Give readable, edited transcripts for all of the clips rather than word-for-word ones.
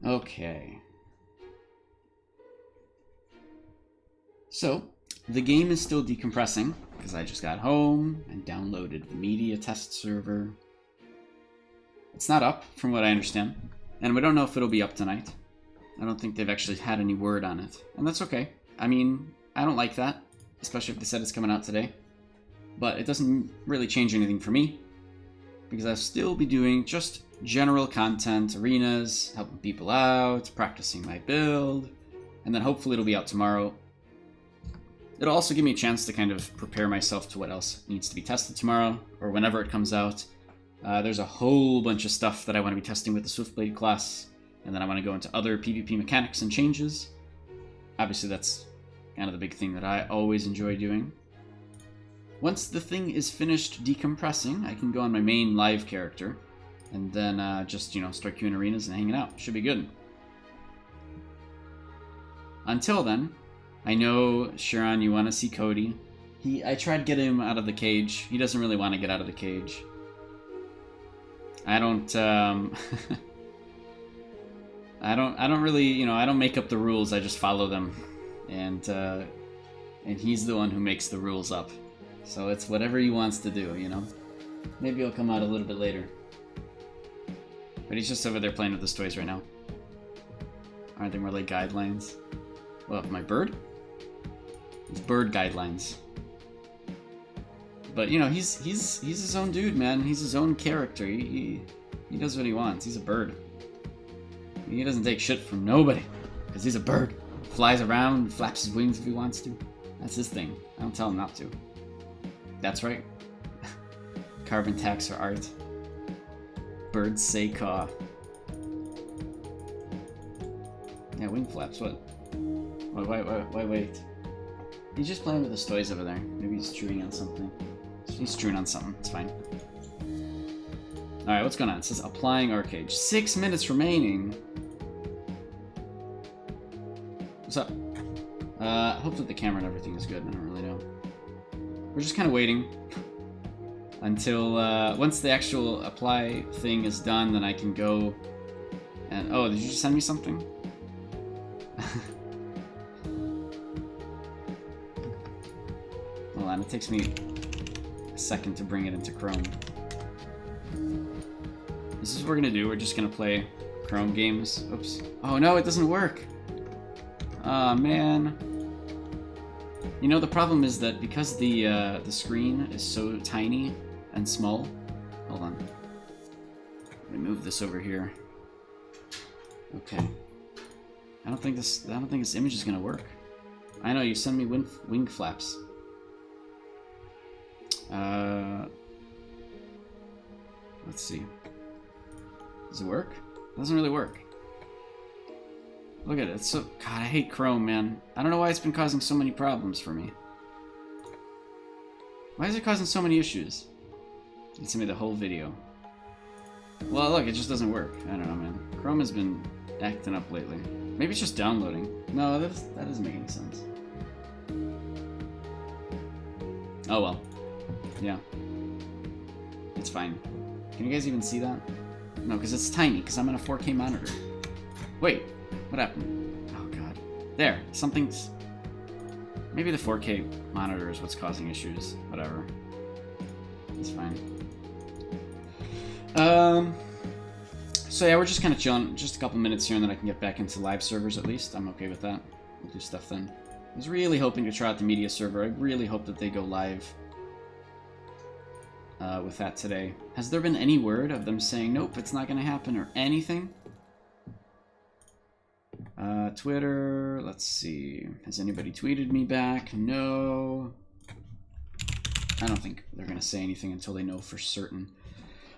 Okay. So, the game is still decompressing, because I just got home and downloaded the media test server. It's not up, from what I understand, and we don't know if it'll be up tonight. I don't think they've actually had any word on it, and that's okay. I mean, I don't like that, especially if they said it's coming out today. But it doesn't really change anything for me, because I'll still be doing just general content, arenas, helping people out, practicing my build, and then hopefully it'll be out tomorrow. It'll also give me a chance to kind of prepare myself to what else needs to be tested tomorrow, or whenever it comes out. There's a whole bunch of stuff that I want to be testing with the Swiftblade class, and then I want to go into other PvP mechanics and changes. Obviously that's kind of the big thing that I always enjoy doing. Once the thing is finished decompressing, I can go on my main live character, and then just, start queuing arenas and hanging out. Should be good. Until then, I know, Sharon, you want to see Cody. I tried to get him out of the cage. He doesn't really want to get out of the cage. I don't, I don't really, I don't make up the rules. I just follow them. And he's the one who makes the rules up. So it's whatever he wants to do, Maybe he'll come out a little bit later. But he's just over there playing with his toys right now. Aren't they more like guidelines? Well, my bird? It's bird guidelines. But he's his own dude, man. He's his own character. He does what he wants. He's a bird. He doesn't take shit from nobody, because he's a bird. Flies around, flaps his wings if he wants to. That's his thing. I don't tell him not to. That's right. Carbon tax for art. Birds say caw. Yeah, wing flaps. What? Wait. He's just playing with his toys over there. Maybe he's chewing on something. He's chewing on something. It's fine. Alright, what's going on? It says applying arcade. 6 minutes remaining. What's up? Hopefully the camera and everything is good. I don't really know. We're just kind of waiting until once the actual apply thing is done, then I can go and... Oh, did you just send me something? Hold on, it takes me a second to bring it into Chrome. This is what we're gonna do. We're just gonna play Chrome games. Oops. Oh no, it doesn't work. Aw, man. The problem is that because the screen is so tiny and small. Hold on. Let me move this over here. Okay. I don't think this image is gonna work. I know, you send me wing flaps. Let's see. Does it work? It doesn't really work. Look at it. It's so... God, I hate Chrome, man. I don't know why it's been causing so many problems for me. Why is it causing so many issues? It sent me the whole video. Well, look, it just doesn't work. I don't know, man. Chrome has been acting up lately. Maybe it's just downloading. No, that doesn't make any sense. Oh, well. Yeah. It's fine. Can you guys even see that? No, because it's tiny, because I'm on a 4K monitor. Wait, what happened? Oh, God. There, something's... Maybe the 4K monitor is what's causing issues. Whatever. It's fine. So yeah, we're just kind of chilling. Just a couple minutes here, and then I can get back into live servers at least. I'm okay with that. We'll do stuff then. I was really hoping to try out the media server. I really hope that they go live with that today. Has there been any word of them saying, nope, it's not going to happen, or anything? Twitter, let's see. Has anybody tweeted me back? No. I don't think they're going to say anything until they know for certain.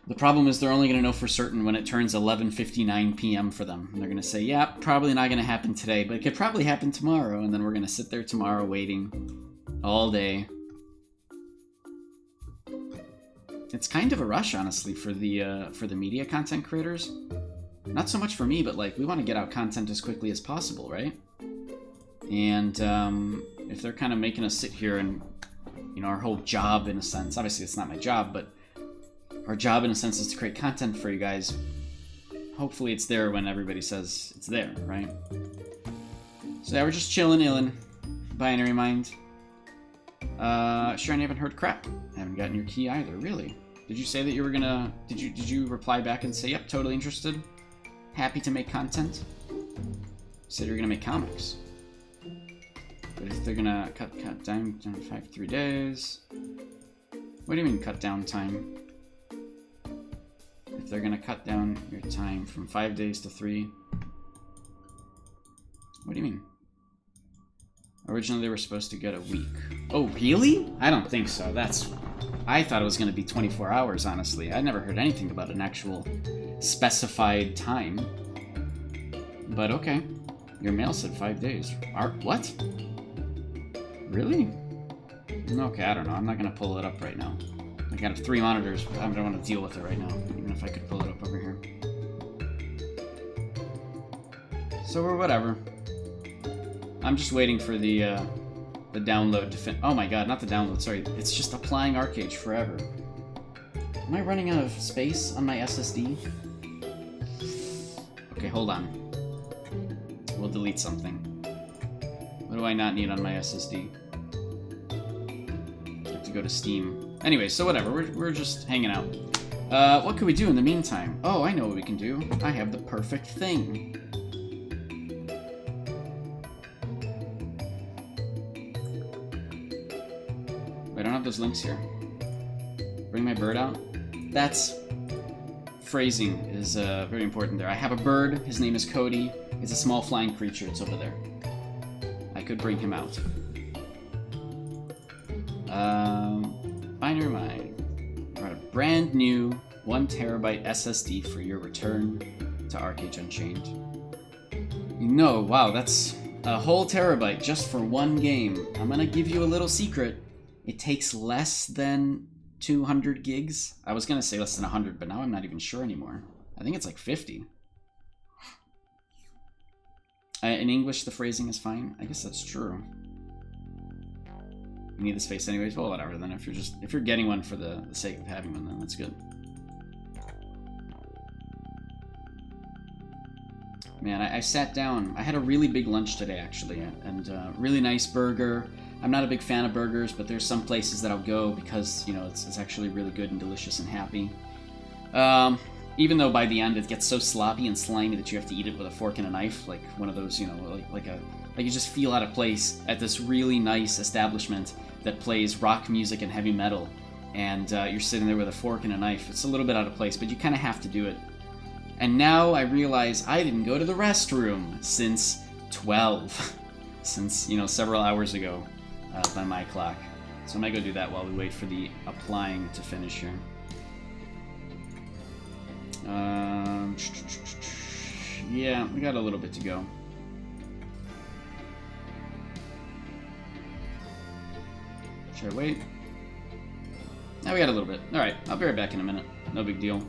The problem is they're only going to know for certain when it turns 11:59 p.m. for them. And they're going to say, yeah, probably not going to happen today, but it could probably happen tomorrow. And then we're going to sit there tomorrow waiting all day. It's kind of a rush, honestly, for the media content creators. Not so much for me, but like we want to get out content as quickly as possible, right? And if they're kind of making us sit here and, you know, our whole job in a sense, obviously it's not my job, but our job in a sense is to create content for you guys. hopefully it's there when everybody says it's there, right? So yeah, we're just chilling, illin'. Binary Mind. Sure, I haven't heard crap. I haven't gotten your key either, really. Did you say that you were gonna... Did you reply back and say, yep, totally interested? Happy to make content? You said you were gonna make comics. But if they're gonna cut down 3 days... What do you mean cut down time? If they're gonna cut down your time from 5 days to 3... What do you mean? Originally they were supposed to get a week. Oh, really? I don't think so. I thought it was going to be 24 hours, honestly. I'd never heard anything about an actual specified time. But okay. Your mail said 5 days. What? Really? Okay, I don't know. I'm not going to pull it up right now. I got 3 monitors, but I don't want to deal with it right now, even if I could pull it up over here. So, or whatever. I'm just waiting for the download to oh my god, not the download, sorry. It's just applying ArcAge forever. Am I running out of space on my SSD? Okay, hold on. We'll delete something. What do I not need on my SSD? I have to go to Steam. Anyway, so whatever, we're just hanging out. What can we do in the meantime? Oh, I know what we can do. I have the perfect thing. I don't have those links here. Bring my bird out. That's... Phrasing is very important there. I have a bird. His name is Cody. It's a small flying creature. It's over there. I could bring him out. Binary Mind. Got a brand new 1 terabyte SSD for your return to ArcAge Unchained. No, wow, that's a whole terabyte just for 1 game. I'm gonna give you a little secret. It takes less than 200 gigs. I was going to say less than 100, but now I'm not even sure anymore. I think it's like 50. In English, the phrasing is fine. I guess that's true. You need the space anyways? Well, whatever then. If you're getting one for the sake of having one, then that's good. Man, I sat down. I had a really big lunch today, actually, and really nice burger. I'm not a big fan of burgers, but there's some places that I'll go because, you know, it's actually really good and delicious and happy. Even though by the end it gets so sloppy and slimy that you have to eat it with a fork and a knife, like one of those, you know, like you just feel out of place at this really nice establishment that plays rock music and heavy metal, and you're sitting there with a fork and a knife. It's a little bit out of place, but you kind of have to do it. And now I realize I didn't go to the restroom since 12, since, you know, several hours ago. By my clock. So I might go do that while we wait for the applying to finish here. Yeah, we got a little bit to go. Should I wait? Now we got a little bit. Alright, I'll be right back in a minute. No big deal.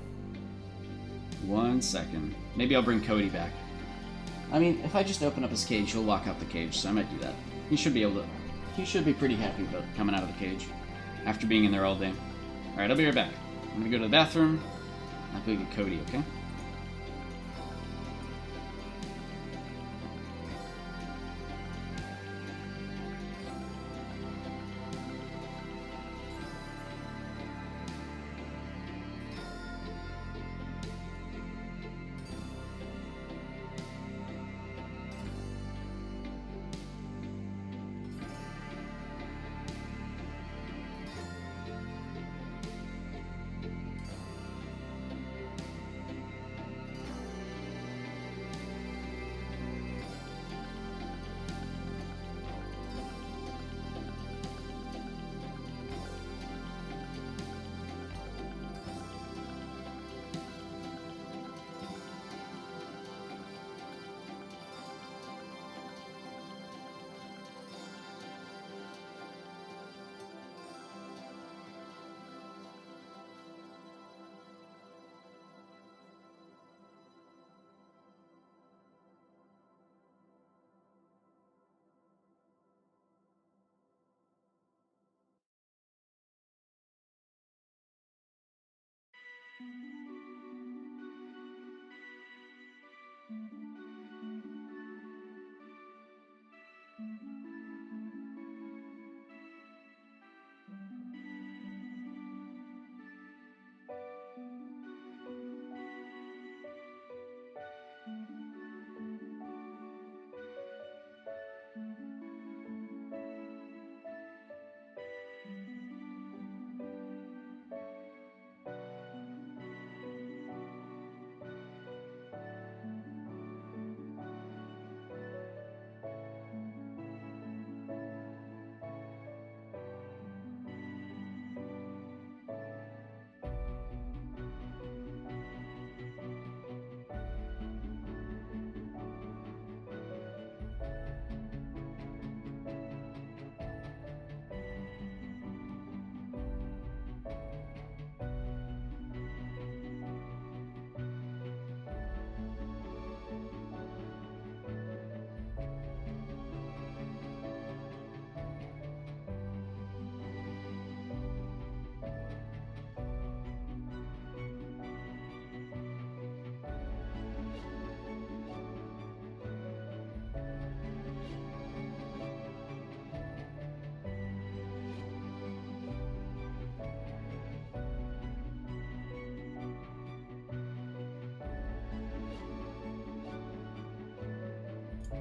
1 second. Maybe I'll bring Cody back. I mean, if I just open up his cage, he'll walk out the cage, so I might do that. He should be able to... He should be pretty happy about coming out of the cage after being in there all day. Alright, I'll be right back. I'm gonna go to the bathroom. I'll go get Cody, okay?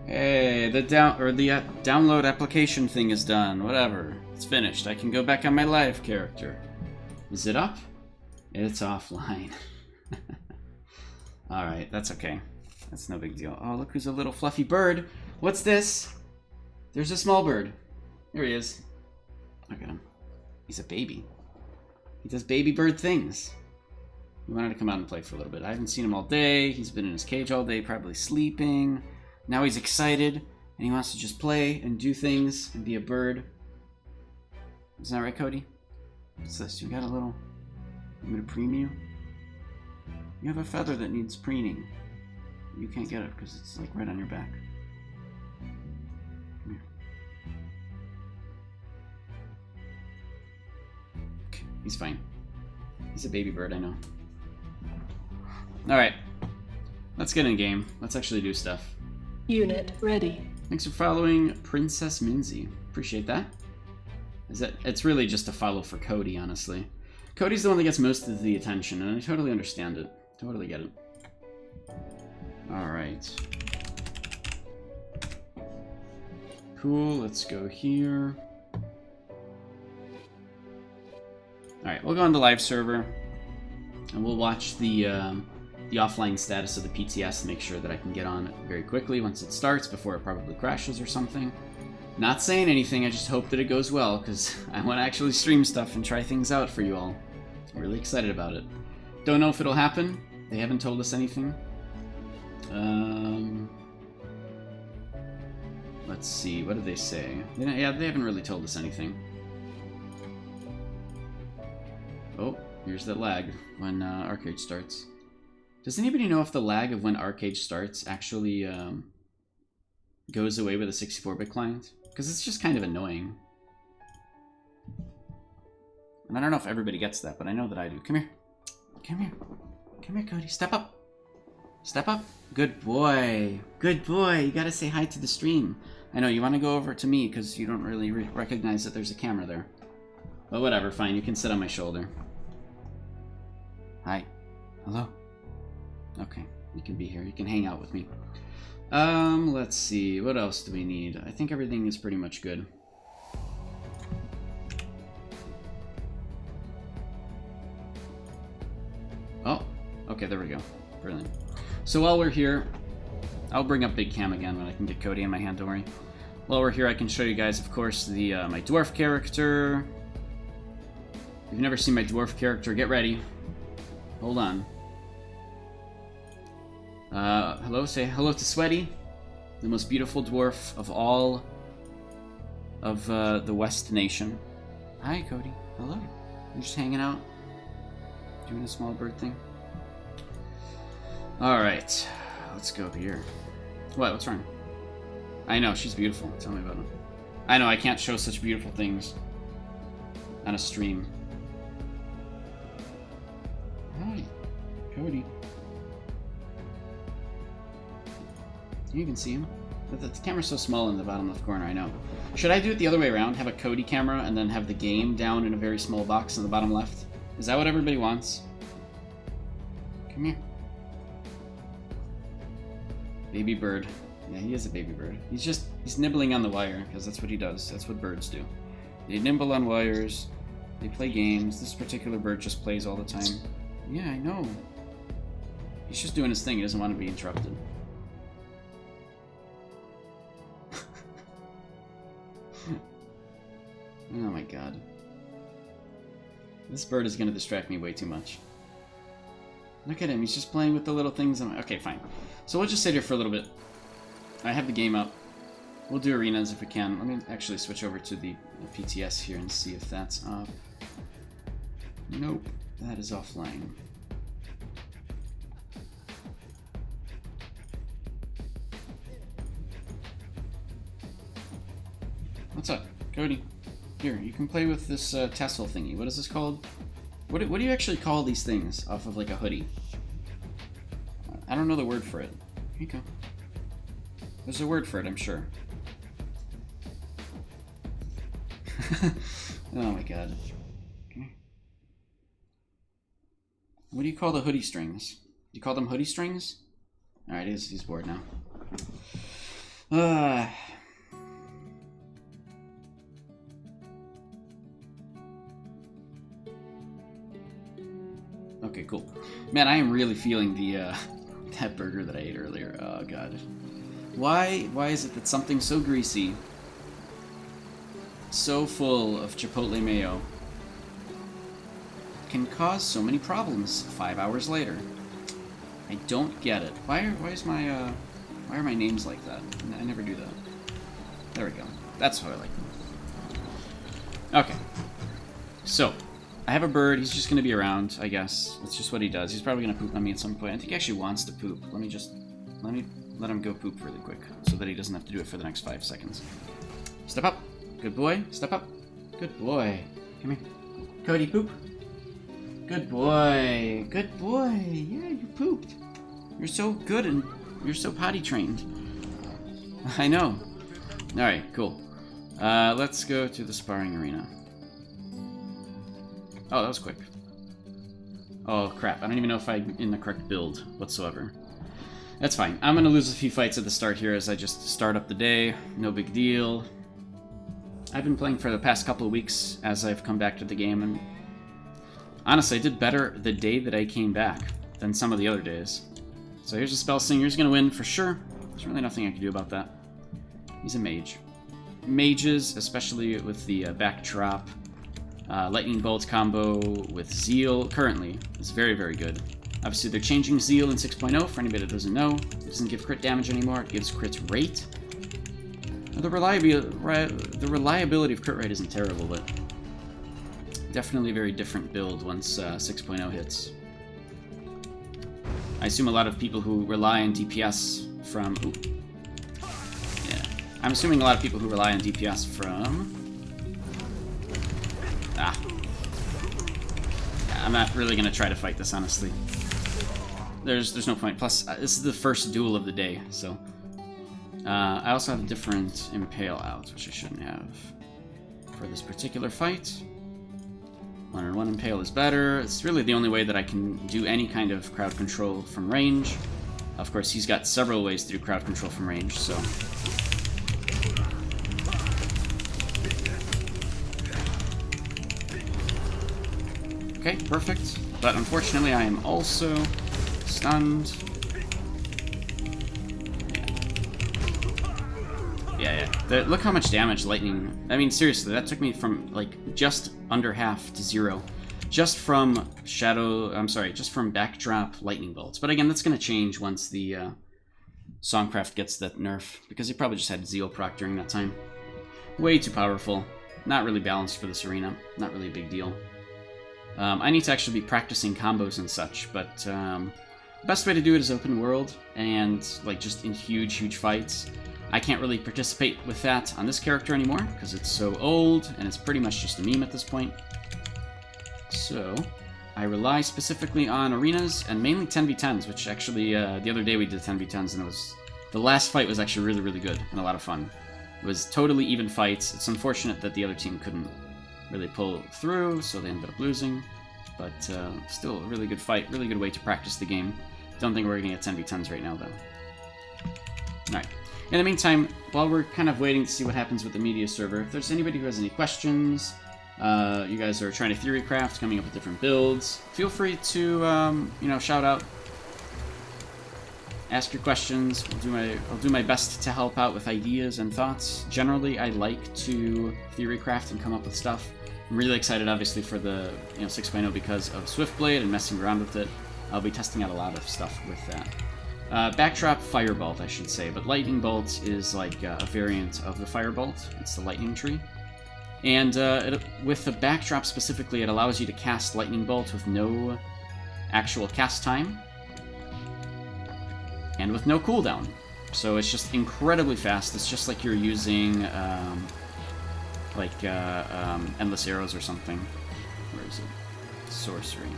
Hey, the download application thing is done. Whatever. It's finished. I can go back on my live character. Is it up? It's offline. Alright, that's okay. That's no big deal. Oh, look who's a little fluffy bird. What's this? There's a small bird. Here he is. Look at him. He's a baby. He does baby bird things. He wanted to come out and play for a little bit. I haven't seen him all day. He's been in his cage all day, probably sleeping. Now he's excited, and he wants to just play and do things and be a bird. Isn't that right, Cody? What's this? You got a little... I'm going to preen you? You have a feather that needs preening. You can't get it because it's like right on your back. Come here. Okay, he's fine. He's a baby bird, I know. Alright. Let's get in the game. Let's actually do stuff. Unit ready. Thanks for following Princess Minzy. Appreciate that. It's really just a follow for Cody, honestly. Cody's the one that gets most of the attention, and I totally understand it. Totally get it. Alright. Cool, let's go here. Alright, we'll go on the live server, and we'll watch the offline status of the PTS and make sure that I can get on very quickly once it starts before it probably crashes or something. Not saying anything, I just hope that it goes well, because I want to actually stream stuff and try things out for you all. I'm really excited about it. Don't know if it'll happen. They haven't told us anything. Let's see, what did they say? Yeah, they haven't really told us anything. Oh, here's that lag when Arcade starts. Does anybody know if the lag of when Arcade starts actually goes away with a 64-bit client? Because it's just kind of annoying. And I don't know if everybody gets that, but I know that I do. Come here. Come here. Come here, Cody. Step up. Step up. Good boy. Good boy. You gotta say hi to the stream. I know, you want to go over to me because you don't really recognize that there's a camera there. But whatever, fine. You can sit on my shoulder. Hi. Hello. Okay, you can be here. You can hang out with me. Let's see. What else do we need? I think everything is pretty much good. Oh, okay, there we go. Brilliant. So while we're here, I'll bring up Big Cam again when I can get Cody in my hand, don't worry. While we're here, I can show you guys, of course, the my dwarf character. If you've never seen my dwarf character, get ready. Hold on. Hello, say hello to Sweaty, the most beautiful dwarf of all of the West Nation. Hi, Cody. Hello. You're just hanging out, doing a small bird thing. All right, let's go here. What? What's wrong? I know, she's beautiful. Tell me about it. I know, I can't show such beautiful things on a stream. Hi, Cody. Can you even see him? The camera's so small in the bottom left corner, I know. Should I do it the other way around? Have a Cody camera and then have the game down in a very small box in the bottom left? Is that what everybody wants? Come here. Baby bird. Yeah, he is a baby bird. He's nibbling on the wire, because that's what he does. That's what birds do. They nibble on wires. They play games. This particular bird just plays all the time. Yeah, I know. He's just doing his thing. He doesn't want to be interrupted. Oh my god. This bird is going to distract me way too much. Look at him. He's just playing with the little things. Okay, fine. So we'll just sit here for a little bit. I have the game up. We'll do arenas if we can. Let me actually switch over to the PTS here and see if that's up. Nope. That is offline. What's up? Cody. Here, you can play with this tassel thingy. What is this called? What do you actually call these things off of like a hoodie? I don't know the word for it. Here you go. There's a word for it, I'm sure. Oh my god. Okay. What do you call the hoodie strings? Do you call them hoodie strings? Alright, he's bored now. Okay, cool. Man, I am really feeling the that burger that I ate earlier. Oh god. Why is it that something so greasy, so full of chipotle mayo, can cause so many problems 5 hours later? I don't get it. Why are my names like that? I never do that. There we go. That's how I like them. Okay. So, I have a bird. He's just going to be around, I guess. That's just what he does. He's probably going to poop on me at some point. I think he actually wants to poop. Let me let him go poop really quick so that he doesn't have to do it for the next 5 seconds. Step up. Good boy. Step up. Good boy. Come here. Cody, poop. Good boy. Good boy. Yeah, you pooped. You're so good and you're so potty trained. I know. Alright, cool. Let's go to the sparring arena. Oh, that was quick. Oh, crap. I don't even know if I'm in the correct build whatsoever. That's fine. I'm going to lose a few fights at the start here as I just start up the day. No big deal. I've been playing for the past couple of weeks as I've come back to the game, and honestly, I did better the day that I came back than some of the other days. So here's a spell singer. He's going to win for sure. There's really nothing I can do about that. He's a mage. Mages, especially with the backdrop, lightning bolt combo with Zeal, currently, is very, very good. Obviously, they're changing Zeal in 6.0, for anybody that doesn't know. It doesn't give crit damage anymore, it gives crit rate. The reliability of crit rate isn't terrible, but definitely a very different build once 6.0 hits. I assume a lot of people who rely on DPS from... Ooh. Yeah. I'm assuming a lot of people who rely on DPS from... Ah. Yeah, I'm not really going to try to fight this, honestly. There's no point. Plus, this is the first duel of the day, so... I also have a different Impale out, which I shouldn't have for this particular fight. 1-on-1 Impale is better. It's really the only way that I can do any kind of crowd control from range. Of course, he's got several ways to do crowd control from range, so... Okay, perfect. But unfortunately, I am also stunned. Yeah. Look how much damage lightning... I mean, seriously, that took me from, like, just under half to 0. Just from just from backdrop lightning bolts. But again, that's going to change once the Songcraft gets that nerf, because he probably just had Zeal proc during that time. Way too powerful. Not really balanced for this arena. Not really a big deal. I need to actually be practicing combos and such, but the best way to do it is open world, and like just in huge fights. I can't really participate with that on this character anymore, because it's so old, and it's pretty much just a meme at this point. So, I rely specifically on arenas, and mainly 10v10s, which actually, the other day we did 10v10s, and it was The last fight was actually really, really good and a lot of fun. It was totally even fights. It's unfortunate that the other team couldn't really pull through, so they ended up losing. But still a really good fight, really good way to practice the game. Don't think we're going to get 10v10s right now, though. Alright. In the meantime, while we're kind of waiting to see what happens with the media server, if there's anybody who has any questions, you guys are trying to theorycraft, coming up with different builds, feel free to, you know, shout out. Ask your questions. I'll do my best to help out with ideas and thoughts. Generally, I like to theorycraft and come up with stuff. I'm really excited, obviously, for the 6.0 because of Swiftblade and messing around with it. I'll be testing out a lot of stuff with that. Backdrop Firebolt, I should say, but Lightning Bolt is like a variant of the Firebolt. It's the Lightning Tree. And with the backdrop specifically, it allows you to cast Lightning Bolt with no actual cast time. And with no cooldown. So it's just incredibly fast. It's just like you're using Endless Arrows or something. Where is it? Sorcery.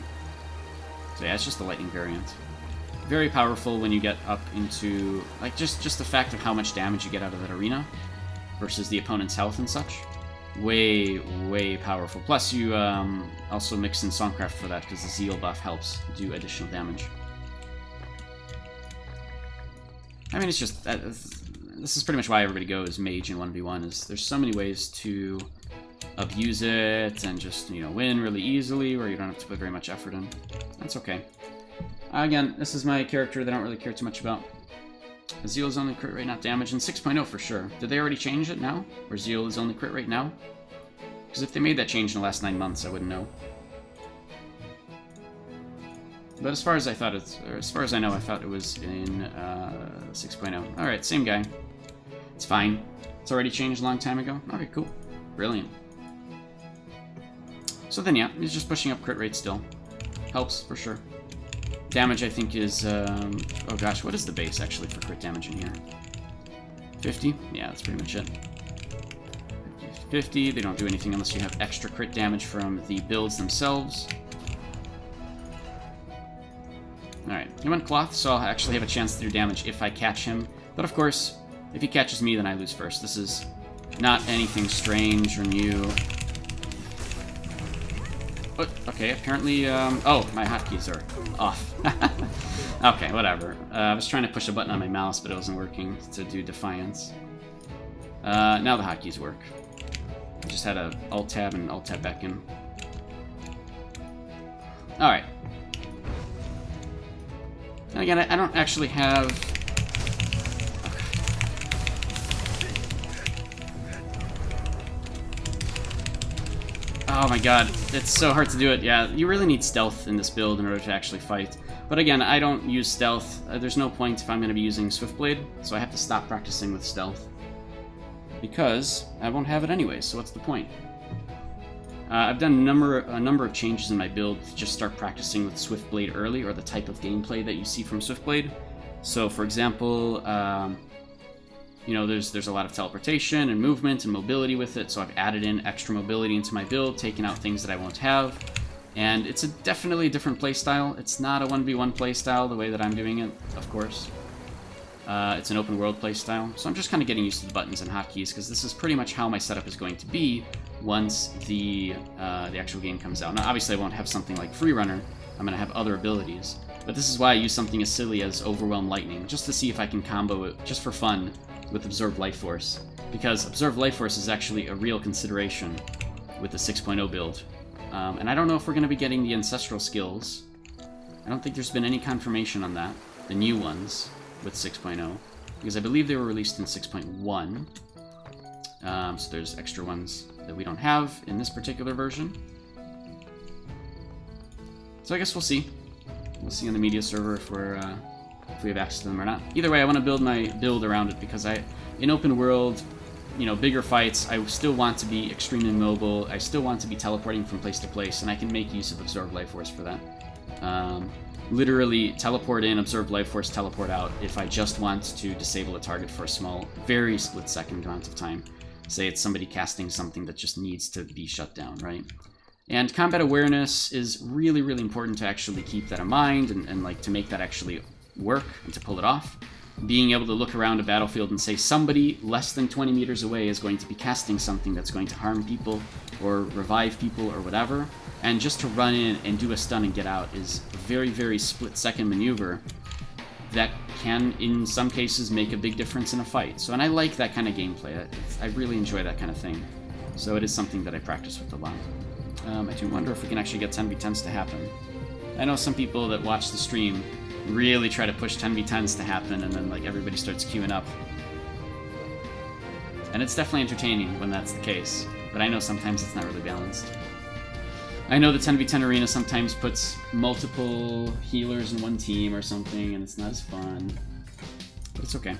So yeah, it's just the lightning variant. Very powerful when you get up into like just the fact of how much damage you get out of that arena versus the opponent's health and such. Way powerful. Plus you also mix in Songcraft for that because the Zeal buff helps do additional damage. I mean, it's just this is pretty much why everybody goes mage in 1v1. Is there's so many ways to abuse it and just win really easily, where you don't have to put very much effort in. That's okay. Again, this is my character that I don't really care too much about. Zeal is only crit rate, not damage, and 6.0 for sure. Did they already change it now, where Zeal is only crit rate now? Because if they made that change in the last 9 months, I wouldn't know. But as far as I know, I thought it was in 6.0. Alright, same guy. It's fine. It's already changed a long time ago. Okay, cool. Brilliant. So then, yeah, he's just pushing up crit rate still. Helps, for sure. Damage, I think, is... oh gosh, what is the base, actually, for crit damage in here? 50? Yeah, that's pretty much it. 50, they don't do anything unless you have extra crit damage from the builds themselves. Alright, he went Cloth, so I'll actually have a chance to do damage if I catch him. But of course, if he catches me, then I lose first. This is not anything strange or new. But, okay, apparently, oh, my hotkeys are off. Okay, whatever. I was trying to push a button on my mouse, but it wasn't working to do Defiance. Now the hotkeys work. I just had a Alt-Tab and Alt-Tab back in. Alright. And again, I don't actually have... Oh my god, it's so hard to do it. Yeah, you really need stealth in this build in order to actually fight. But again, I don't use stealth. There's no point if I'm going to be using Swiftblade, so I have to stop practicing with stealth. Because I won't have it anyway, so what's the point? I've done a number of changes in my build to just start practicing with Swiftblade early, or the type of gameplay that you see from Swiftblade. So, for example, there's a lot of teleportation and movement and mobility with it, so I've added in extra mobility into my build, taken out things that I won't have. And it's definitely a different playstyle. It's not a 1v1 playstyle the way that I'm doing it, of course. It's an open world playstyle, so I'm just kind of getting used to the buttons and hotkeys, because this is pretty much how my setup is going to be once the actual game comes out. Now, obviously, I won't have something like Freerunner. I'm going to have other abilities. But this is why I use something as silly as Overwhelm Lightning, just to see if I can combo it, just for fun, with Observed Life Force. Because Observed Life Force is actually a real consideration with the 6.0 build. And I don't know if we're going to be getting the Ancestral skills. I don't think there's been any confirmation on that, the new ones, with 6.0. Because I believe they were released in 6.1. So there's extra ones that we don't have in this particular version. So I guess we'll see. We'll see on the media server if we have access to them or not. Either way, I want to build my build around it, because in open world, bigger fights, I still want to be extremely mobile. I still want to be teleporting from place to place, and I can make use of Absorbed Life Force for that. Literally teleport in, Absorbed Life Force, teleport out if I just want to disable a target for a small, very split-second amount of time. Say it's somebody casting something that just needs to be shut down, right? And combat awareness is really, really important to actually keep that in mind and like to make that actually work and to pull it off. being able to look around a battlefield and say somebody less than 20 meters away is going to be casting something that's going to harm people or revive people or whatever, and just to run in and do a stun and get out is a very, very split-second maneuver that can, in some cases, make a big difference in a fight. So, and I like that kind of gameplay. I really enjoy that kind of thing. So it is something that I practice with a lot. I do wonder if we can actually get 10v10s to happen. I know some people that watch the stream really try to push 10v10s to happen, and then like everybody starts queuing up. And it's definitely entertaining when that's the case, but I know sometimes it's not really balanced. I know the 10v10 arena sometimes puts multiple healers in one team or something, and it's not as fun. But it's okay.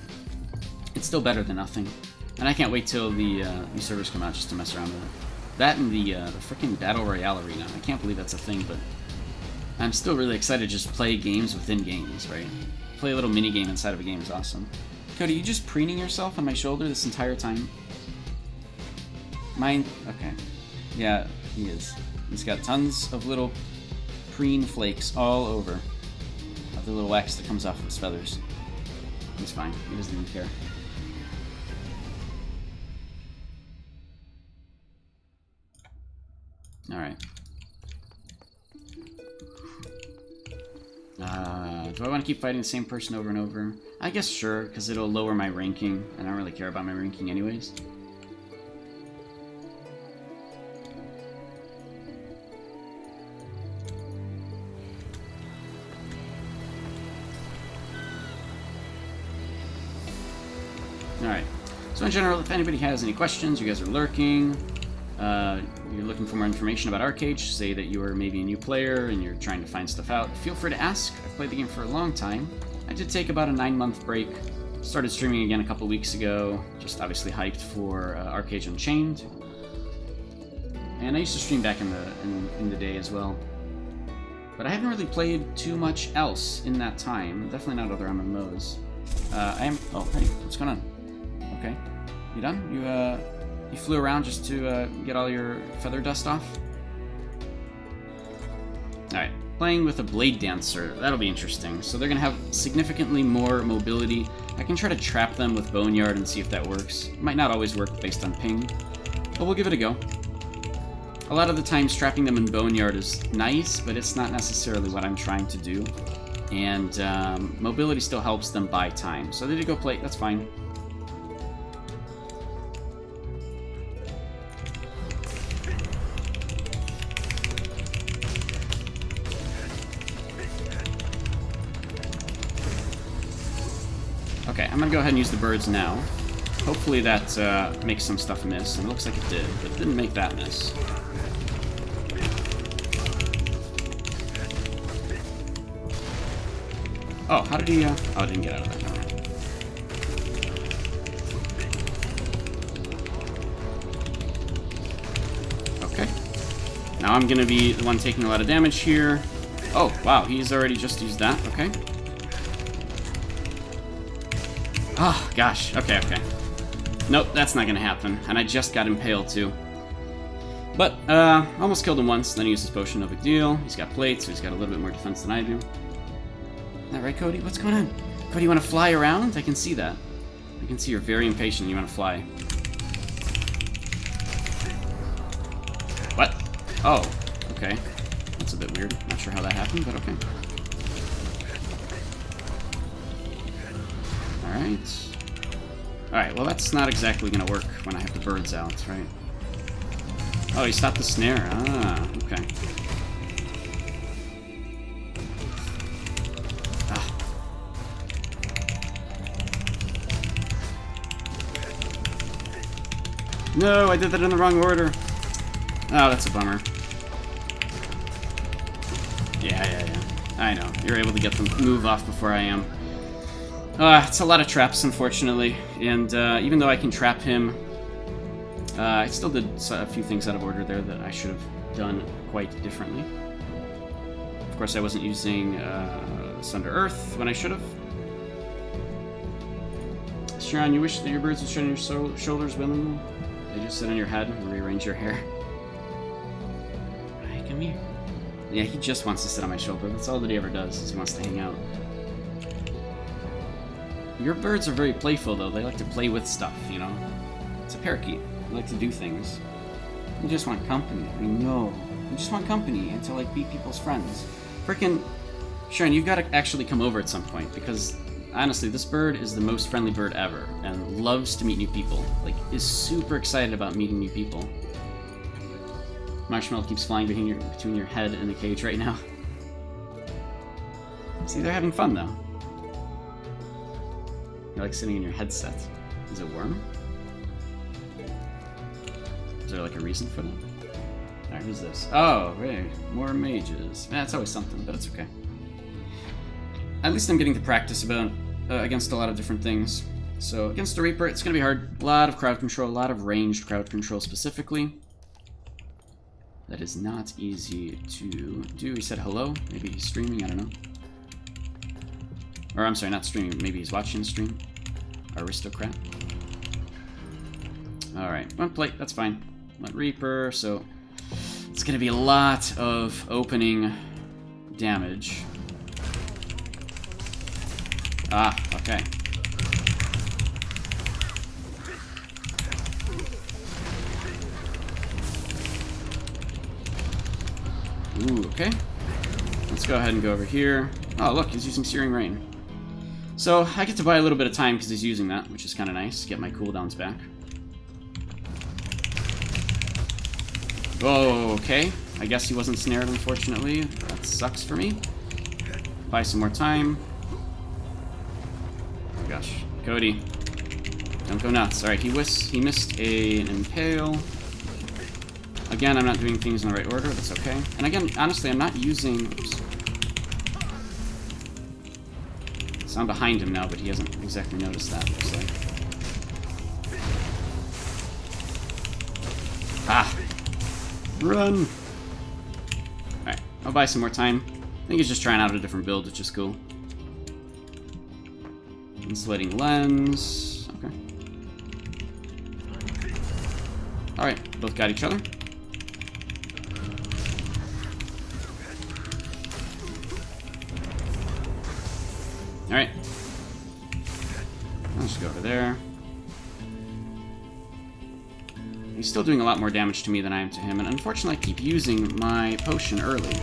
It's still better than nothing. And I can't wait till the new servers come out just to mess around with it. That and the freaking Battle Royale arena. I can't believe that's a thing, but I'm still really excited to just play games within games, right? Play a little mini game inside of a game is awesome. Cody, you just preening yourself on my shoulder this entire time? Mine? Okay. Yeah, he is. He's got tons of little preen flakes all over of the little wax that comes off of his feathers. He's fine. He doesn't even care. Alright. Do I want to keep fighting the same person over and over? I guess sure, because it'll lower my ranking, and I don't really care about my ranking anyways. Alright, so in general, if anybody has any questions, you guys are lurking, you're looking for more information about Arcade, say that you are maybe a new player and you're trying to find stuff out, feel free to ask. I've played the game for a long time. I did take about a 9-month break, started streaming again a couple weeks ago, just obviously hyped for Arcade Unchained. And I used to stream back in the day as well. But I haven't really played too much else in that time, definitely not other MMOs. Oh, hey, what's going on? Okay, you done? You flew around just to get all your feather dust off? Alright, playing with a Blade Dancer, that'll be interesting. So they're going to have significantly more mobility. I can try to trap them with Boneyard and see if that works. It might not always work based on ping, but we'll give it a go. A lot of the times trapping them in Boneyard is nice, but it's not necessarily what I'm trying to do. And mobility still helps them buy time. So they did go plate, that's fine. Okay, I'm gonna go ahead and use the birds now. Hopefully that makes some stuff miss, and it looks like it did, but it didn't make that miss. Oh, how did he, oh, I didn't get out of that. Okay. Now I'm gonna be the one taking a lot of damage here. Oh, wow, he's already just used that, okay. Oh, gosh, okay. Nope, that's not gonna happen, and I just got impaled too. But, almost killed him once, then he used his potion, no big deal. He's got plates, so he's got a little bit more defense than I do. Is that right, Cody? What's going on? Cody, you want to fly around? I can see that. I can see you're very impatient. You want to fly. What? Oh, okay. That's a bit weird. Not sure how that happened, but okay. Alright. Alright, well that's not exactly going to work when I have the birds out, right? Oh, he stopped the snare. Ah, okay. No, I did that in the wrong order. Oh, that's a bummer. Yeah. I know. You're able to get the move off before I am. It's a lot of traps, unfortunately. And even though I can trap him, I still did a few things out of order there that I should have done quite differently. Of course, I wasn't using Sunder Earth when I should have. Sharon, you wish that your birds would sit on your shoulders willingly? They just sit on your head and rearrange your hair. Hey, come here. Yeah, he just wants to sit on my shoulder. That's all that he ever does, is he wants to hang out. Your birds are very playful, though. They like to play with stuff, you know? It's a parakeet. They like to do things. You just want company. I know. You just want company and to, like, be people's friends. Frickin'... Sharon, you've got to actually come over at some point, because, honestly, this bird is the most friendly bird ever, and loves to meet new people. Like, is super excited about meeting new people. Marshmallow keeps flying between your head and the cage right now. See, they're having fun, though. You're like sitting in your headset. Is it warm? Is there like a reason for that? Alright, who's this? Oh, right. More mages. It's always something, but it's okay. At least I'm getting to practice against a lot of different things. So, against the Reaper, it's going to be hard. A lot of crowd control, a lot of ranged crowd control specifically. That is not easy to do. He said hello. Maybe he's streaming, I don't know. Or, I'm sorry, not streaming. Maybe he's watching the stream. Aristocrat. Alright, one plate, that's fine. One Reaper, so... It's gonna be a lot of opening damage. Ah, okay. Ooh, okay. Let's go ahead and go over here. Oh, look, he's using Searing Rain. So, I get to buy a little bit of time because he's using that, which is kind of nice. Get my cooldowns back. Oh, okay. I guess he wasn't snared, unfortunately. That sucks for me. Buy some more time. Oh gosh. Cody. Don't go nuts. Alright, he missed an Impale. Again, I'm not doing things in the right order. That's okay. And again, honestly, I'm not using... Oops. So I'm behind him now, but he hasn't exactly noticed that, looks like. Ah! Run! Alright, I'll buy some more time. I think he's just trying out a different build, which is cool. Insulating lens. Okay. Alright, both got each other. Alright. I'll just go over there. He's still doing a lot more damage to me than I am to him, and unfortunately I keep using my potion early.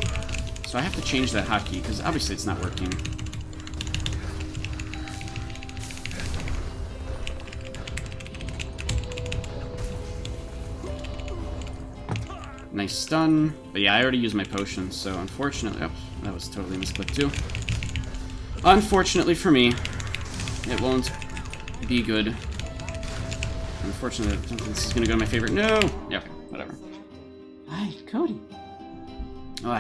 So I have to change that hotkey, because obviously it's not working. Nice stun. But yeah, I already used my potion, so unfortunately... Oh, that was totally misclicked too. Unfortunately for me, it won't be good. Unfortunately, I don't think this is going to go to my favorite. No! Yep, whatever. Hi, Cody. Oh,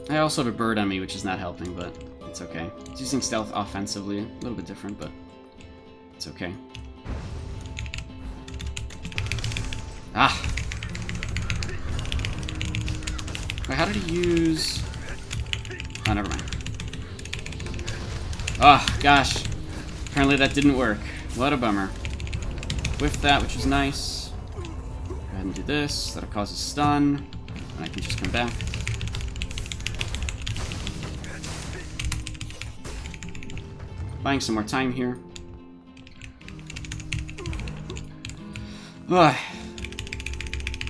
I also have a bird on me, which is not helping, but it's okay. He's using stealth offensively. A little bit different, but it's okay. Ah! Wait, how did he use... Oh, never mind. Oh, gosh. Apparently that didn't work. What a bummer. Whiff that, which is nice. Go ahead and do this. That'll cause a stun. And I can just come back. Buying some more time here. Ugh.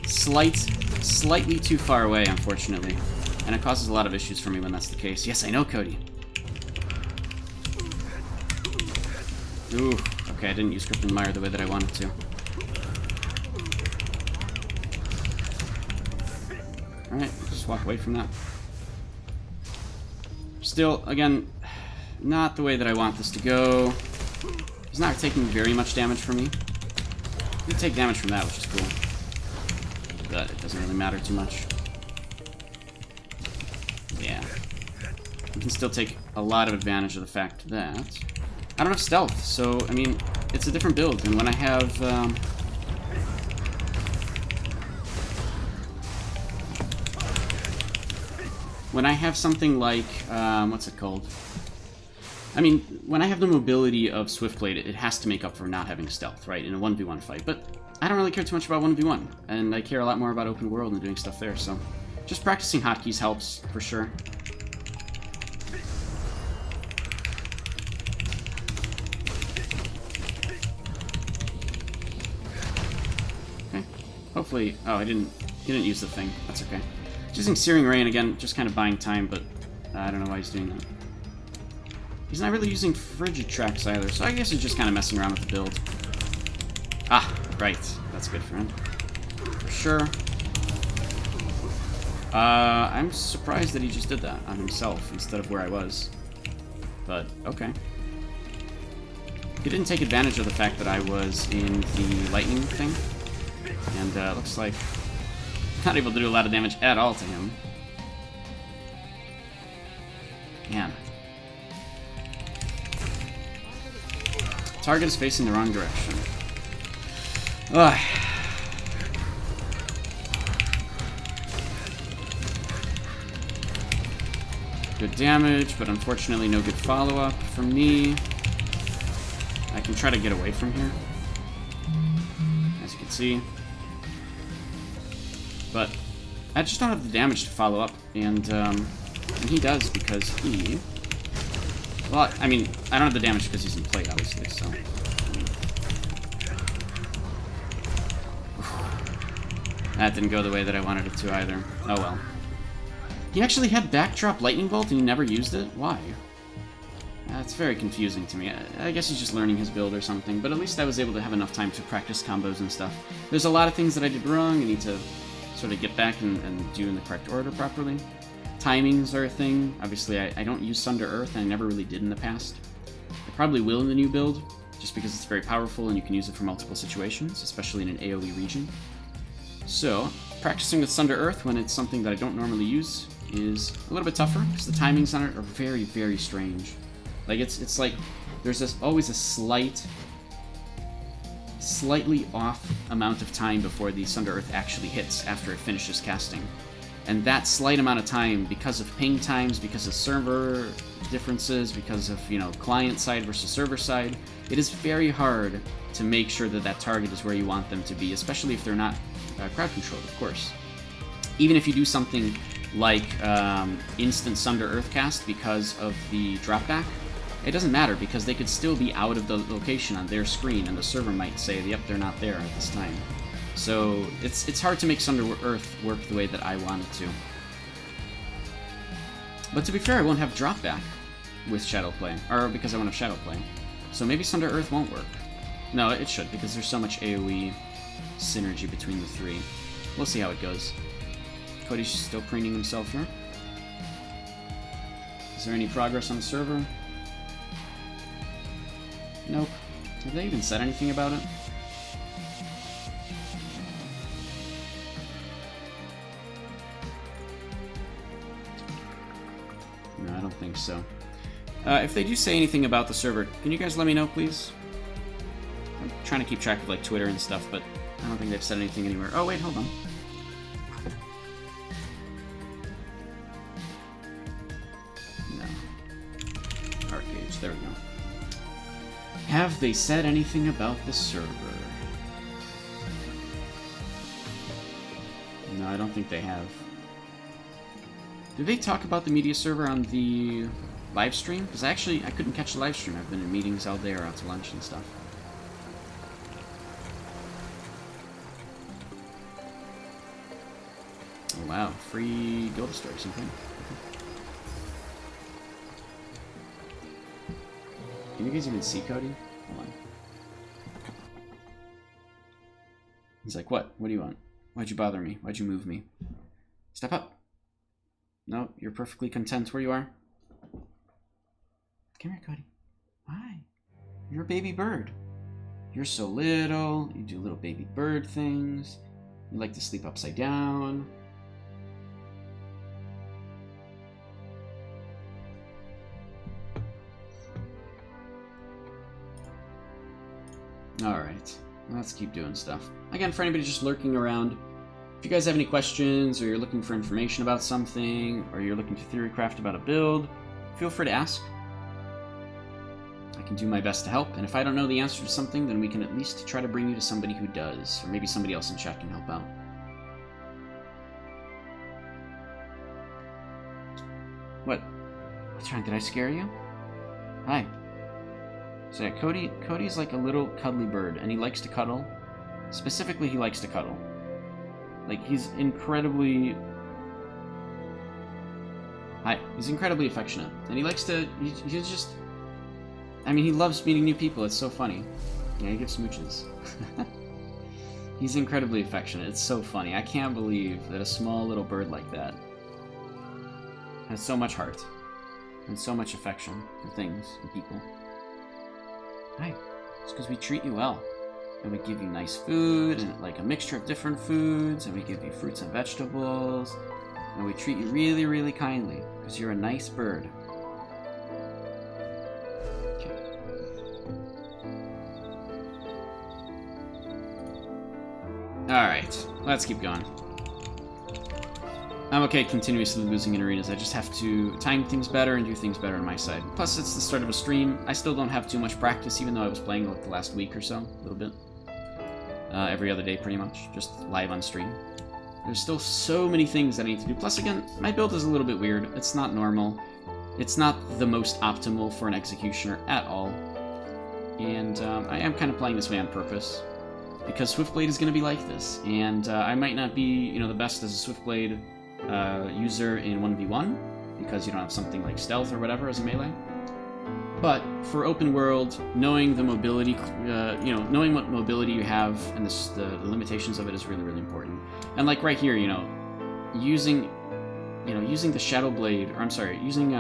Slightly too far away, unfortunately. And it causes a lot of issues for me when that's the case. Yes, I know, Cody. Ooh, okay, I didn't use Krypton Mire the way that I wanted to. Alright, just walk away from that. Still, again, not the way that I want this to go. He's not taking very much damage from me. He take damage from that, which is cool. But it doesn't really matter too much. Yeah. You can still take a lot of advantage of the fact that I don't have stealth, so, I mean, it's a different build, and when I have, something like, what's it called? I mean, when I have the mobility of Swiftblade, it has to make up for not having stealth, right, in a 1v1 fight, but I don't really care too much about 1v1, and I care a lot more about open world and doing stuff there, so just practicing hotkeys helps, for sure. Hopefully... Oh, he didn't use the thing. That's okay. He's using Searing Ray, and again, just kind of buying time, but I don't know why he's doing that. He's not really using Frigid Tracks either, so I guess he's just kind of messing around with the build. Ah, right. That's good for him. For sure. I'm surprised that he just did that on himself instead of where I was. But, okay. He didn't take advantage of the fact that I was in the lightning thing. And, looks like not able to do a lot of damage at all to him. Man. Target is facing the wrong direction. Ugh. Good damage, but unfortunately no good follow-up from me. I can try to get away from here, as you can see. But I just don't have the damage to follow up, and he does because he... Well, I mean, I don't have the damage because he's in play, obviously, so... That didn't go the way that I wanted it to either. Oh well. He actually had Backdrop Lightning Bolt and he never used it? Why? That's very confusing to me. I guess he's just learning his build or something, but at least I was able to have enough time to practice combos and stuff. There's a lot of things that I did wrong. I need to sort of get back and do in the correct order properly. Timings are a thing. Obviously, I don't use Sunder Earth, and I never really did in the past. I probably will in the new build, just because it's very powerful and you can use it for multiple situations, especially in an AoE region. So, practicing with Sunder Earth when it's something that I don't normally use is a little bit tougher, because the timings on it are very, very strange. Like, it's like there's always a slightly off amount of time before the Sunder Earth actually hits after it finishes casting. And that slight amount of time, because of ping times, because of server differences, because of, client side versus server side, it is very hard to make sure that that target is where you want them to be, especially if they're not crowd controlled, of course. Even if you do something like instant Sunder Earth cast because of the dropback, it doesn't matter, because they could still be out of the location on their screen, and the server might say, yep, they're not there at this time. So it's hard to make Sunder Earth work the way that I want it to. But to be fair, I won't have dropback with Shadowplay, or because I won't have Shadowplay. So maybe Sunder Earth won't work. No, it should, because there's so much AoE synergy between the three. We'll see how it goes. Cody's still preening himself here. Is there any progress on the server? Nope. Have they even said anything about it? No, I don't think so. If they do say anything about the server, can you guys let me know, please? I'm trying to keep track of, Twitter and stuff, but I don't think they've said anything anywhere. Oh, wait, hold on. No. Arcade, there we go. Have they said anything about the server? No, I don't think they have. Did they talk about the media server on the live stream? Because I couldn't catch the live stream. I've been in meetings all day or out to lunch and stuff. Oh, wow. Free Guild Story, something. Can you guys even see Cody? Hold on. He's like, what? What do you want? Why'd you bother me? Why'd you move me? Step up. No, you're perfectly content where you are. Come here, Cody. Hi. You're a baby bird. You're so little. You do little baby bird things. You like to sleep upside down. Alright, let's keep doing stuff. Again, for anybody just lurking around, if you guys have any questions, or you're looking for information about something, or you're looking to theorycraft about a build, feel free to ask. I can do my best to help, and if I don't know the answer to something, then we can at least try to bring you to somebody who does, or maybe somebody else in chat can help out. What? What's wrong? Did I scare you? Hi. So yeah, Cody's like a little cuddly bird, and he likes to cuddle. Specifically, he likes to cuddle. Like, he's incredibly... He's incredibly affectionate. And he likes to... He's just... I mean, he loves meeting new people. It's so funny. Yeah, he gives smooches. He's incredibly affectionate. It's so funny. I can't believe that a small little bird like that has so much heart and so much affection for things and people. Hi. It's because we treat you well. And we give you nice food, and like a mixture of different foods, and we give you fruits and vegetables, and we treat you really, really kindly, because you're a nice bird. Okay. Alright, let's keep going. I'm okay continuously losing in arenas. I just have to time things better and do things better on my side. Plus, it's the start of a stream. I still don't have too much practice, even though I was playing like the last week or so, a little bit. Every other day, pretty much, just live on stream. There's still so many things that I need to do. Plus, again, my build is a little bit weird. It's not normal. It's not the most optimal for an executioner at all. And I am kind of playing this way on purpose, because Swiftblade is going to be like this. And I might not be, you know, the best as a Swiftblade user in 1v1, because you don't have something like stealth or whatever as a melee. But for open world, knowing the mobility, you know, knowing what mobility you have and the limitations of it is really, really important. And like right here, you know, using the Shadow Blade, or I'm sorry, using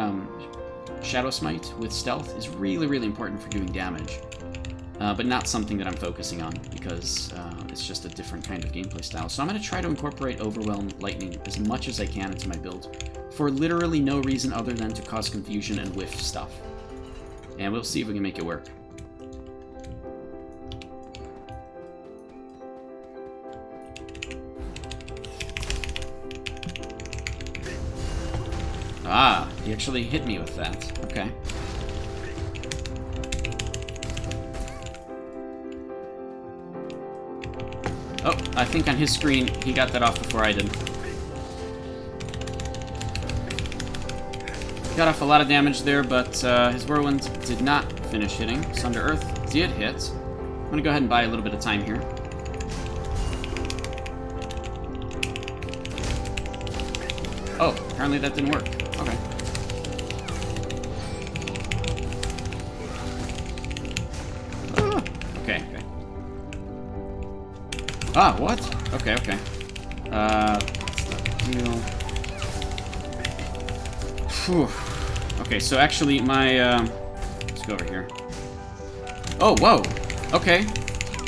Shadow Smite with stealth is really, really important for doing damage. But not something that I'm focusing on, because it's just a different kind of gameplay style. So I'm going to try to incorporate Overwhelm Lightning as much as I can into my build, for literally no reason other than to cause confusion and whiff stuff. And we'll see if we can make it work. Ah, he actually hit me with that. Okay. Oh, I think on his screen, he got that off before I did. Got off a lot of damage there, but his Whirlwind did not finish hitting. Sunder Earth did hit. I'm going to go ahead and buy a little bit of time here. Oh, apparently that didn't work. Okay. Ah, okay, okay. Ah, what? Okay, okay. Deal. Whew. Okay, so actually my, let's go over here. Oh, whoa! Okay.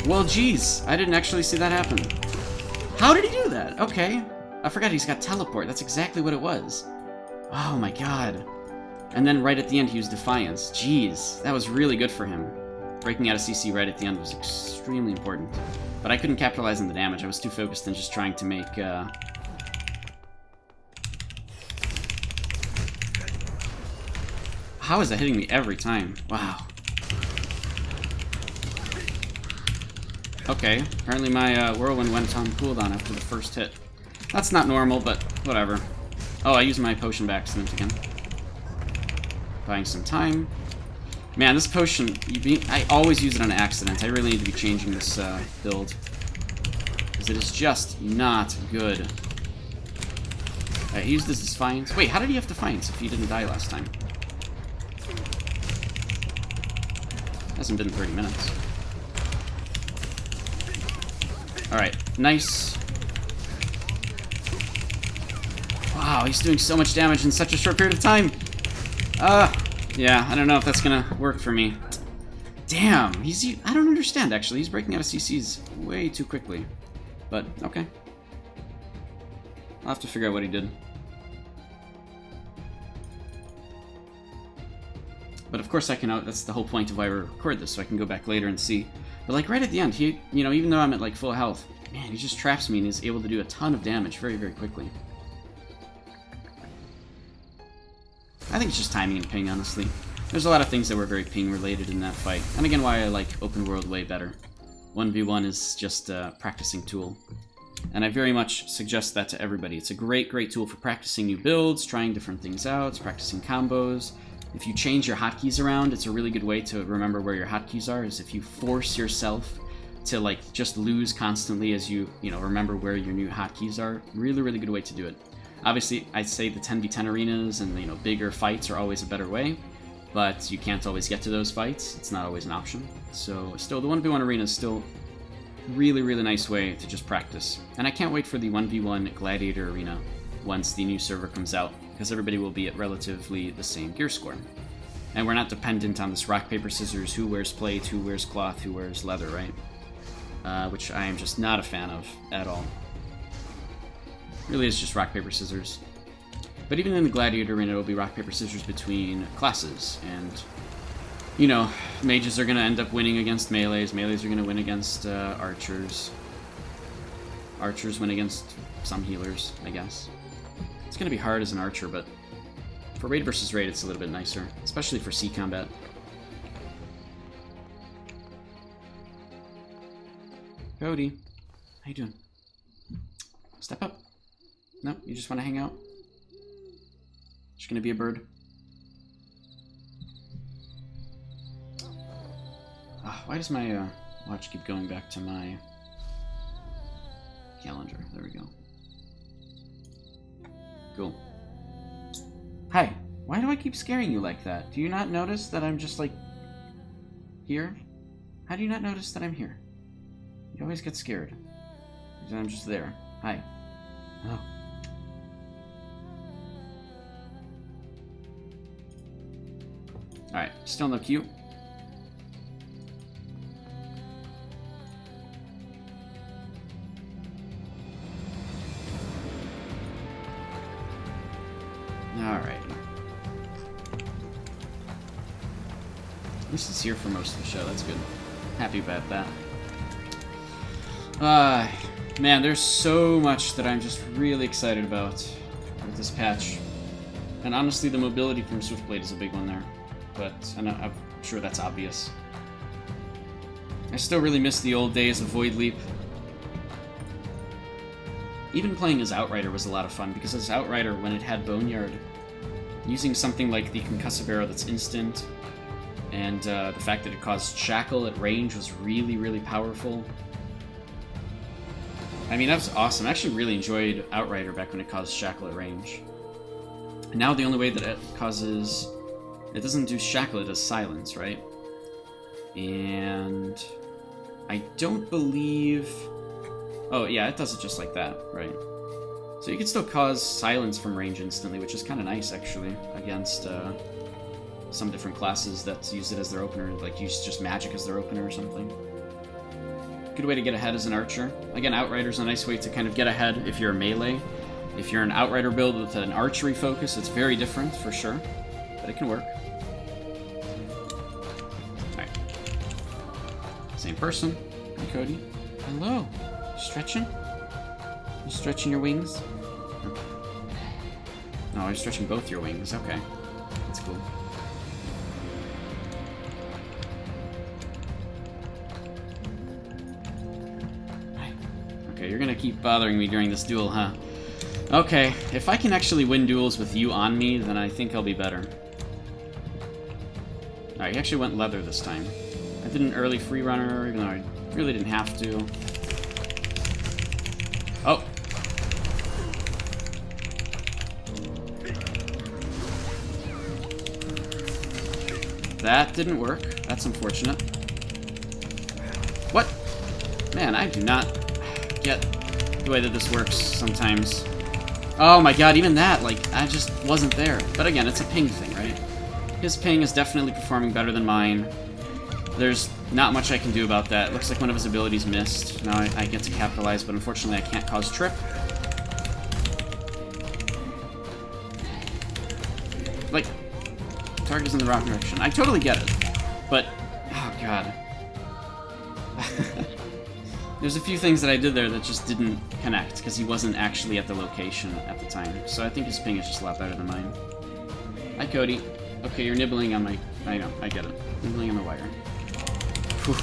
Well, geez, I didn't actually see that happen. How did he do that? Okay. I forgot he's got teleport. That's exactly what it was. Oh my god. And then right at the end he used Defiance. Jeez, that was really good for him. Breaking out of CC right at the end was extremely important. But I couldn't capitalize on the damage. I was too focused on just trying to make, How is that hitting me every time? Wow. Okay, apparently my Whirlwind went on cooldown after the first hit. That's not normal, but whatever. Oh, I used my potion by accident again. Buying some time. Man, this potion, I always use it on accident. I really need to be changing this build, because it is just not good. He used this Defiance. Wait, how did he have Defiance if he didn't die last time? Hasn't been 30 minutes. Alright, nice. Wow, he's doing so much damage in such a short period of time. Yeah, I don't know if that's gonna work for me. Damn, I don't understand, actually. He's breaking out of CCs way too quickly. But, okay. I'll have to figure out what he did. But of course I can, that's the whole point of why I record this, so I can go back later and see. But like right at the end, he, you know, even though I'm at like full health, man, he just traps me and is able to do a ton of damage very, very quickly. I think it's just timing and ping, honestly. There's a lot of things that were very ping related in that fight. And again, why I like open world way better. 1v1 is just a practicing tool. And I very much suggest that to everybody. It's a great, great tool for practicing new builds, trying different things out, practicing combos. If you change your hotkeys around, it's a really good way to remember where your hotkeys are, is if you force yourself to like just lose constantly as you remember where your new hotkeys are. Really, really good way to do it. Obviously, I'd say the 10v10 arenas and bigger fights are always a better way, but you can't always get to those fights. It's not always an option. So still, the 1v1 arena is still really, really nice way to just practice. And I can't wait for the 1v1 Gladiator arena once the new server comes out, because everybody will be at relatively the same gear score. And we're not dependent on this rock, paper, scissors, who wears plate, who wears cloth, who wears leather, right? Which I am just not a fan of at all. Really is just rock, paper, scissors. But even in the Gladiator arena, it'll be rock, paper, scissors between classes. And, mages are going to end up winning against melees. Melees are going to win against archers. Archers win against some healers, I guess. It's going to be hard as an archer, but for raid versus raid, it's a little bit nicer. Especially for sea combat. Cody, how you doing? Step up. No, you just want to hang out? Just gonna be a bird. Why does my watch keep going back to my calendar? There we go. Cool. Hi. Why do I keep scaring you like that? Do you not notice that I'm just, like, here? How do you not notice that I'm here? You always get scared. Because I'm just there. Hi. Oh. Alright, still no queue. Alright. At least it's here for most of the show, that's good. Happy about that. Man, there's so much that I'm just really excited about with this patch. And honestly, the mobility from Swiftblade is a big one there. But I'm sure that's obvious. I still really miss the old days of Void Leap. Even playing as Outrider was a lot of fun, because as Outrider, when it had Boneyard, using something like the Concussive Arrow that's instant, and the fact that it caused Shackle at range was really, really powerful. I mean, that was awesome. I actually really enjoyed Outrider back when it caused Shackle at range. And now the only way that it causes... It doesn't do Shackle, it does Silence, right? And... I don't believe... Oh, yeah, it does it just like that, right? So you can still cause Silence from range instantly, which is kind of nice, actually, against some different classes that use it as their opener, like use just magic as their opener or something. Good way to get ahead as an archer. Again, Outrider's a nice way to kind of get ahead if you're a melee. If you're an Outrider build with an archery focus, it's very different, for sure. But it can work. Alright. Same person. Hi, Cody. Hello. Stretching? You stretching your wings? No, you're stretching both your wings. Okay. That's cool. Okay, you're gonna keep bothering me during this duel, huh? Okay, if I can actually win duels with you on me, then I think I'll be better. Alright, he actually went leather this time. I did an early free runner, even though I really didn't have to. Oh! That didn't work. That's unfortunate. What? Man, I do not get the way that this works sometimes. Oh my god, even that, like, I just wasn't there. But again, it's a ping thing, right? His ping is definitely performing better than mine. There's not much I can do about that. Looks like one of his abilities missed. Now I get to capitalize, but unfortunately I can't cause trip. Like, target's in the wrong direction. I totally get it. But, oh god. There's a few things that I did there that just didn't connect, because he wasn't actually at the location at the time. So I think his ping is just a lot better than mine. Hi, Cody. Okay, you're nibbling on my... I know, I get it. Nibbling on the wire. Whew.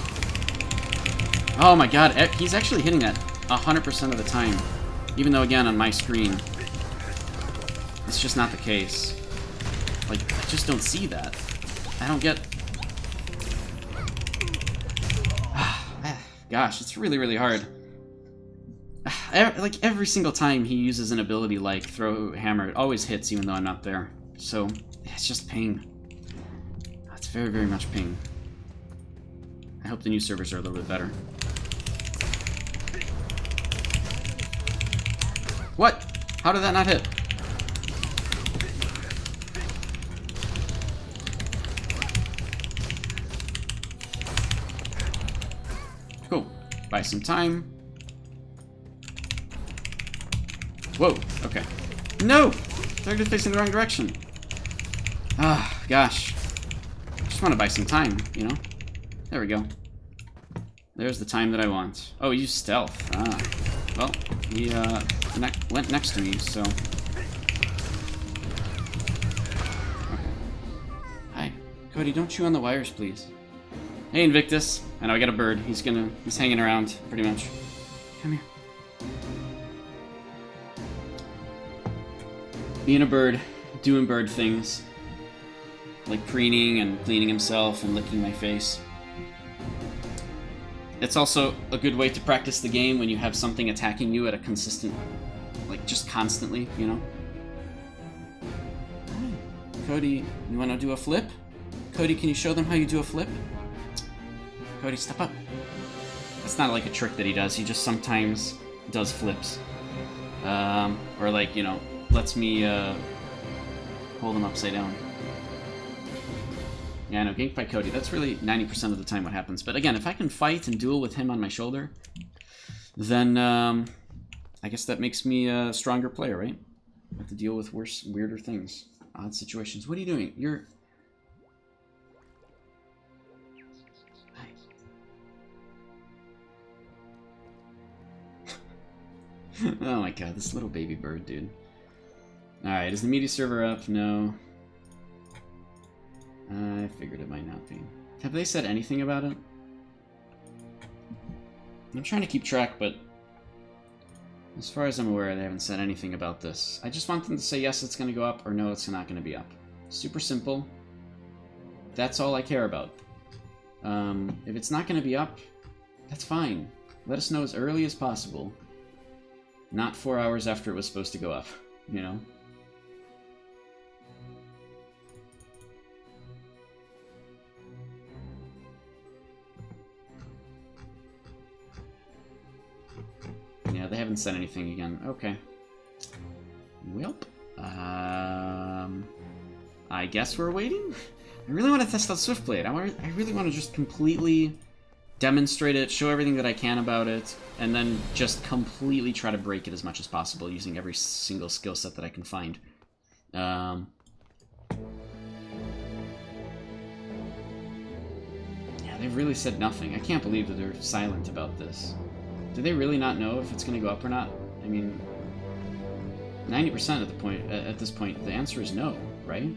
Oh my god, he's actually hitting that 100% of the time. Even though, again, on my screen, it's just not the case. Like, I just don't see that. I don't get... gosh, it's really, really hard. Like, every single time he uses an ability like Throw Hammer, it always hits even though I'm not there. So, it's just ping. It's very, very much ping. I hope the new servers are a little bit better. What? How did that not hit? Cool. Buy some time. Whoa, okay. No! Target facing the wrong direction. Ah, gosh. Just want to buy some time, you know? There we go. There's the time that I want. Oh, use stealth. Ah. Well, he went next to me, so... Okay. Hi. Cody, don't chew on the wires, please. Hey, Invictus. I know, I got a bird. He's hanging around, pretty much. Come here. Being a bird, doing bird things. Like preening and cleaning himself and licking my face. It's also a good way to practice the game when you have something attacking you at a consistent, like just constantly, you know? Cody, you want to do a flip? Cody, can you show them how you do a flip? Cody, step up. That's not like a trick that he does, he just sometimes does flips. Or like, you know, lets me hold him upside down. Yeah, I know, ganked by Cody. That's really 90% of the time what happens. But again, if I can fight and duel with him on my shoulder, then I guess that makes me a stronger player, right? I have to deal with worse, weirder things. Odd situations. What are you doing? You're... Hi. Oh my god, this little baby bird, dude. Alright, is the media server up? No. I figured it might not be. Have they said anything about it? I'm trying to keep track, but as far as I'm aware, they haven't said anything about this. I just want them to say yes, it's going to go up, or no, it's not going to be up. Super simple. That's all I care about. If it's not going to be up, that's fine. Let us know as early as possible. Not 4 hours after it was supposed to go up, you know? Yeah, they haven't said anything again. Okay. Welp. I guess we're waiting? I really want to test out Swiftblade. I really want to just completely demonstrate it, show everything that I can about it, and then just completely try to break it as much as possible using every single skill set that I can find. Yeah, they've really said nothing. I can't believe that they're silent about this. Do they really not know if it's going to go up or not? I mean, 90% at this point, the answer is no, right?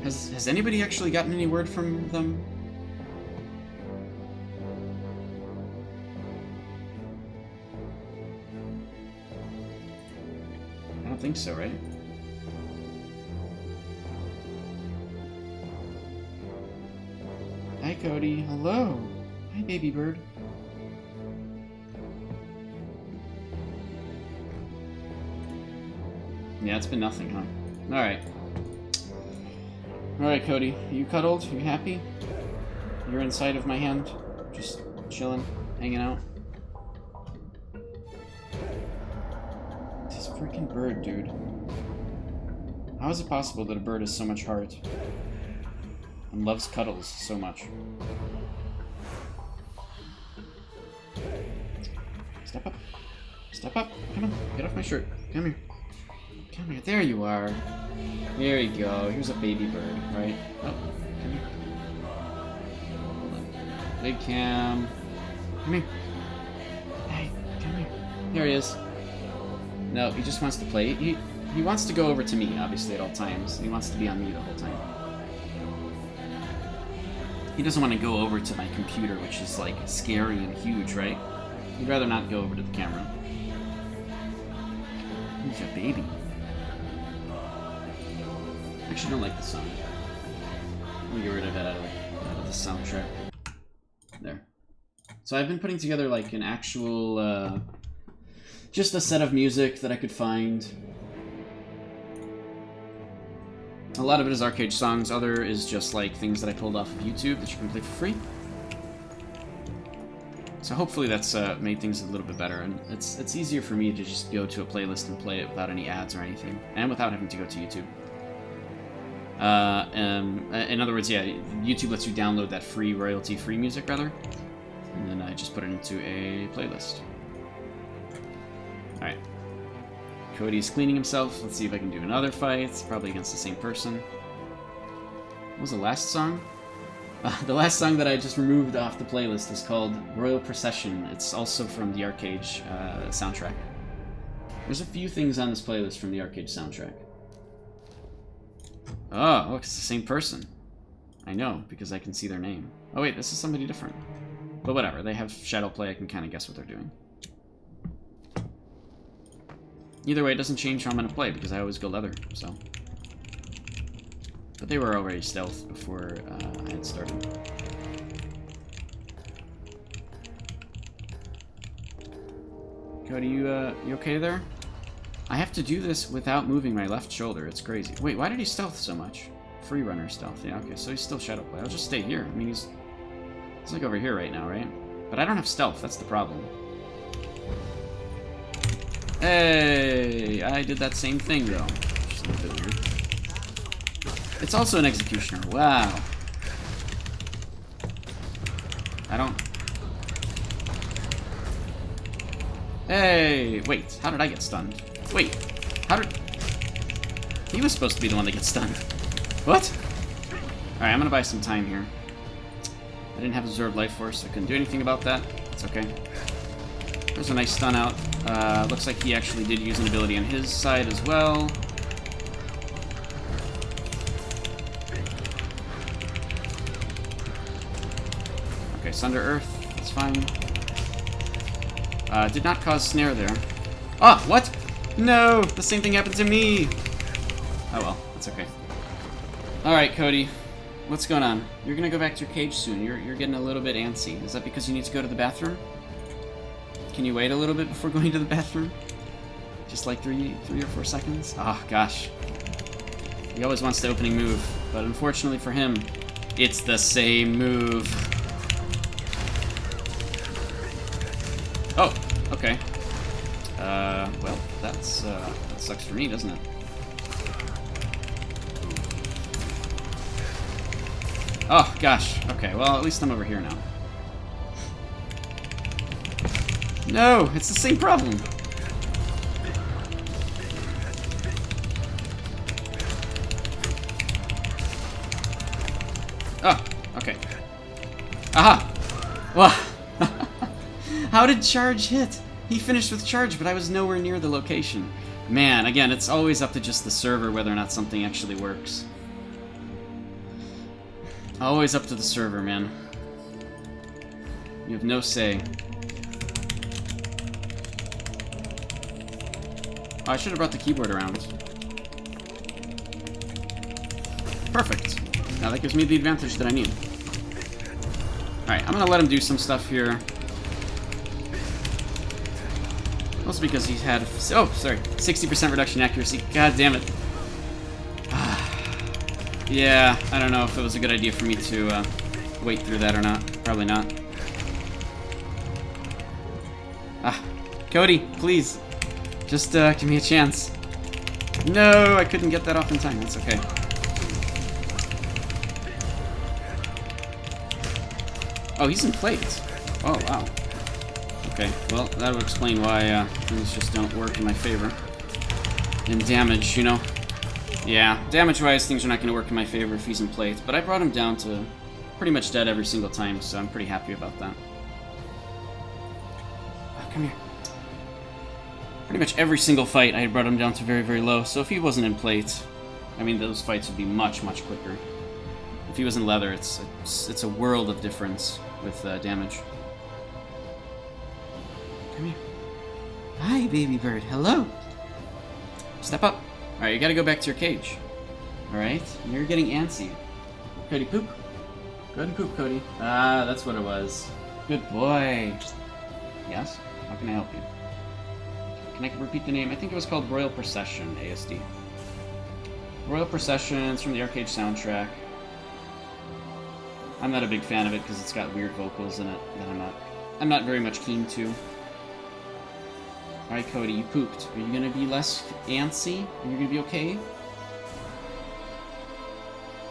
Has anybody actually gotten any word from them? I don't think so, right? Hi, Cody. Hello. Hi, baby bird. Yeah, it's been nothing, huh? Alright. Alright, Cody. Are you cuddled? Are you happy? You're inside of my hand? Just chilling? Hanging out? This freaking bird, dude. How is it possible that a bird has so much heart? And loves cuddles so much? Step up. Step up. Come on. Get off my shirt. Come here. Come here. There you are. There you go. Here's a baby bird, right? Oh, come here. Hold on. Big cam. Come here. Hey, come here. There he is. No, he just wants to play. He wants to go over to me, obviously, at all times. He wants to be on me the whole time. He doesn't want to go over to my computer, which is, like, scary and huge, right? He'd rather not go over to the camera. He's a baby. I actually don't like the song. Let me get rid of it out of the soundtrack. there. So I've been putting together like an actual, just a set of music that I could find. A lot of it is arcade songs, other is just like things that I pulled off of YouTube that you can play for free. So hopefully that's made things a little bit better, and it's easier for me to just go to a playlist and play it without any ads or anything, and without having to go to YouTube. In other words, yeah, YouTube lets you download that free, royalty-free music, rather, and then I just put it into a playlist. Alright. Cody's cleaning himself. Let's see if I can do another fight. It's probably against the same person. What was the last song? The last song that I just removed off the playlist is called Royal Procession. It's also from the Arcade soundtrack. There's a few things on this playlist from the Arcade soundtrack. Oh, look, it's the same person. I know, because I can see their name. Oh wait, this is somebody different. But whatever, they have shadow play, I can kind of guess what they're doing. Either way, it doesn't change how I'm going to play, because I always go leather, so... But they were already stealth before I had started. Cody, you okay there? I have to do this without moving my left shoulder. It's crazy. Wait, why did he stealth so much? Free runner stealth. Yeah, okay, so he's still shadow play. I'll just stay here. I mean, he's like over here right now, right? But I don't have stealth. That's the problem. Hey, I did that same thing though. Just a little bit weird. It's also an executioner. Wow. I don't... Hey, wait. How did I get stunned? Wait. How did... He was supposed to be the one that gets stunned. What? Alright, I'm gonna buy some time here. I didn't have Absorbed Life Force. I couldn't do anything about that. It's okay. There's a nice stun out. Looks like he actually did use an ability on his side as well. Okay, Sunder Earth. That's fine. Did not cause snare there. Ah, what? No! The same thing happened to me! Oh well, that's okay. Alright, Cody. What's going on? You're gonna go back to your cage soon. You're getting a little bit antsy. Is that because you need to go to the bathroom? Can you wait a little bit before going to the bathroom? Just like three or 4 seconds? Oh, gosh. He always wants the opening move, but unfortunately for him, it's the same move. Oh, okay. Well, that sucks for me, doesn't it? Oh, gosh. Okay, well, at least I'm over here now. No, it's the same problem. Oh, okay. Aha! Well, how did charge hit? He finished with charge, but I was nowhere near the location. Man, again, it's always up to just the server whether or not something actually works. Always up to the server, man. You have no say. Oh, I should have brought the keyboard around. Perfect. Now that gives me the advantage that I need. Alright, I'm gonna let him do some stuff here. Also because he's had... Oh, sorry. 60% reduction accuracy. God damn it. Yeah, I don't know if it was a good idea for me to wait through that or not. Probably not. Cody, please. Just give me a chance. No, I couldn't get that off in time. That's okay. Oh, he's in plate. Oh, wow. Okay, well, that would explain why things just don't work in my favor. In damage, you know. Yeah, damage-wise, things are not going to work in my favor if he's in plate, but I brought him down to pretty much dead every single time, so I'm pretty happy about that. Oh, come here. Pretty much every single fight, I brought him down to very, very low, so if he wasn't in plate, I mean, those fights would be much, much quicker. If he was in leather, it's a world of difference with damage. Come here. Hi, baby bird. Hello. Step up. Alright, you gotta go back to your cage. Alright? You're getting antsy. Cody, poop. Go ahead and poop, Cody. Ah, that's what it was. Good boy. Yes? How can I help you? Can I repeat the name? I think it was called Royal Procession, ASD. Royal Procession, it's from the Arcade soundtrack. I'm not a big fan of it because it's got weird vocals in it that I'm not very much keen to. Alright, Cody, you pooped. Are you gonna be less antsy? Are you gonna be okay?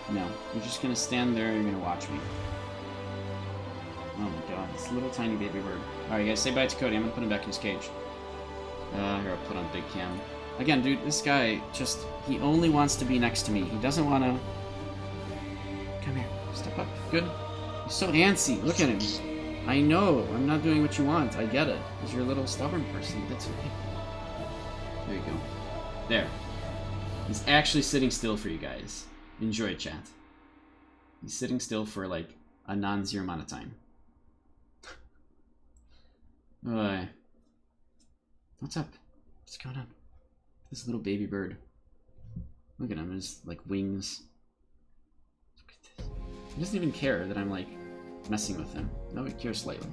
No. You're just gonna stand there and you're gonna watch me. Oh my god, this little tiny baby bird. Alright, guys, say bye to Cody. I'm gonna put him back in his cage. Here, I'll put on big cam. Again, dude, this guy just... He only wants to be next to me. He doesn't want to... Come here. Step up. Good. He's so antsy. Look at him. I know. I'm not doing what you want. I get it. Because you're a little stubborn person. That's okay. There you go. There. He's actually sitting still for you guys. Enjoy, chat. He's sitting still for, like, a non-zero amount of time. Alright. What's up? What's going on? This little baby bird. Look at him, his like wings. Look at this. He doesn't even care that I'm like messing with him. No, he cares slightly.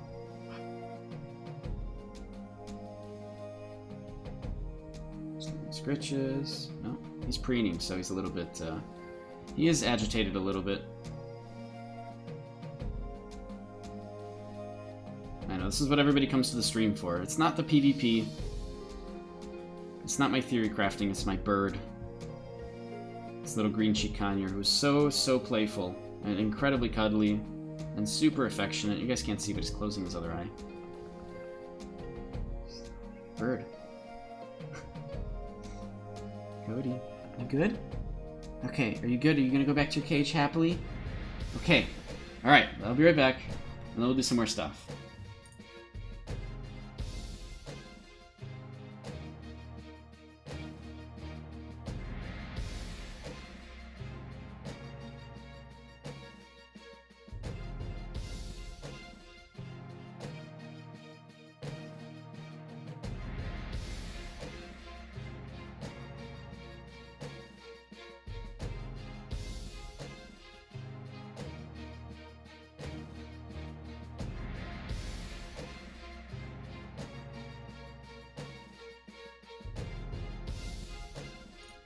Scritches. No, he's preening, so he's a little bit. He is agitated a little bit. I know this is what everybody comes to the stream for. It's not the PvP. It's not my theory crafting, it's my bird. This little green cheek conure who's so playful and incredibly cuddly and super affectionate. You guys can't see, but he's closing his other eye. Bird. Cody, you good? Okay, are you good? Are you gonna go back to your cage happily? Okay. Alright, I'll be right back, and then we'll do some more stuff.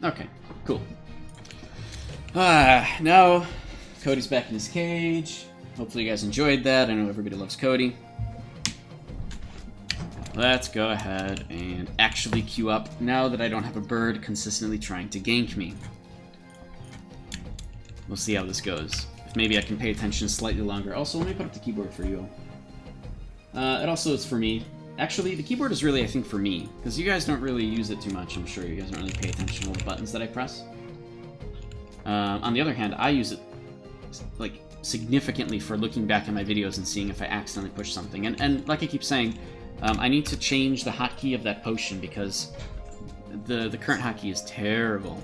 Okay, cool. Now Cody's back in his cage. Hopefully you guys enjoyed that. I know everybody loves Cody. Let's go ahead and actually queue up now that I don't have a bird consistently trying to gank me. We'll see how this goes. If maybe I can pay attention slightly longer. Also, let me put up the keyboard for you. It also is for me. Actually, the keyboard is really, I think, for me, because you guys don't really use it too much, I'm sure. You guys don't really pay attention to all the buttons that I press. On the other hand, I use it, like, significantly for looking back at my videos and seeing if I accidentally push something. And like I keep saying, I need to change the hotkey of that potion, because the current hotkey is terrible.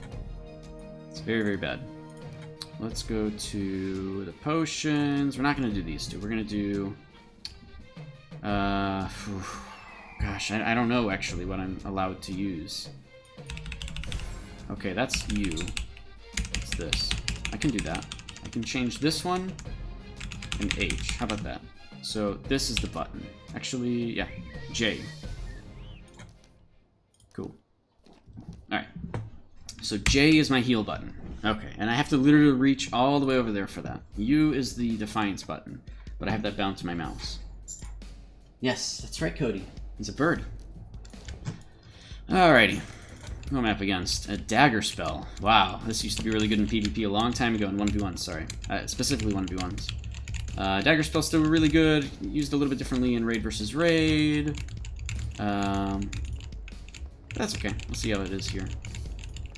It's very, very bad. Let's go to the potions. We're not going to do these two. We're going to do... gosh, I don't know actually what I'm allowed to use. Okay, that's U. What's this? I can do that. I can change this one and H. How about that? So this is the button. Actually, yeah, J. Cool. Alright. So J is my heal button. Okay, and I have to literally reach all the way over there for that. U is the Defiance button, but I have that bound to my mouse. Yes, that's right, Cody. He's a bird. Alrighty. Who am I up against? A dagger spell. Wow, this used to be really good in PvP a long time ago in 1v1s, sorry. Specifically 1v1s. Dagger spell still really good. Used a little bit differently in raid versus raid. That's okay. We'll see how it is here.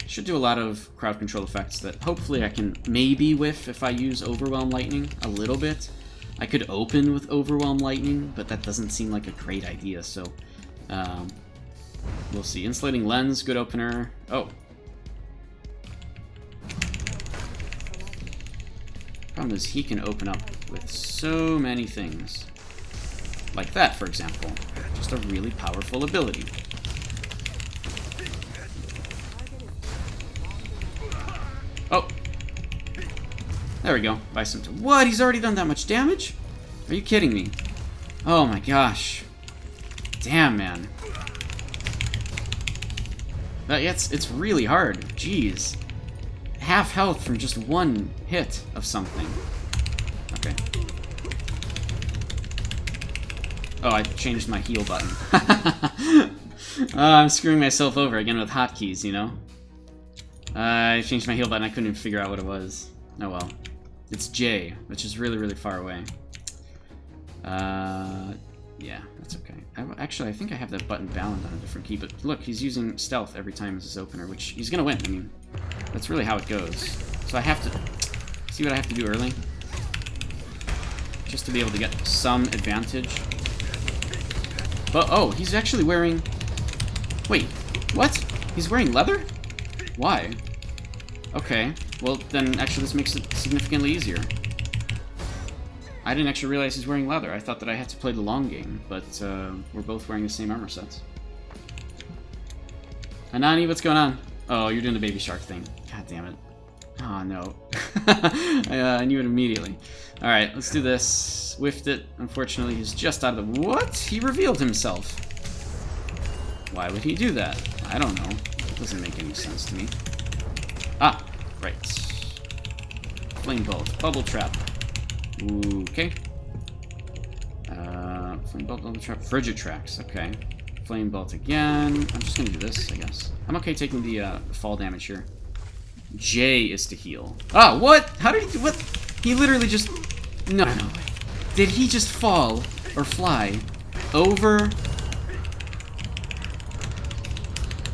Should do a lot of crowd control effects that hopefully I can maybe whiff if I use Overwhelm Lightning a little bit. I could open with Overwhelm Lightning, but that doesn't seem like a great idea, so we'll see. Insulating Lens, good opener. Oh. Problem is he can open up with so many things. Like that, for example. Just a really powerful ability. Oh! There we go. Buy some. What? He's already done that much damage? Are you kidding me? Oh my gosh. Damn, man. But yeah, it's really hard. Jeez. Half health from just one hit of something. Okay. Oh, I changed my heal button. I'm screwing myself over again with hotkeys, you know? I changed my heal button. I couldn't even figure out what it was. Oh well. It's J, which is really, really far away. Yeah, that's okay. Actually, I think I have that button bound on a different key, but look, he's using stealth every time as his opener, which he's gonna win. I mean, that's really how it goes. So I have to... See what I have to do early? Just to be able to get some advantage. But, oh, he's actually wearing... Wait, what? He's wearing leather? Why? Okay, well, then actually this makes it significantly easier. I didn't actually realize he's wearing leather. I thought that I had to play the long game, but we're both wearing the same armor sets. Anani, what's going on? Oh, you're doing the baby shark thing. God damn it. Oh, no. I knew it immediately. Alright, let's do this. Whiffed it. Unfortunately, he's just out of the... What? He revealed himself. Why would he do that? I don't know. It doesn't make any sense to me. Ah, right. Flame bolt. Bubble trap. Okay. Flame bolt, bubble trap. Frigid tracks. Okay. Flame bolt again. I'm just gonna do this, I guess. I'm okay taking the fall damage here. J is to heal. Oh, what? How did he do? What? He literally just... No. Did he just fall or fly over...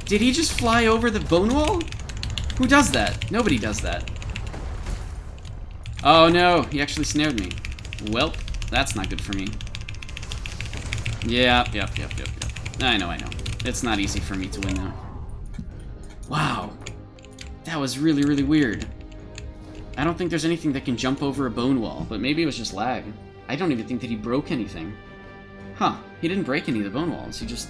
Did he just fly over the bone wall? Who does that? Nobody does that. Oh no, he actually snared me. Well, that's not good for me. Yep. I know. It's not easy for me to win now. Wow. That was really, really weird. I don't think there's anything that can jump over a bone wall, but maybe it was just lag. I don't even think that he broke anything. Huh, he didn't break any of the bone walls, he just...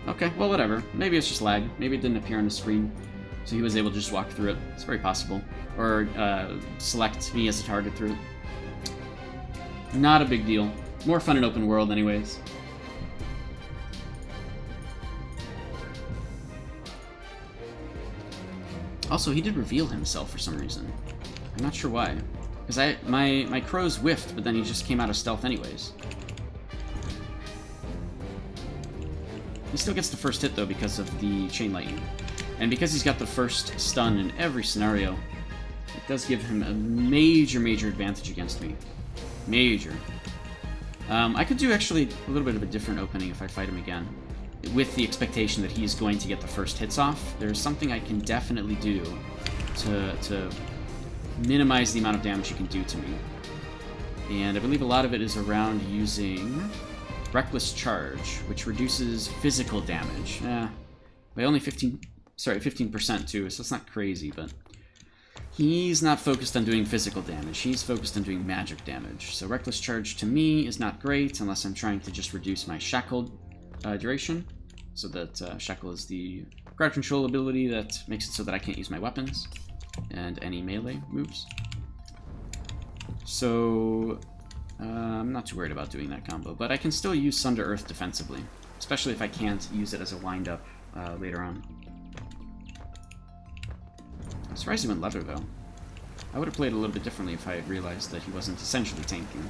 Okay, well whatever. Maybe it's just lag. Maybe it didn't appear on the screen, so he was able to just walk through it. It's very possible. Or select me as a target through it. Not a big deal. More fun in open world anyways. Also, he did reveal himself for some reason. I'm not sure why. Because my crows whiffed, but then he just came out of stealth anyways. He still gets the first hit though because of the chain lightning. And because he's got the first stun in every scenario, it does give him a major, major advantage against me. Major. I could do actually a little bit of a different opening if I fight him again. With the expectation that he's going to get the first hits off, there's something I can definitely do to minimize the amount of damage he can do to me. And I believe a lot of it is around using Reckless Charge, which reduces physical damage. By only 15% too, so it's not crazy, but he's not focused on doing physical damage. He's focused on doing magic damage. So Reckless Charge to me is not great unless I'm trying to just reduce my Shackled duration, so that Shackle is the crowd control ability that makes it so that I can't use my weapons and any melee moves. So I'm not too worried about doing that combo, but I can still use Sun to Earth defensively, especially if I can't use it as a wind-up later on. I'm surprised he went leather, though. I would have played a little bit differently if I had realized that he wasn't essentially tanking.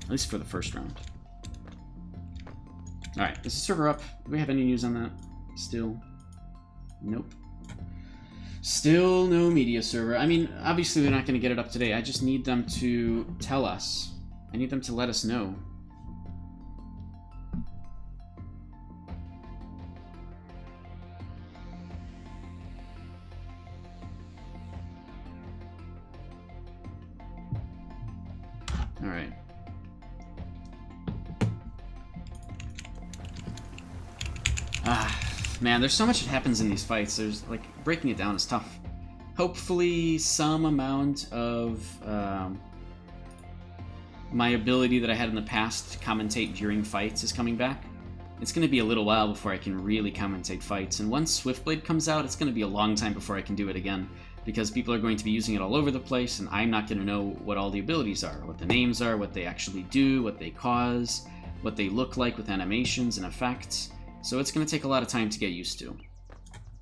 At least for the first round. Alright, is the server up? Do we have any news on that? Still? Nope. Still no media server. I mean, obviously they're not going to get it up today. I just need them to tell us. I need them to let us know. Alright. Man, there's so much that happens in these fights. There's, like, breaking it down is tough. Hopefully some amount of my ability that I had in the past to commentate during fights is coming back. it's going to be a little while before I can really commentate fights. And once Swiftblade comes out, it's going to be a long time before I can do it again, because people are going to be using it all over the place, and I'm not going to know what all the abilities are, what the names are, what they actually do, what they cause, what they look like with animations and effects. So it's going to take a lot of time to get used to,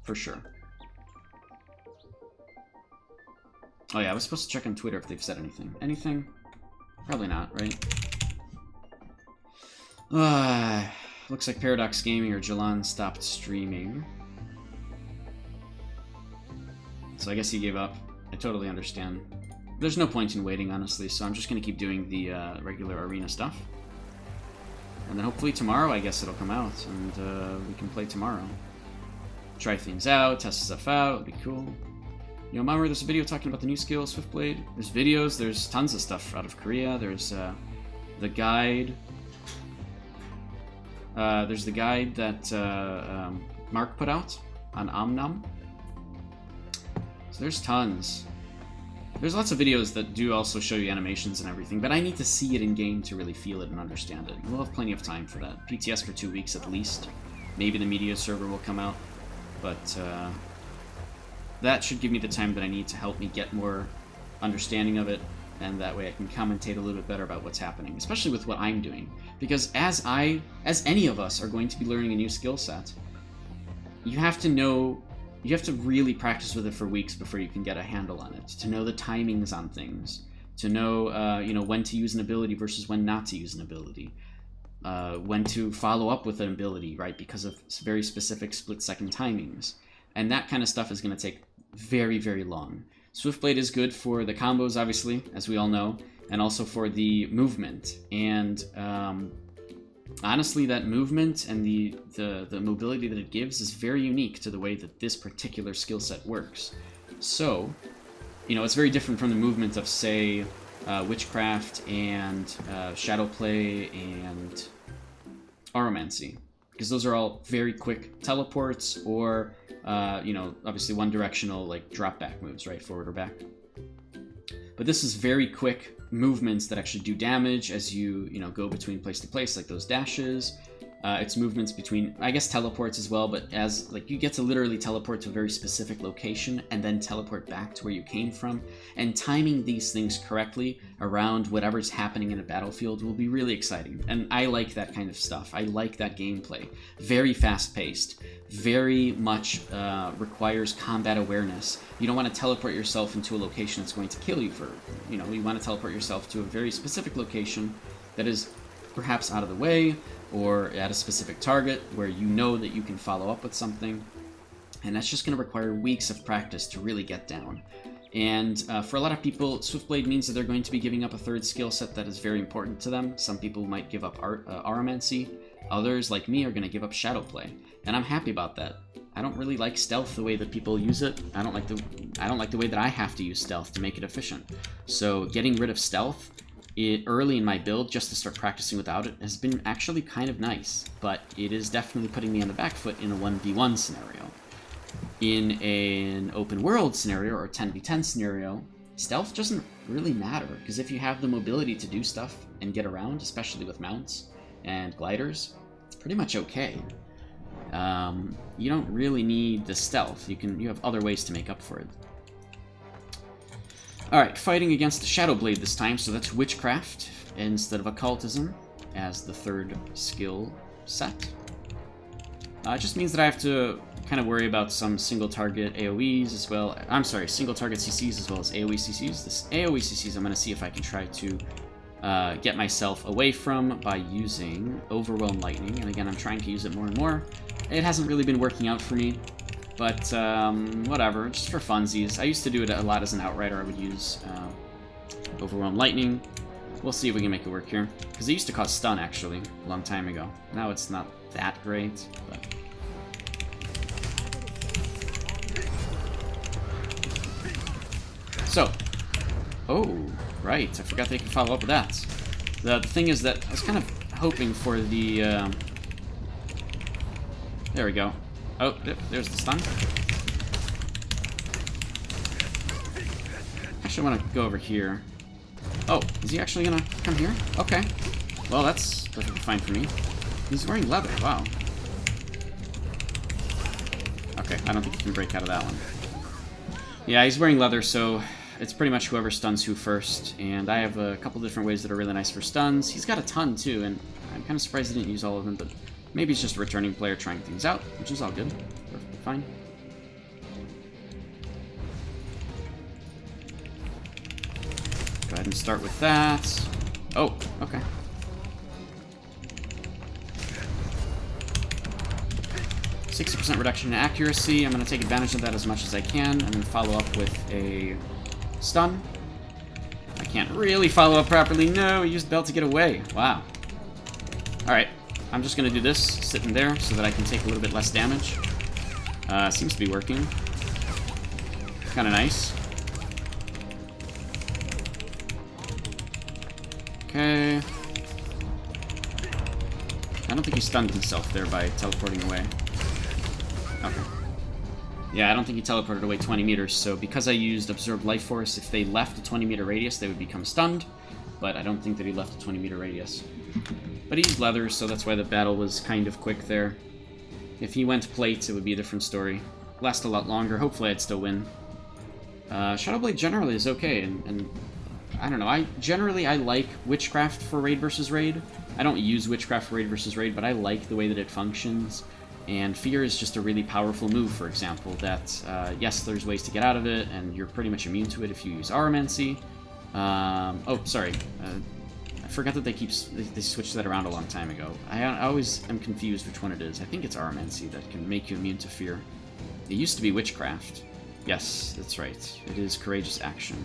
for sure. Oh yeah, I was supposed to check on Twitter if they've said anything. Anything? Probably not, right? Looks like Paradox Gaming or Jalan stopped streaming. So I guess he gave up. I totally understand. There's no point in waiting, honestly, so I'm just going to keep doing the regular arena stuff. And then hopefully tomorrow, I guess it'll come out, and we can play tomorrow. Try things out, test stuff out, it'll be cool. You know, Mama, there's a video talking about the new skill, Swiftblade. There's videos, there's tons of stuff out of Korea. There's the guide. There's the guide that Mark put out on Omnam. So there's tons. There's lots of videos that do also show you animations and everything, but I need to see it in game to really feel it and understand it. We'll have plenty of time for that. PTS for 2 weeks at least. Maybe the media server will come out, but that should give me the time that I need to help me get more understanding of it, and that way I can commentate a little bit better about what's happening, especially with what I'm doing. Because as any of us are going to be learning a new skill set, you have to really practice with it for weeks before you can get a handle on it, to know the timings on things, to know, you know, when to use an ability versus when not to use an ability, when to follow up with an ability, right, because of very specific split-second timings. And that kind of stuff is going to take very, very long. Swiftblade is good for the combos, obviously, as we all know, and also for the movement. And honestly, that movement and the mobility that it gives is very unique to the way that this particular skill set works. So, you know, it's very different from the movement of, say, Witchcraft and Shadowplay and Aromancy, because those are all very quick teleports or, you know, obviously one-directional, like, drop-back moves, right, forward or back. But this is very quick movements that actually do damage as you know, go between place to place, like those dashes. It's movements between, I guess, teleports as well, but as, like, you get to literally teleport to a very specific location and then teleport back to where you came from. And timing these things correctly around whatever's happening in a battlefield will be really exciting. And I like that kind of stuff. I like that gameplay. Very fast-paced. Very much requires combat awareness. You don't want to teleport yourself into a location that's going to kill you for, you know, you want to teleport yourself to a very specific location that is perhaps out of the way, or at a specific target where you know that you can follow up with something. And that's just going to require weeks of practice to really get down. And for a lot of people, Swiftblade means that they're going to be giving up a third skill set that is very important to them. Some people might give up Aromancy. Others, like me, are going to give up Shadowplay. And I'm happy about that. I don't really like stealth the way that people use it. I don't like the way that I have to use stealth to make it efficient. So getting rid of stealth early in my build, just to start practicing without it, has been actually kind of nice, but it is definitely putting me on the back foot in a 1v1 scenario. In an open world scenario, or a 10v10 scenario, stealth doesn't really matter, because if you have the mobility to do stuff and get around, especially with mounts and gliders, it's pretty much okay. You don't really need the stealth. You have other ways to make up for it. Alright, fighting against the Shadowblade this time, so that's Witchcraft instead of Occultism as the third skill set. It just means that I have to kind of worry about some single target AoEs as well. I'm sorry, single target CCs as well as AoE CCs. This AoE CCs I'm going to see if I can try to get myself away from by using Overwhelm Lightning. And again, I'm trying to use it more and more. It hasn't really been working out for me. But, whatever, just for funsies. I used to do it a lot as an Outrider. I would use Overwhelm Lightning. We'll see if we can make it work here. Because it used to cause stun, actually, a long time ago. Now it's not that great, but... So. Oh, right. I forgot they could follow up with that. The thing is that I was kind of hoping for the... There we go. Oh, there's the stun. Actually, I want to go over here. Oh, is he actually going to come here? Okay. Well, that's perfectly fine for me. He's wearing leather, wow. Okay, I don't think he can break out of that one. Yeah, he's wearing leather, so it's pretty much whoever stuns who first. And I have a couple different ways that are really nice for stuns. He's got a ton, too, and I'm kind of surprised he didn't use all of them, but maybe he's just a returning player trying things out, which is all good. Perfectly fine. Go ahead and start with that. Oh, okay. %60 reduction in accuracy. I'm going to take advantage of that as much as I can, and then follow up with a stun. I can't really follow up properly. No, I used Bell to get away. Wow. Alright, I'm just going to do this, sitting there, so that I can take a little bit less damage. Seems to be working. Kind of nice. Okay. I don't think he stunned himself there by teleporting away. Okay. Yeah, I don't think he teleported away 20 meters, so because I used Absorbed Life Force, if they left a 20-meter radius, they would become stunned, but I don't think that he left a 20-meter radius. But he used leather, so that's why the battle was kind of quick there. If he went plate, it would be a different story. Last a lot longer. Hopefully I'd still win. Shadowblade generally is okay, and I don't know. I like Witchcraft for raid versus raid. I don't use Witchcraft for raid versus raid, but I like the way that it functions. And Fear is just a really powerful move, for example, that, yes, there's ways to get out of it, and you're pretty much immune to it if you use Aromancy. Oh, sorry. I forgot that they switched that around a long time ago. I always am confused which one it is. I think it's Aromancy that can make you immune to Fear. It used to be Witchcraft. Yes, that's right. It is Courageous Action.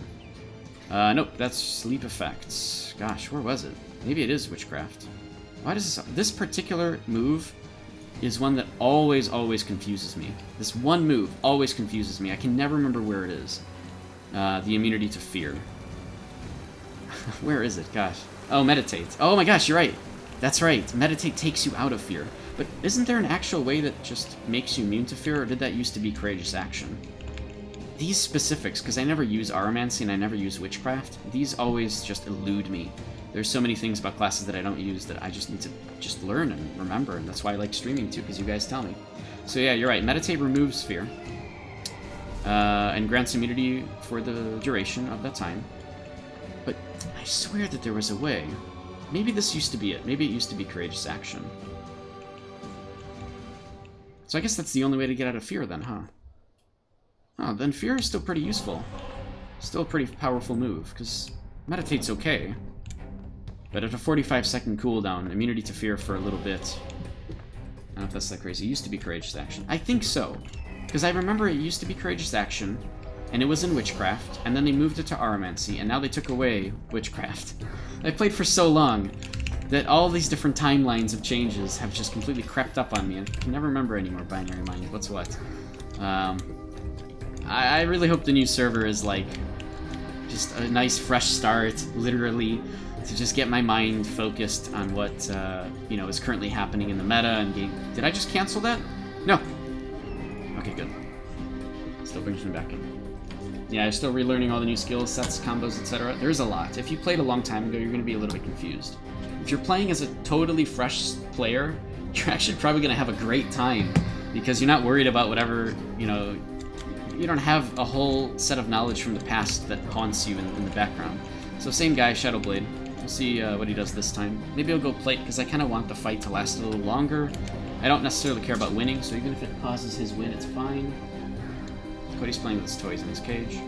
Nope, that's Sleep Effects. Gosh, where was it? Maybe it is Witchcraft. Why does this particular move is one that always confuses me. This one move always confuses me. I can never remember where it is. The immunity to fear. Where is it? Gosh. Oh, Meditate. Oh my gosh, you're right. That's right. Meditate takes you out of fear. But isn't there an actual way that just makes you immune to fear, or did that used to be Courageous Action? These specifics, because I never use Aromancy and I never use Witchcraft, these always just elude me. There's so many things about classes that I don't use that I just need to just learn and remember, and that's why I like streaming too, because you guys tell me. So yeah, you're right. Meditate removes fear, and grants immunity for the duration of that time. But I swear that there was a way. Maybe this used to be it. Maybe it used to be Courageous Action. So I guess that's the only way to get out of fear then, huh? Oh, then fear is still pretty useful. Still a pretty powerful move, because Meditate's okay. But at a 45-second cooldown, immunity to fear for a little bit. I don't know if that's that crazy. It used to be Courageous Action. I think so. Because I remember it used to be Courageous Action, and it was in Witchcraft, and then they moved it to Aromancy, and now they took away Witchcraft. I played for so long that all these different timelines of changes have just completely crept up on me. I can never remember anymore Binary Mind. What's what? I really hope the new server is like just a nice fresh start, literally, to just get my mind focused on what you know, is currently happening in the meta and game. Did I just cancel that? No. Okay, good. Still brings me back in. Yeah, I'm still relearning all the new skill sets, combos, etc. There's a lot. If you played a long time ago, you're going to be a little bit confused. If you're playing as a totally fresh player, you're actually probably going to have a great time because you're not worried about whatever, you know, you don't have a whole set of knowledge from the past that haunts you in the background. So same guy, Shadowblade. We'll see what he does this time. Maybe I'll go plate because I kind of want the fight to last a little longer. I don't necessarily care about winning, so even if it causes his win, it's fine. Cody's playing with his toys in his cage.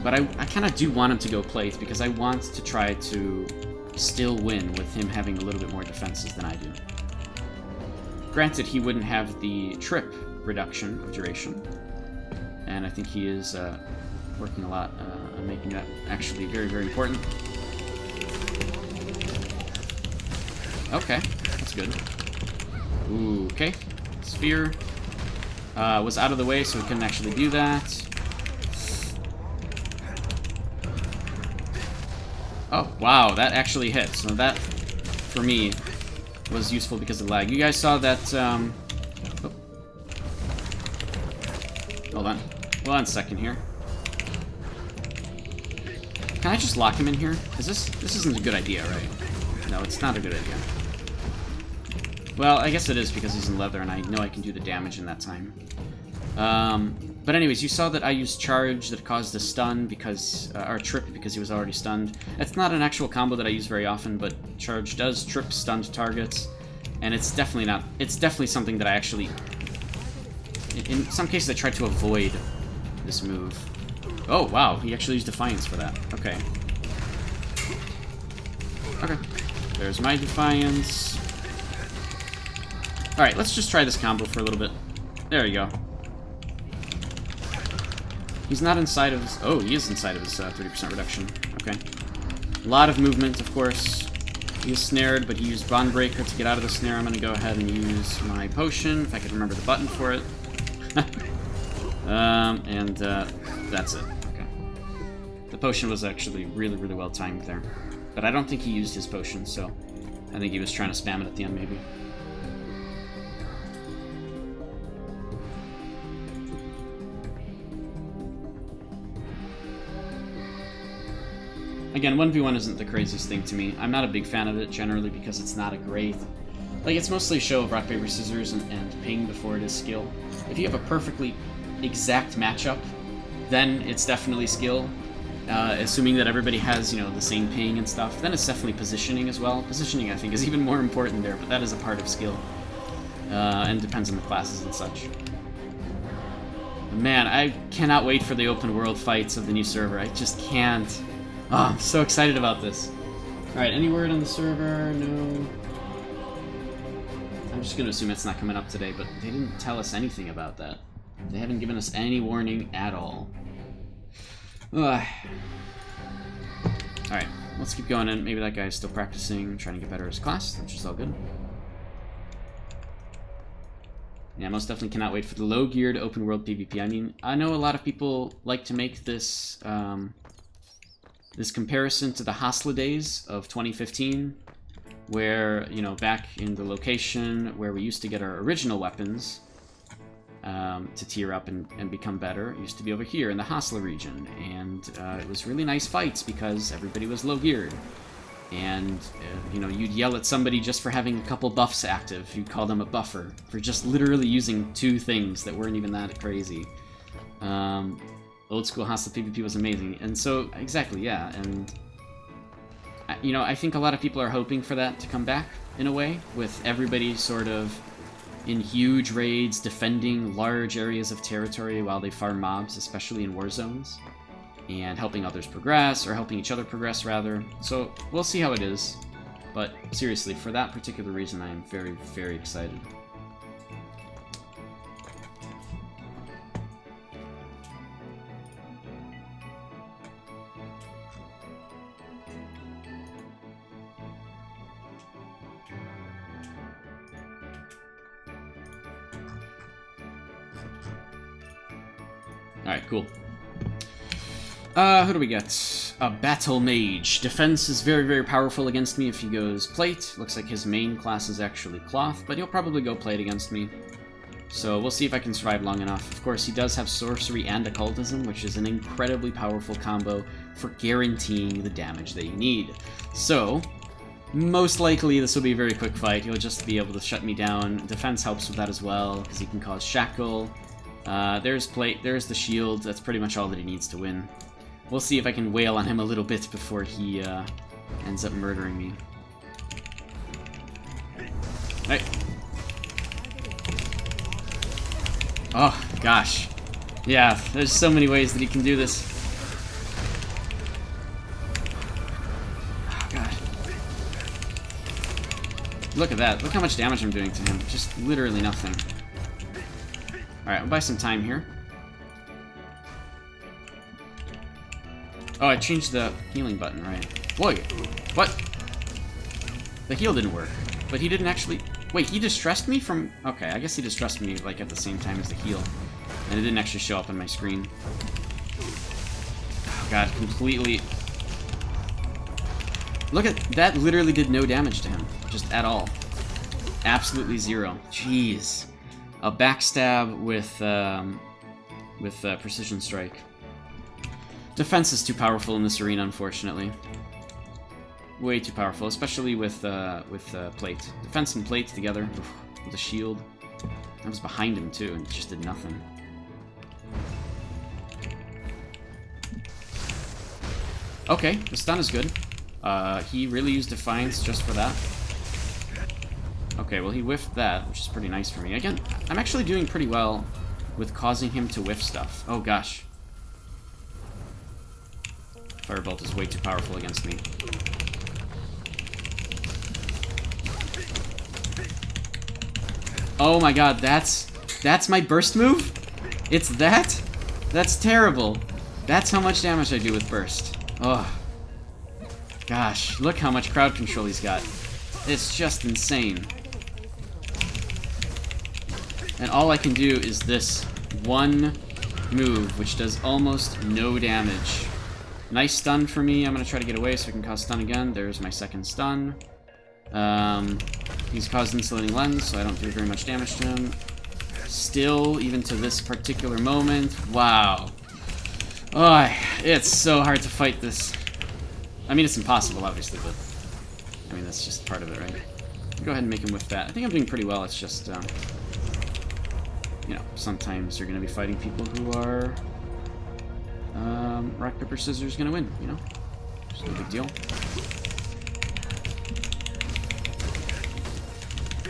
But I kind of do want him to go plate because I want to try to still win with him having a little bit more defenses than I do. Granted, he wouldn't have the trip reduction of duration, and I think he is working a lot on making that actually very, very important. Okay, that's good. Ooh, okay. Sphere was out of the way, so we couldn't actually do that. Oh, wow, that actually hit. So that, for me, was useful because of lag. You guys saw that, oh. Hold on. Hold on a second here. Can I just lock him in here? Is this isn't a good idea, right? No, it's not a good idea. Well, I guess it is because he's in leather, and I know I can do the damage in that time. But anyways, you saw that I used Charge that caused a stun because, or Trip because he was already stunned. It's not an actual combo that I use very often, but Charge does trip stunned targets, and it's definitely something that I actually, in some cases I tried to avoid this move. Oh, wow, he actually used Defiance for that. Okay. Okay, there's my Defiance. Alright, let's just try this combo for a little bit. There you go. He's not inside of his... Oh, he is inside of his 30% reduction. Okay. A lot of movement, of course. He is snared, but he used Bond Breaker to get out of the snare. I'm going to go ahead and use my potion, if I can remember the button for it. That's it. Okay. The potion was actually really, really well timed there. But I don't think he used his potion, so I think he was trying to spam it at the end, maybe. Again, 1v1 isn't the craziest thing to me. I'm not a big fan of it, generally, because it's not a great... Like, it's mostly a show of rock, paper, scissors and ping before it is skill. If you have a perfectly exact matchup, then it's definitely skill. Assuming that everybody has, you know, the same ping and stuff, then it's definitely positioning as well. Positioning, I think, is even more important there, but that is a part of skill. And depends on the classes and such. Man, I cannot wait for the open world fights of the new server. I just can't. Oh, I'm so excited about this. Alright, any word on the server? No. I'm just gonna assume it's not coming up today, but they didn't tell us anything about that. They haven't given us any warning at all. Ugh. Alright, let's keep going, and maybe that guy's still practicing, trying to get better at his class, which is all good. Yeah, most definitely cannot wait for the low-geared open-world PvP. I mean, I know a lot of people like to make this, this comparison to the Hasla days of 2015, where, you know, back in the location where we used to get our original weapons, to tier up and become better. It used to be over here in the Hasla region, and it was really nice fights because everybody was low-geared. And, you know, you'd yell at somebody just for having a couple buffs active. You'd call them a buffer for just literally using 2 things that weren't even that crazy. Old school Hasla PvP was amazing. And so, exactly, yeah, and... You know, I think a lot of people are hoping for that to come back, in a way, with everybody sort of in huge raids, defending large areas of territory while they farm mobs, especially in war zones, and helping others progress, or helping each other progress, rather. So, we'll see how it is. But, seriously, for that particular reason, I am very, very excited. Alright, cool. Who do we get? A Battle Mage. Defense is very, very powerful against me if he goes Plate. Looks like his main class is actually Cloth, but he'll probably go Plate against me. So we'll see if I can survive long enough. Of course, he does have Sorcery and Occultism, which is an incredibly powerful combo for guaranteeing the damage that you need. So, most likely this will be a very quick fight. He'll just be able to shut me down. Defense helps with that as well, because he can cause Shackle. There's Plate, there's the shield. That's pretty much all that he needs to win. We'll see if I can wail on him a little bit before he ends up murdering me. Hey. Oh, gosh. Yeah, there's so many ways that he can do this. Oh, God. Look at that. Look how much damage I'm doing to him. Just literally nothing. Alright, I'll buy some time here. Oh, I changed the healing button, right? Whoa, what? The heal didn't work, but he didn't actually... Wait, he distressed me from... Okay, I guess he distressed me, like, at the same time as the heal. And it didn't actually show up on my screen. Oh, God, completely... Look at... That literally did no damage to him. Just at all. Absolutely zero. Jeez. A backstab with Precision Strike. Defense is too powerful in this arena, unfortunately. Way too powerful, especially with plate. Defense and plate together with a shield. I was behind him too and just did nothing. Okay, the stun is good. He really used Defiance just for that. Okay, well he whiffed that, which is pretty nice for me. Again, I'm actually doing pretty well with causing him to whiff stuff. Oh gosh. Firebolt is way too powerful against me. Oh my god, that's my burst move? It's that? That's terrible. That's how much damage I do with burst. Oh. Gosh, look how much crowd control he's got. It's just insane. And all I can do is this one move, which does almost no damage. Nice stun for me. I'm going to try to get away so I can cause stun again. There's my second stun. He's caused insulating lens, so I don't do very much damage to him. Still, even to this particular moment, wow. Oh, it's so hard to fight this. I mean, it's impossible, obviously, but I mean, that's just part of it, right? Go ahead and make him with that. I think I'm doing pretty well. It's just, you know, sometimes you're going to be fighting people who are rock, paper, scissors going to win, you know? Just no big deal.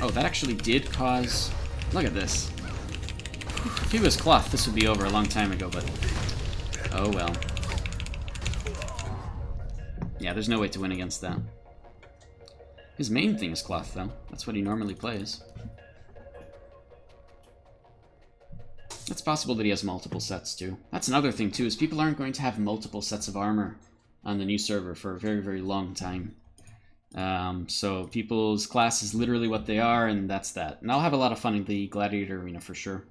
Oh, that actually did cause... Look at this. If he was cloth, this would be over a long time ago, but... Oh well. Yeah, there's no way to win against that. His main thing is cloth, though. That's what he normally plays. It's possible that he has multiple sets, too. That's another thing, too, is people aren't going to have multiple sets of armor on the new server for a very, very long time. So people's class is literally what they are, and that's that. And I'll have a lot of fun in the Gladiator Arena for sure.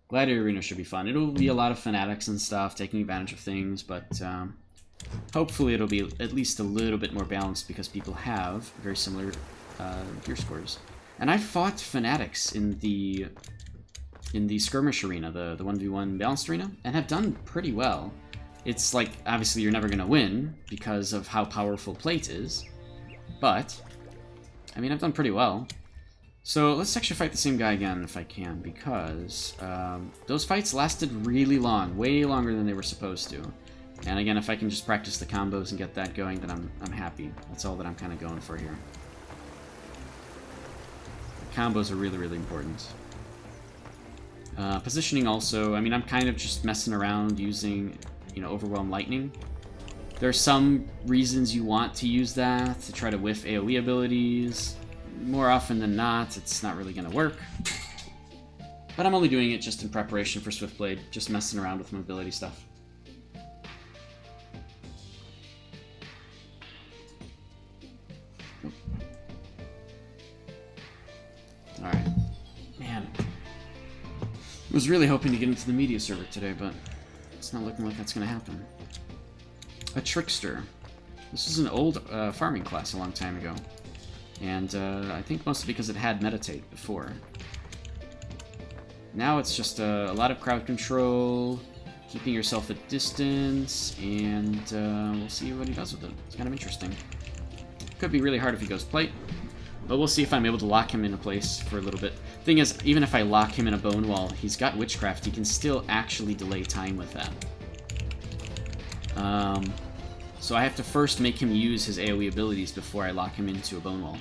Gladiator Arena should be fun. It'll be a lot of fanatics and stuff, taking advantage of things, but hopefully it'll be at least a little bit more balanced because people have very similar gear scores. And I fought fanatics in the skirmish arena, the 1v1 balanced arena, and have done pretty well. It's like, obviously you're never going to win because of how powerful plate is, but, I mean, I've done pretty well. So let's actually fight the same guy again if I can, because those fights lasted really long, way longer than they were supposed to. And again, if I can just practice the combos and get that going, then I'm happy. That's all that I'm kind of going for here. Combos are really, really important. Positioning also, I mean, I'm kind of just messing around using, you know, Overwhelm Lightning. There are some reasons you want to use that, to try to whiff AoE abilities. More often than not, it's not really going to work. But I'm only doing it just in preparation for Swiftblade, just messing around with mobility stuff. Alright. Man. I was really hoping to get into the media server today, but it's not looking like that's going to happen. A Trickster. This was an old farming class a long time ago. And I think mostly because it had Meditate before. Now it's just a lot of crowd control, keeping yourself at distance, and we'll see what he does with it. It's kind of interesting. Could be really hard if he goes plate, but we'll see if I'm able to lock him in a place for a little bit. Thing is, even if I lock him in a bone wall, he's got Witchcraft, he can still actually delay time with that. So I have to first make him use his AoE abilities before I lock him into a bone wall.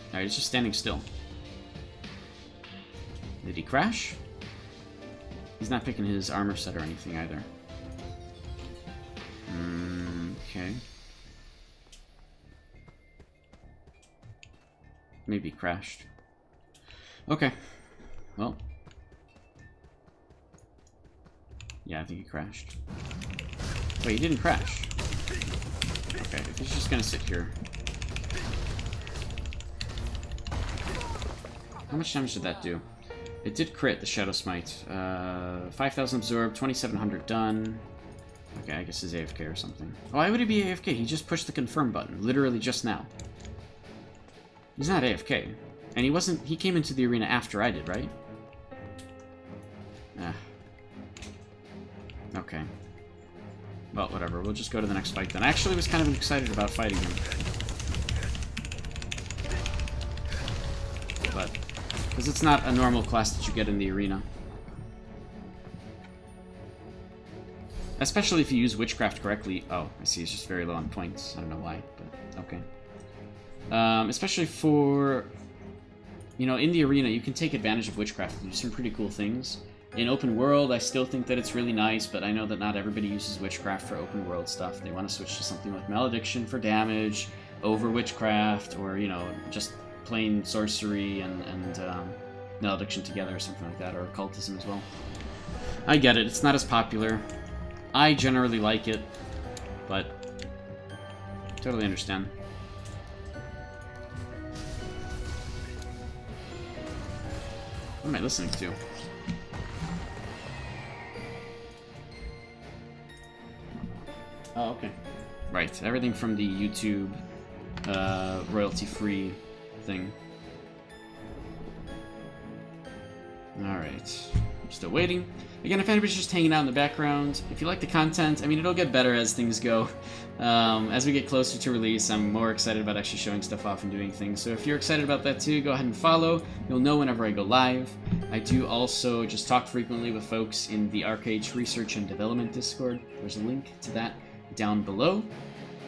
Alright, he's just standing still. Did he crash? He's not picking his armor set or anything either. Okay. Maybe he crashed. Okay. Well. Yeah, I think he crashed. Wait, he didn't crash. Okay, if he's just gonna sit here. How much damage did that do? It did crit, the Shadow Smite. 5,000 absorbed, 2,700 done. Okay, I guess he's AFK or something. Oh, why would he be AFK? He just pushed the confirm button, literally just now. He's not AFK. And he came into the arena after I did, right? Okay. Well, whatever. We'll just go to the next fight then. I actually was kind of excited about fighting him. But, because it's not a normal class that you get in the arena. Especially if you use Witchcraft correctly. Oh, I see, it's just very low on points. I don't know why, but okay. Especially for, you know, in the arena, you can take advantage of Witchcraft and do some pretty cool things. In open world, I still think that it's really nice, but I know that not everybody uses Witchcraft for open world stuff. They want to switch to something like Malediction for damage, over Witchcraft, or, you know, just plain sorcery and Malediction together or something like that, or Occultism as well. I get it, it's not as popular. I generally like it, but totally understand. What am I listening to? Oh, okay. Right, everything from the YouTube royalty-free thing. Alright. I'm still waiting. Again, if anybody's just hanging out in the background, if you like the content, I mean, it'll get better as things go. As we get closer to release, I'm more excited about actually showing stuff off and doing things. So if you're excited about that too, go ahead and follow. You'll know whenever I go live. I do also just talk frequently with folks in the ArcheAge Research and Development Discord. There's a link to that down below.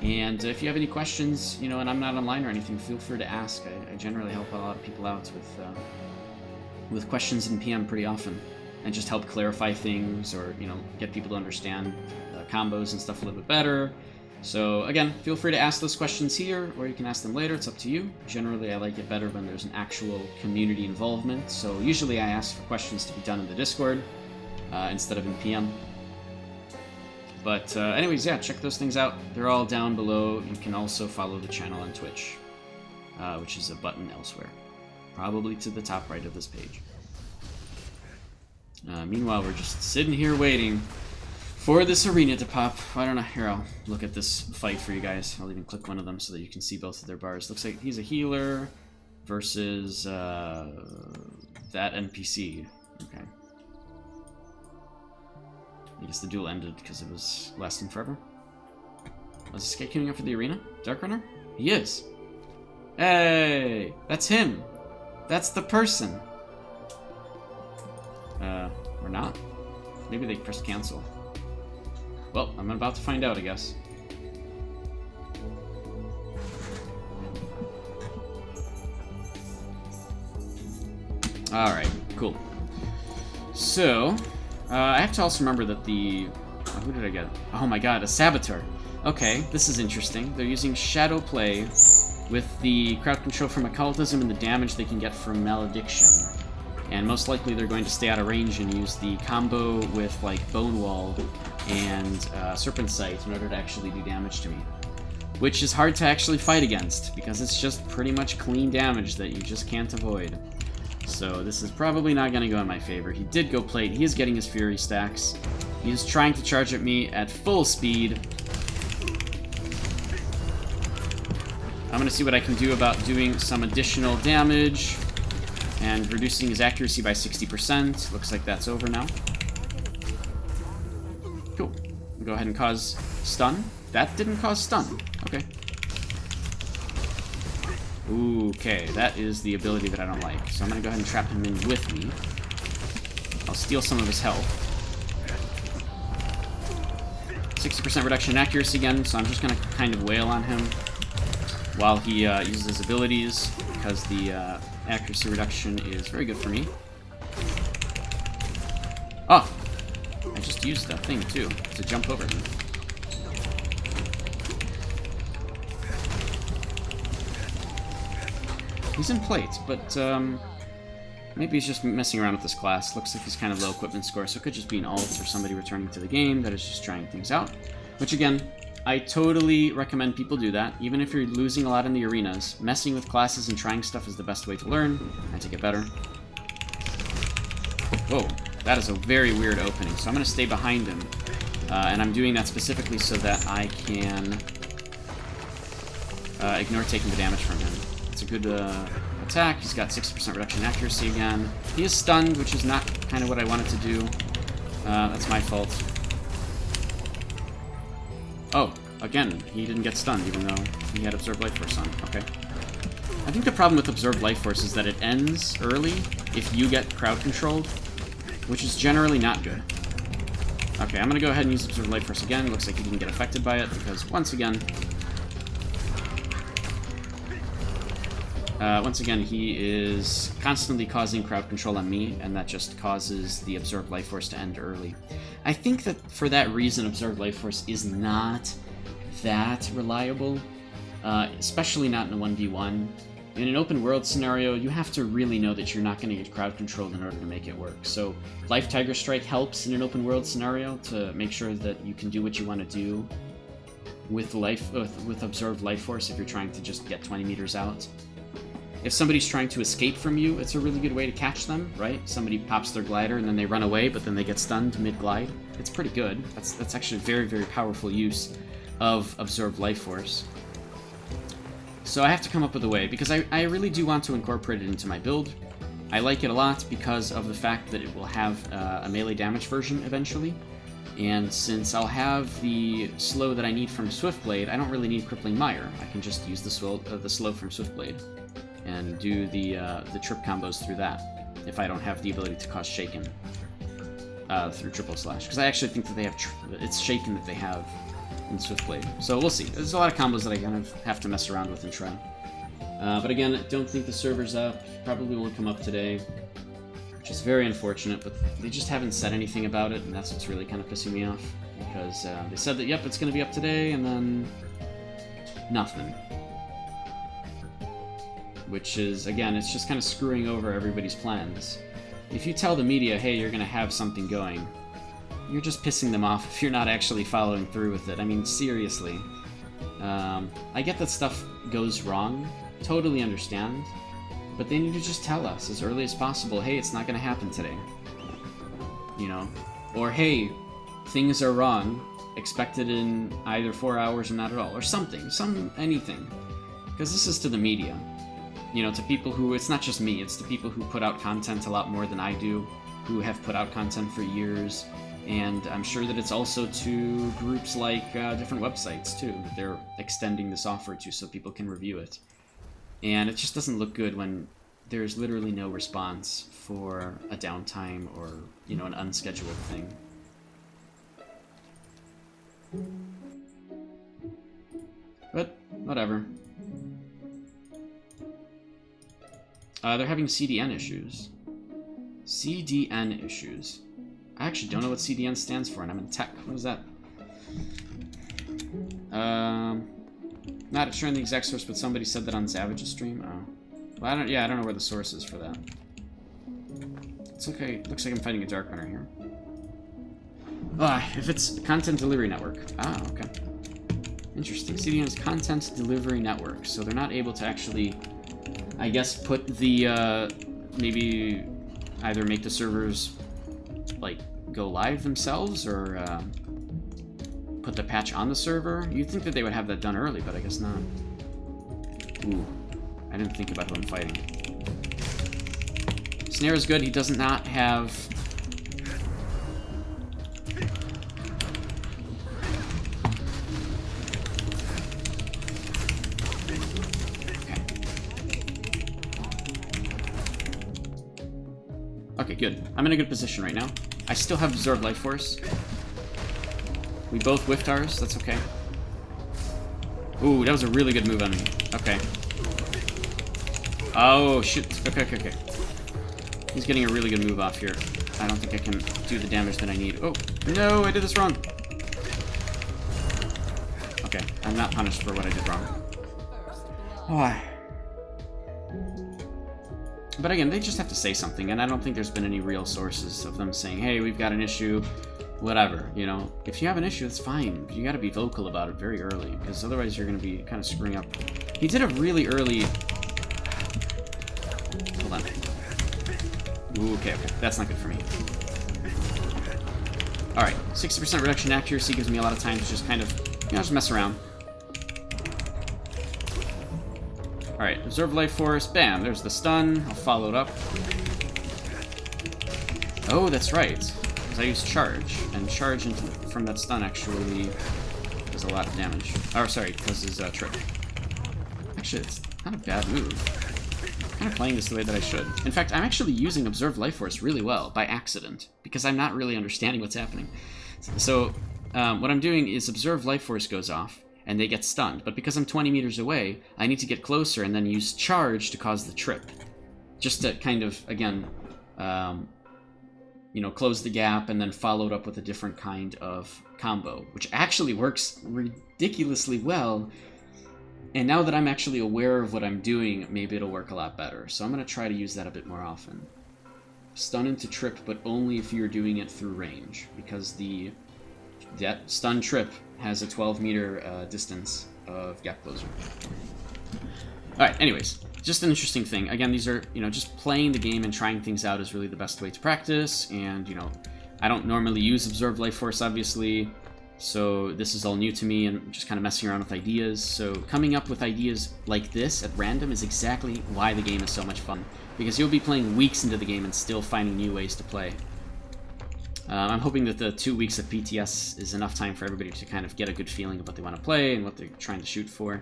And if you have any questions, you know, and I'm not online or anything, feel free to ask. I generally help a lot of people out with questions in PM pretty often, and just help clarify things, or, you know, get people to understand combos and stuff a little bit better. So again, feel free to ask those questions here, or you can ask them later. It's up to you. Generally, I like it better when there's an actual community involvement. So usually I ask for questions to be done in the Discord instead of in PM. But anyways, yeah, check those things out. They're all down below. You can also follow the channel on Twitch, which is a button elsewhere, probably to the top right of this page. Meanwhile, we're just sitting here waiting for this arena to pop. I don't know. Here, I'll look at this fight for you guys. I'll even click one of them so that you can see both of their bars. Looks like he's a healer versus that NPC. Okay. I guess the duel ended because it was lasting forever. Was this guy queuing up for the arena? Darkrunner? He is. Hey! That's him! That's the person! Or not. Maybe they pressed cancel. Well, I'm about to find out, I guess. Alright, cool. So, I have to also remember that the... Oh, who did I get? Oh my god, a Saboteur. Okay, this is interesting. They're using Shadow Play with the crowd control from Occultism and the damage they can get from Malediction. And most likely they're going to stay out of range and use the combo with, like, Bone Wall and Serpent Sight in order to actually do damage to me. Which is hard to actually fight against, because it's just pretty much clean damage that you just can't avoid. So this is probably not going to go in my favor. He did go plate. He is getting his Fury stacks. He is trying to charge at me at full speed. I'm going to see what I can do about doing some additional damage and reducing his accuracy by 60%. Looks like that's over now. Cool. Go ahead and cause stun. That didn't cause stun. Okay. Okay, that is the ability that I don't like. So I'm going to go ahead and trap him in with me. I'll steal some of his health. 60% reduction in accuracy again, so I'm just going to kind of wail on him while he uses his abilities, because the accuracy reduction is very good for me. Oh! I just used that thing, too, to jump over him. He's in plate, but maybe he's just messing around with this class. Looks like he's kind of low equipment score, so it could just be an alt or somebody returning to the game that is just trying things out. Which, again, I totally recommend people do that. Even if you're losing a lot in the arenas, messing with classes and trying stuff is the best way to learn and to get better. Whoa, that is a very weird opening, so I'm going to stay behind him. And I'm doing that specifically so that I can ignore taking the damage from him. It's a good attack. He's got 60% reduction in accuracy again. He is stunned, which is not kind of what I wanted to do. That's my fault. Oh, again, he didn't get stunned even though he had Absorb Life Force on. Okay. I think the problem with Absorb Life Force is that it ends early if you get crowd controlled, which is generally not good. Okay, I'm gonna go ahead and use Absorb Life Force again. Looks like he didn't get affected by it because once again, he is constantly causing crowd control on me, and that just causes the Absorb Life Force to end early. I think that for that reason, Absorb Life Force is not that reliable, especially not in a 1v1. In an open world scenario, you have to really know that you're not going to get crowd controlled in order to make it work. So Life Tiger Strike helps in an open world scenario to make sure that you can do what you want to do with Absorbed Life Force if you're trying to just get 20 meters out. If somebody's trying to escape from you, it's a really good way to catch them, right? Somebody pops their glider and then they run away, but then they get stunned mid-glide. It's pretty good. That's actually a very, very powerful use of Absorbed Life Force. So I have to come up with a way, because I really do want to incorporate it into my build. I like it a lot because of the fact that it will have a melee damage version eventually. And since I'll have the slow that I need from Swiftblade, I don't really need Crippling Mire. I can just use the slow from Swiftblade and do the trip combos through that, if I don't have the ability to cause Shaken through Triple Slash. Because I actually think that they have it's Shaken that they have in Swiftblade. So we'll see. There's a lot of combos that I kind of have to mess around with and try. But again, don't think the server's up. Probably won't come up today, which is very unfortunate, but they just haven't said anything about it, and that's what's really kind of pissing me off. Because they said that, yep, it's going to be up today, and then nothing. Which is, again, it's just kind of screwing over everybody's plans. If you tell the media, hey, you're going to have something going, you're just pissing them off if you're not actually following through with it. I mean, seriously. I get that stuff goes wrong, totally understand, but they need to just tell us as early as possible, hey, it's not going to happen today. You know? Or, hey, things are wrong, expected in either 4 hours or not at all, or something, anything. Because this is to the media. You know, to people who, it's not just me, it's to people who put out content a lot more than I do, who have put out content for years, and I'm sure that it's also to groups like different websites too, that they're extending this offer to so people can review it. And it just doesn't look good when there's literally no response for a downtime or, you know, an unscheduled thing. But, whatever. They're having CDN issues. CDN issues. I actually don't know what CDN stands for, and I'm in tech. What is that? Not sure on the exact source, but somebody said that on Savage's stream. Oh. Well, I don't know where the source is for that. It's okay. Looks like I'm fighting a Dark Runner here. If it's Content Delivery Network. Ah, okay. Interesting. CDN is Content Delivery Network, so they're not able to actually, I guess, put the, maybe either make the servers, like, go live themselves, or, put the patch on the server. You'd think that they would have that done early, but I guess not. Ooh. I didn't think about who I'm fighting. Snare is good. He does not have... Okay, good. I'm in a good position right now. I still have Absorbed Life Force. We both whiffed ours. That's okay. Ooh, that was a really good move on me. Okay. Oh, shoot. Okay. He's getting a really good move off here. I don't think I can do the damage that I need. Oh, no, I did this wrong. Okay, I'm not punished for what I did wrong. Oh. But again, they just have to say something, and I don't think there's been any real sources of them saying, hey, we've got an issue, whatever, you know. If you have an issue, it's fine, but you gotta be vocal about it very early, because otherwise you're gonna be kind of screwing up. He did a really early... Hold on. Ooh, okay, that's not good for me. Alright, 60% reduction in accuracy gives me a lot of time to just kind of, you know, just mess around. Alright, Absorb Life Force, bam, there's the stun, I'll follow it up. Oh, that's right, because I used Charge, and Charge from that stun actually does a lot of damage. Or, sorry, causes trip. Actually, it's not a bad move. I'm kind of playing this the way that I should. In fact, I'm actually using Observe Life Force really well, by accident, because I'm not really understanding what's happening. So, what I'm doing is Observe Life Force goes off, and they get stunned. But because I'm 20 meters away, I need to get closer and then use Charge to cause the trip. Just to kind of, again, you know, close the gap and then follow it up with a different kind of combo, which actually works ridiculously well. And now that I'm actually aware of what I'm doing, maybe it'll work a lot better. So I'm going to try to use that a bit more often. Stun into trip, but only if you're doing it through range, because that stun trip has a 12-meter distance of gap closer. Alright, anyways, just an interesting thing. Again, these are, you know, just playing the game and trying things out is really the best way to practice, and, you know, I don't normally use Observe Life Force, obviously, so this is all new to me, and I'm just kind of messing around with ideas. So coming up with ideas like this at random is exactly why the game is so much fun, because you'll be playing weeks into the game and still finding new ways to play. I'm hoping that the 2 weeks of PTS is enough time for everybody to kind of get a good feeling of what they want to play and what they're trying to shoot for.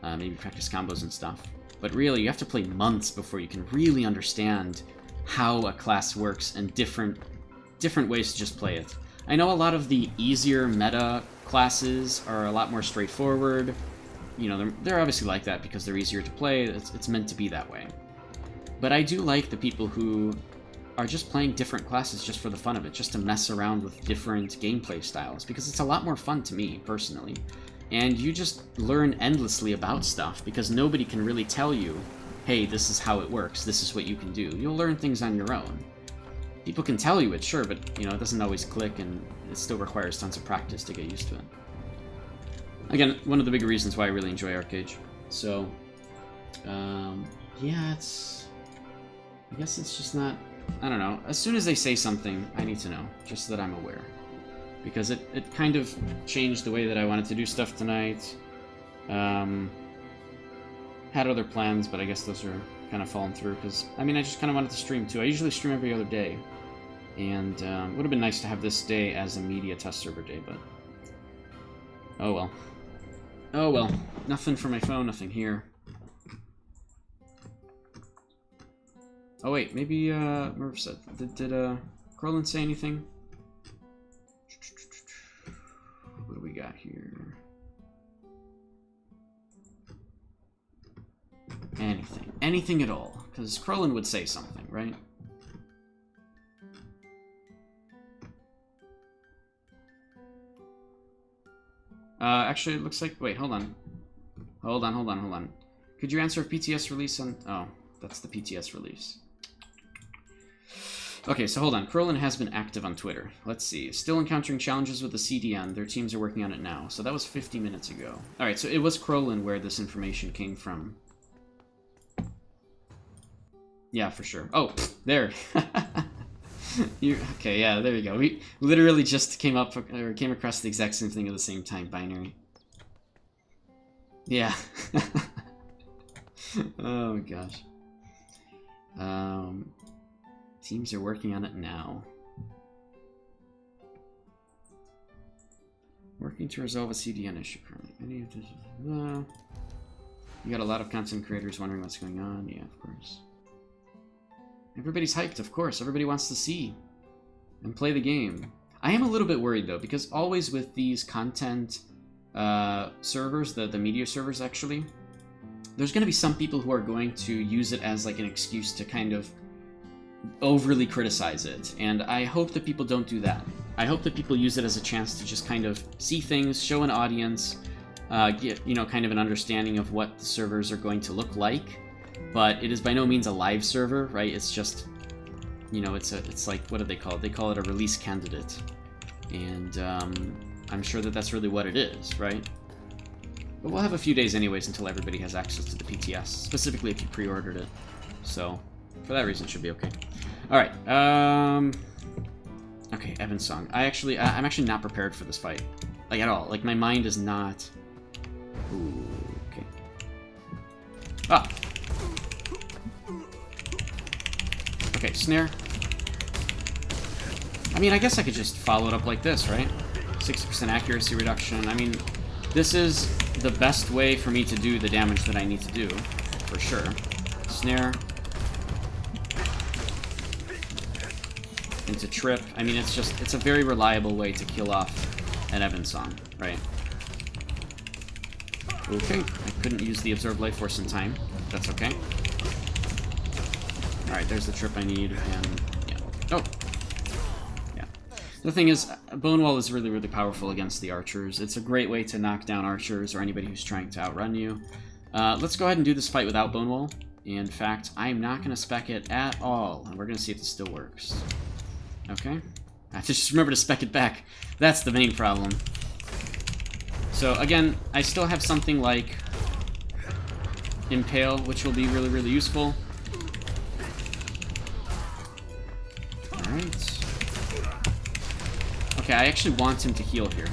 Maybe practice combos and stuff. But really, you have to play months before you can really understand how a class works and different ways to just play it. I know a lot of the easier meta classes are a lot more straightforward. You know, they're obviously like that because they're easier to play. It's meant to be that way. But I do like the people who are just playing different classes just for the fun of it, just to mess around with different gameplay styles, because it's a lot more fun to me, personally. And you just learn endlessly about stuff, because nobody can really tell you, hey, this is how it works, this is what you can do. You'll learn things on your own. People can tell you it, sure, but, you know, it doesn't always click, and it still requires tons of practice to get used to it. Again, one of the big reasons why I really enjoy Arcade. So, yeah, I guess it's just not... I don't know. As soon as they say something, I need to know, just so that I'm aware. Because it kind of changed the way that I wanted to do stuff tonight. Had other plans, but I guess those are kind of falling through, because, I mean, I just kind of wanted to stream, too. I usually stream every other day. And it would have been nice to have this day as a media test server day, but... oh well. Oh well. Nothing for my phone, nothing here. Oh wait, maybe Murph said. Did Crowlin say anything? What do we got here? Anything. Anything at all. Because Crowlin would say something, right? Actually, it looks like... wait, hold on. Hold on. Could you answer if PTS release on... oh, that's the PTS release. Okay, so hold on. Crowlin has been active on Twitter. Let's see. Still encountering challenges with the CDN. Their teams are working on it now. So that was 50 minutes ago. Alright, so it was Crowlin where this information came from. Yeah, for sure. Oh, there. Okay, yeah, there you go. We literally just came across the exact same thing at the same time, binary. Yeah. Oh my gosh. Teams are working on it now. Working to resolve a CDN issue currently. Any of this? You got a lot of content creators wondering what's going on. Yeah, of course. Everybody's hyped, of course. Everybody wants to see and play the game. I am a little bit worried, though, because always with these content servers, the media servers, actually, there's going to be some people who are going to use it as, like, an excuse to kind of overly criticize it. And I hope that people don't do that. I hope that people use it as a chance to just kind of see things, show an audience, get, you know, kind of an understanding of what the servers are going to look like. But it is by no means a live server, right? It's just, you know, it's like, what do they call it? They call it a release candidate. And I'm sure that that's really what it is, right? But we'll have a few days anyways until everybody has access to the PTS, specifically if you pre-ordered it. So, for that reason, it should be okay. Alright, okay, Evan's song. I'm actually not prepared for this fight. Like, at all. Like, my mind is not... ooh, okay. Ah! Okay, snare. I mean, I guess I could just follow it up like this, right? 60% accuracy reduction. I mean, This is the best way for me to do the damage that I need to do, for sure. Snare. Into trip. I mean, it's a very reliable way to kill off an Evensong, right? Okay, I couldn't use the Absorb Life Force in time. That's okay. Alright, there's the trip I need, and yeah. Oh! Yeah. The thing is, Bone Wall is really, really powerful against the archers. It's a great way to knock down archers or anybody who's trying to outrun you. Let's go ahead and do this fight without Bone Wall. In fact, I'm not going to spec it at all, and we're going to see if this still works. Okay. I have to just remember to spec it back. That's the main problem. So again, I still have something like Impale, which will be really, really useful. Alright. Okay, I actually want him to heal here.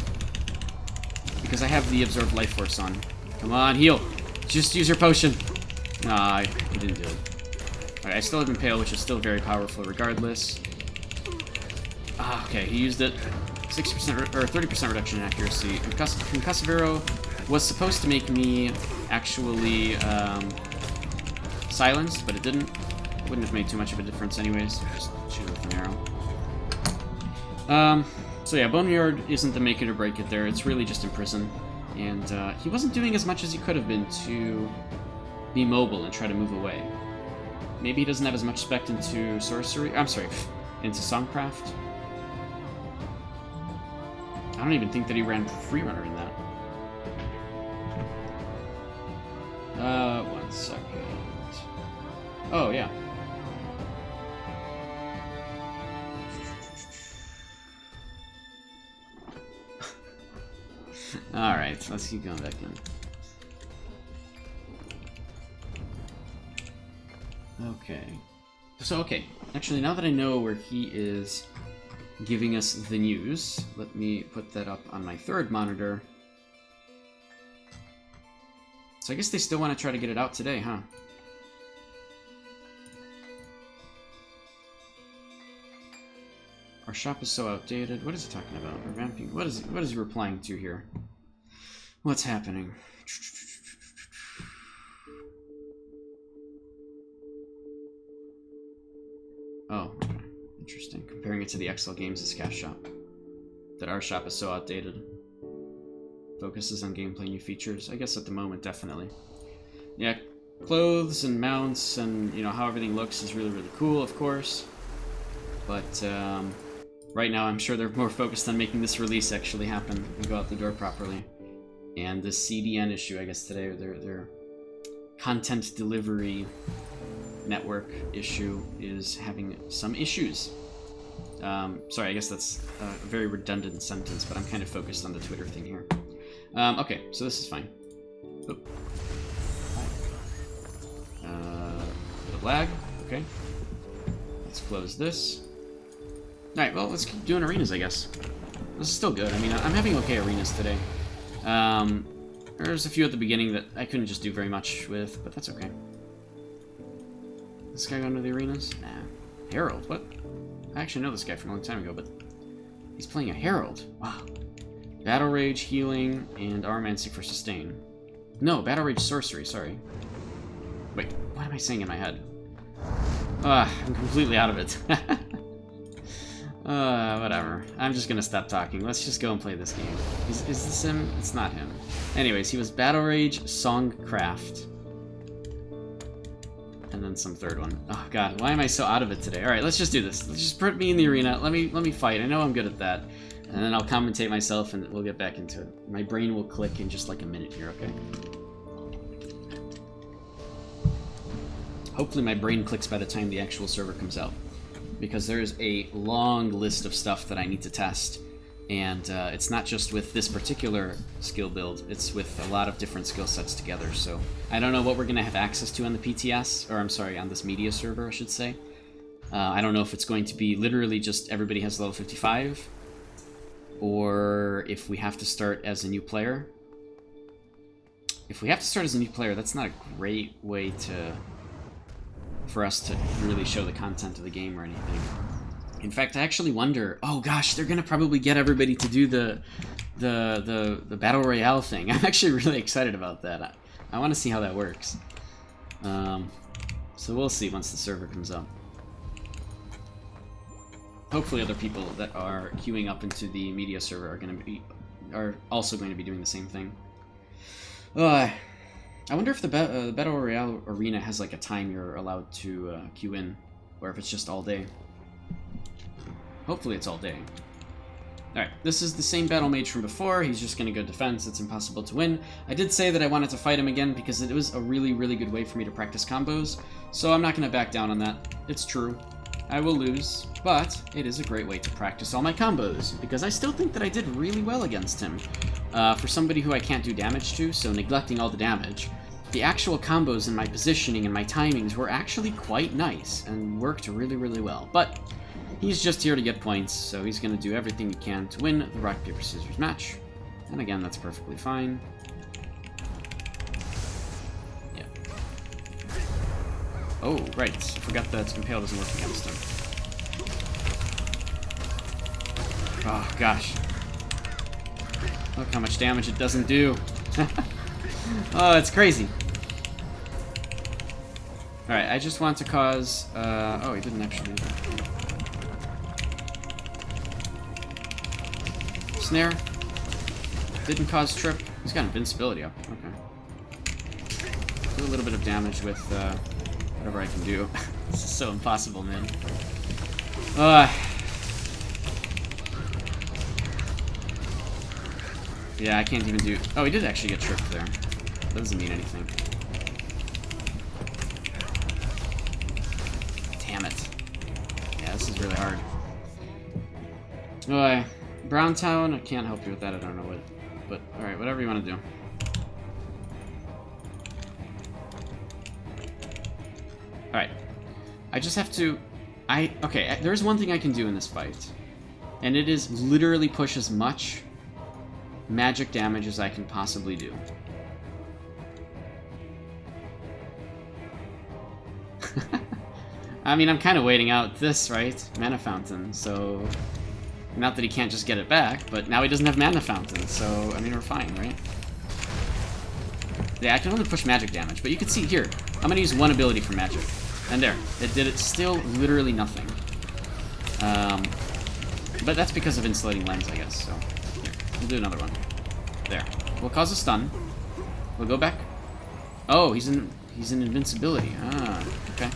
Because I have the Absorbed Life Force on. Come on, heal! Just use your potion! Nah, he didn't do it. Alright, I still have Impale, which is still very powerful regardless. Ah, okay, he used it. 60% or 30% reduction in accuracy. Concussive Arrow was supposed to make me actually silenced, but it didn't. It wouldn't have made too much of a difference anyways. Just shoot with an arrow. So yeah, Boneyard isn't the make it or break it there. It's really just Imprison. And he wasn't doing as much as he could have been to be mobile and try to move away. Maybe he doesn't have as much spec into Sorcery. I'm sorry, into Songcraft. I don't even think that he ran Freerunner in that. 1 second. Oh, yeah. Alright, let's keep going back in. Okay. So, okay. Actually, now that I know where he is giving us the news, let me put that up on my third monitor. So I guess they still want to try to get it out today, huh? Our shop is so outdated. What is he talking about? Revamping? What is he replying to here? What's happening? Oh, okay. Interesting. Comparing it to the XL Games' cash shop. That our shop is so outdated. Focuses on gameplay new features. I guess at the moment, definitely. Yeah, clothes and mounts and, you know, how everything looks is really, really cool, of course. But, right now I'm sure they're more focused on making this release actually happen and go out the door properly. And this CDN issue, I guess today, their content delivery network issue is having some issues. Sorry, I guess that's a very redundant sentence, but I'm kind of focused on the Twitter thing here. Okay, so this is fine. Oop. Bit of lag, okay. Let's close this. Alright, well, let's keep doing arenas, I guess. This is still good. I mean, I'm having okay arenas today. There's a few at the beginning that I couldn't just do very much with, but that's okay. This guy going to the arenas? Nah. Herald? What? I actually know this guy from a long time ago, but he's playing a Herald. Wow. Battle Rage, Healing, and Armancy for Sustain. No, Battle Rage Sorcery, sorry. Wait, what am I saying in my head? I'm completely out of it. Whatever. I'm just gonna stop talking. Let's just go and play this game. Is this him? It's not him. Anyways, he was Battle Rage, Songcraft, and then some third one. Oh god, why am I so out of it today? Alright, let's just do this. Let's just put me in the arena. Let me fight. I know I'm good at that. And then I'll commentate myself and we'll get back into it. My brain will click in just like a minute here, okay? Hopefully my brain clicks by the time the actual server comes out. Because there's a long list of stuff that I need to test. And it's not just with this particular skill build, it's with a lot of different skill sets together. So I don't know what we're going to have access to on the PTS, or I'm sorry, on this media server, I should say. I don't know if it's going to be literally just everybody has level 55, or if we have to start as a new player. If we have to start as a new player, that's not a great way for us to really show the content of the game or anything. In fact, I actually wonder, oh gosh, they're gonna probably get everybody to do the the Battle Royale thing. I'm actually really excited about that. I want to see how that works. So we'll see once the server comes up. Hopefully other people that are queuing up into the media server are also going to be doing the same thing. I wonder if the Battle Royale arena has like a time you're allowed to queue in, or if it's just all day. Hopefully it's all day. Alright, this is the same battle mage from before. He's just going to go defense. It's impossible to win. I did say that I wanted to fight him again because it was a really, really good way for me to practice combos, so I'm not going to back down on that. It's true. I will lose, but it is a great way to practice all my combos, because I still think that I did really well against him. For somebody who I can't do damage to, so neglecting all the damage, the actual combos and my positioning and my timings were actually quite nice, and worked really, really well. But he's just here to get points, so he's going to do everything he can to win the rock, paper, scissors match. And again, that's perfectly fine. Yeah. Oh, right. I forgot that Impale doesn't work against him. Oh, gosh. Look how much damage it doesn't do. Oh, it's crazy. Alright, I just want to cause... oh, he didn't actually do that. Snare. Didn't cause trip. He's got invincibility up. Okay. Do a little bit of damage with whatever I can do. This is so impossible, man. Yeah, I can't even do... Oh, he did actually get tripped there. That doesn't mean anything. Damn it. Yeah, this is really hard. Browntown, I can't help you with that, I don't know what... But, alright, whatever you want to do. Alright. I just have to... Okay, there's one thing I can do in this fight. And it is literally push as much magic damage as I can possibly do. I mean, I'm kind of waiting out this, right? Mana Fountain, so... Not that he can't just get it back, but now he doesn't have Mana Fountain, so, I mean, we're fine, right? Yeah, I can only push magic damage, but you can see here, I'm gonna use one ability for magic. And there, it did it still literally nothing. But that's because of Insulating Lens, I guess, so... Here, we'll do another one. There. We'll cause a stun. We'll go back. Oh, he's in invincibility. Ah, okay.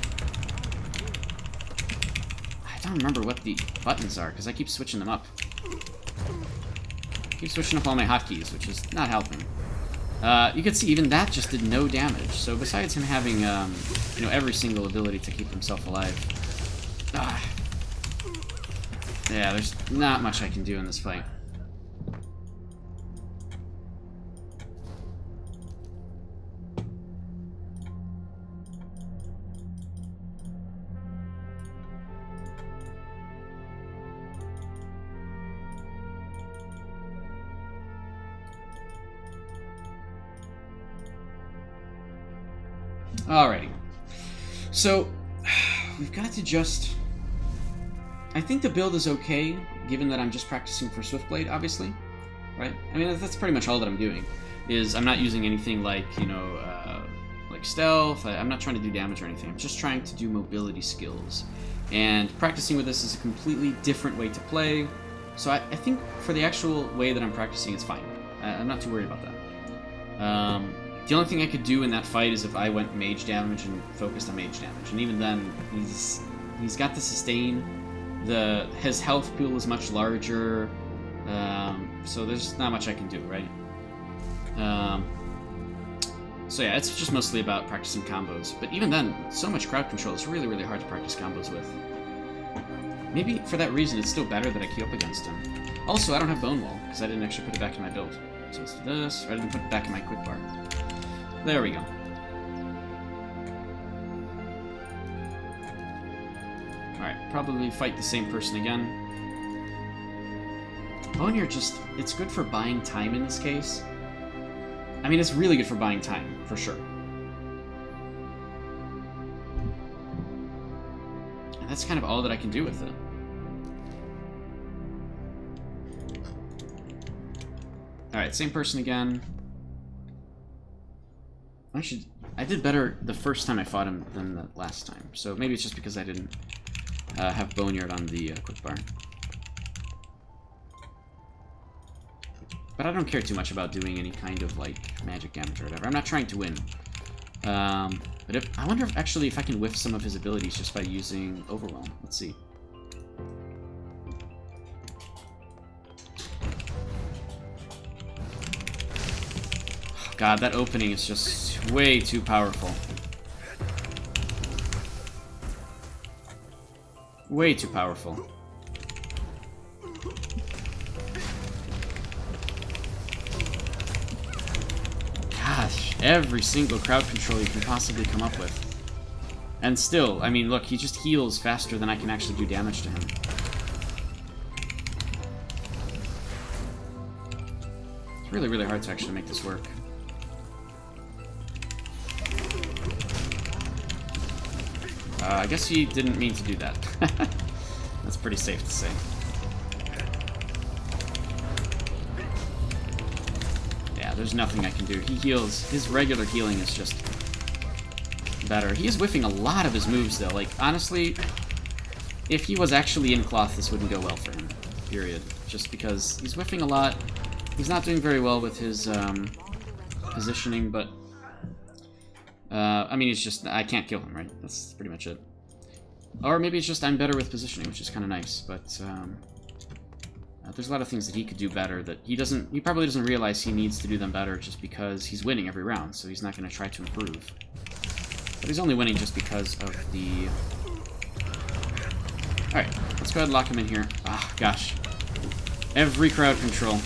I don't remember what the buttons are, because I keep switching them up. Keep switching up all my hotkeys, which is not helping. You can see even that just did no damage. So besides him having, you know, every single ability to keep himself alive, yeah, there's not much I can do in this fight. Alrighty. So, we've got to just... I think the build is okay, given that I'm just practicing for Swiftblade, obviously. Right? I mean, that's pretty much all that I'm doing. Is I'm not using anything like, you know, like stealth. I'm not trying to do damage or anything. I'm just trying to do mobility skills. And practicing with this is a completely different way to play. So I think for the actual way that I'm practicing, it's fine. I'm not too worried about that. The only thing I could do in that fight is if I went mage damage and focused on mage damage. And even then, he's got the sustain. His health pool is much larger. So there's not much I can do, right? So yeah, it's just mostly about practicing combos. But even then, so much crowd control, it's really, really hard to practice combos with. Maybe for that reason, it's still better that I queue up against him. Also, I don't have Bone Wall, because I didn't actually put it back in my build. So let's do this, or I didn't put it back in my quick bar. There we go. Alright, probably fight the same person again. Boneyard just... it's good for buying time in this case. I mean, it's really good for buying time, for sure. And that's kind of all that I can do with it. Alright, same person again. I did better the first time I fought him than the last time. So maybe it's just because I didn't have Boneyard on the quick bar. But I don't care too much about doing any kind of, like, magic damage or whatever. I'm not trying to win. But I wonder if actually if I can whiff some of his abilities just by using Overwhelm. Let's see. God, that opening is just way too powerful. Way too powerful. Gosh, every single crowd control you can possibly come up with. And still, I mean, look, he just heals faster than I can actually do damage to him. It's really, really hard to actually make this work. I guess he didn't mean to do that. That's pretty safe to say. Yeah, there's nothing I can do. He heals. His regular healing is just better. He is whiffing a lot of his moves, though. Like, honestly, if he was actually in cloth, this wouldn't go well for him. Period. Just because he's whiffing a lot. He's not doing very well with his positioning, but... I mean, it's just... I can't kill him, right? That's pretty much it. Or maybe it's just I'm better with positioning, which is kind of nice, but... there's a lot of things that he could do better that he doesn't... He probably doesn't realize he needs to do them better just because he's winning every round, so he's not going to try to improve. But he's only winning just because of the... Alright, let's go ahead and lock him in here. Ah, gosh. Every crowd control.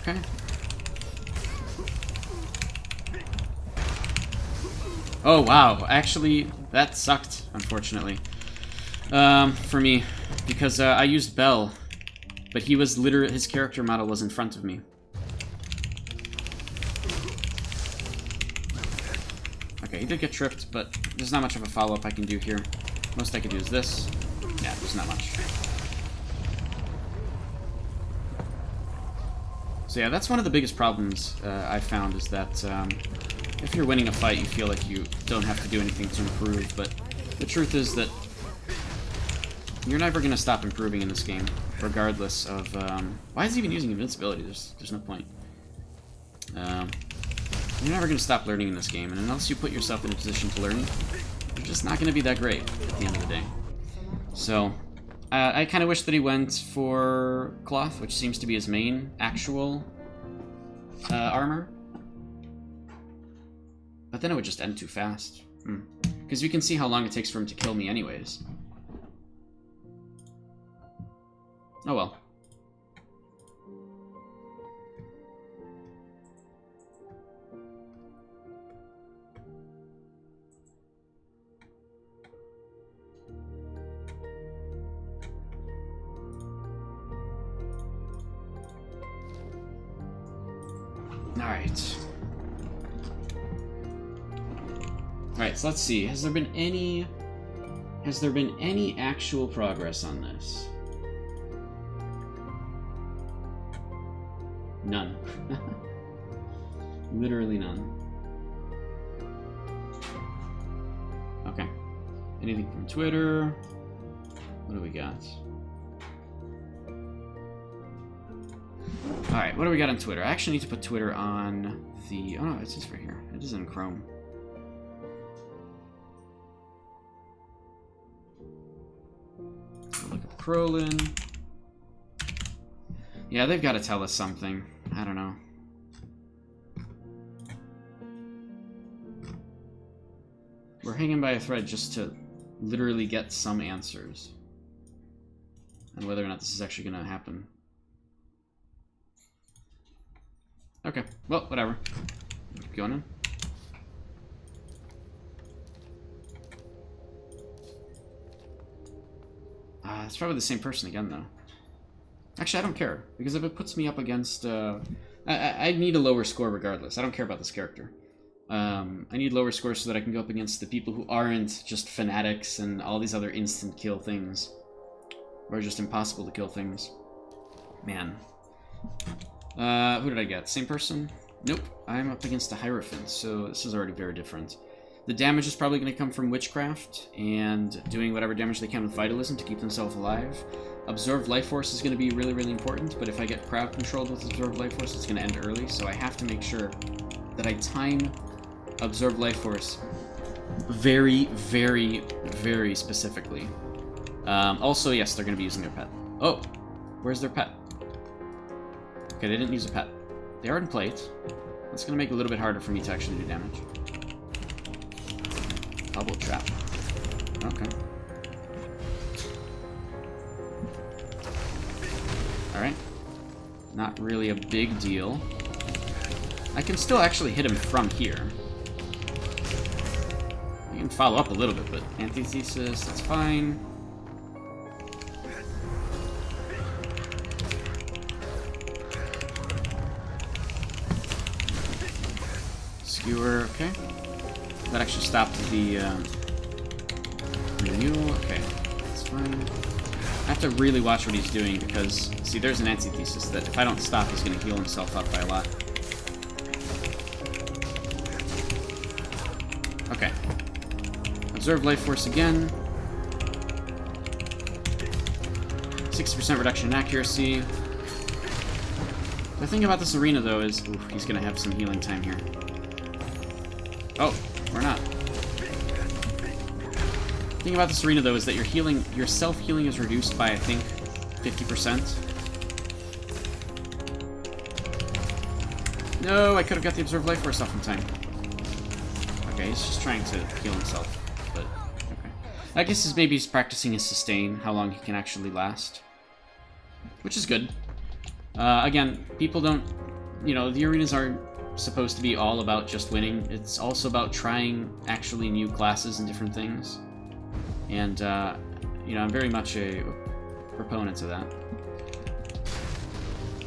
Okay. Oh, wow. Actually, that sucked, unfortunately. For me. Because I used Bell. But he was literally... His character model was in front of me. Okay, he did get tripped, but there's not much of a follow-up I can do here. Most I can do is this. Yeah, there's not much. So yeah, that's one of the biggest problems I found, is that if you're winning a fight, you feel like you don't have to do anything to improve, but the truth is that you're never going to stop improving in this game, regardless of... why is he even using invincibility? There's no point. You're never going to stop learning in this game, and unless you put yourself in a position to learn, you're just not going to be that great at the end of the day. So... I kind of wish that he went for Cloth, which seems to be his main actual armor. But then it would just end too fast. Because you can see how long it takes for him to kill me anyways. Oh well. Alright. Alright, so let's see. Has there been any actual progress on this? None. Literally none. Okay. Anything from Twitter? What do we got? Alright, what do we got on Twitter? I actually need to put Twitter on the... Oh, no, it's just right here. It is in Chrome. Look at Prolin. Yeah, they've got to tell us something. I don't know. We're hanging by a thread just to literally get some answers. And whether or not this is actually going to happen. Okay, well, whatever. Keep going in. It's probably the same person again, though. Actually, I don't care, because if it puts me up against... I need a lower score regardless. I don't care about this character. I need lower scores so that I can go up against the people who aren't just fanatics and all these other instant kill things. Or just impossible to kill things. Man. Who did I get? Same person? Nope. I'm up against a Hierophant, so this is already very different. The damage is probably going to come from Witchcraft, and doing whatever damage they can with Vitalism to keep themselves alive. Absorbed Life Force is going to be really, really important, but if I get crowd controlled with Absorbed Life Force, it's going to end early, so I have to make sure that I time Absorbed Life Force very, very, very specifically. Also, yes, they're going to be using their pet. Oh, where's their pet? Okay, they didn't use a pet. They are in plate. That's going to make it a little bit harder for me to actually do damage. Bubble Trap. Okay. Alright. Not really a big deal. I can still actually hit him from here. I can follow up a little bit, but Antithesis, that's fine. Skewer, okay. That actually stopped the renewal. Okay, that's fine. I have to really watch what he's doing because, see, there's an Antithesis that if I don't stop, he's going to heal himself up by a lot. Okay. Observe Life Force again. 60% reduction in accuracy. The thing about this arena, though, is he's going to have some healing time here. Oh, we're not. The thing about this arena, though, is that your self-healing is reduced by, I think, 50%. No, I could have got the Observed Life Force off in time. Okay, he's just trying to heal himself, but okay. I guess maybe he's practicing his sustain, how long he can actually last. Which is good. Again, people don't... You know, the arenas aren't supposed to be all about just winning. It's also about trying actually new classes and different things. And, you know, I'm very much a proponent of that.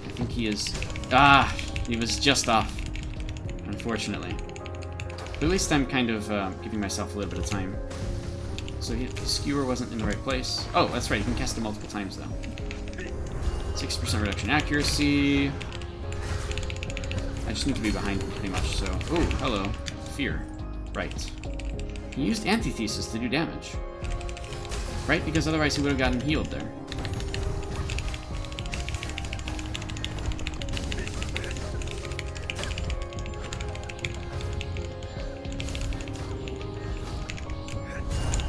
I think he is... Ah! He was just off, unfortunately. But at least I'm kind of giving myself a little bit of time. So the Skewer wasn't in the right place. Oh, that's right, you can cast it multiple times, though. 60% reduction accuracy. I just need to be behind him, pretty much, so... Oh, hello. Fear. Right. He used Antithesis to do damage. Right? Because otherwise he would have gotten healed there.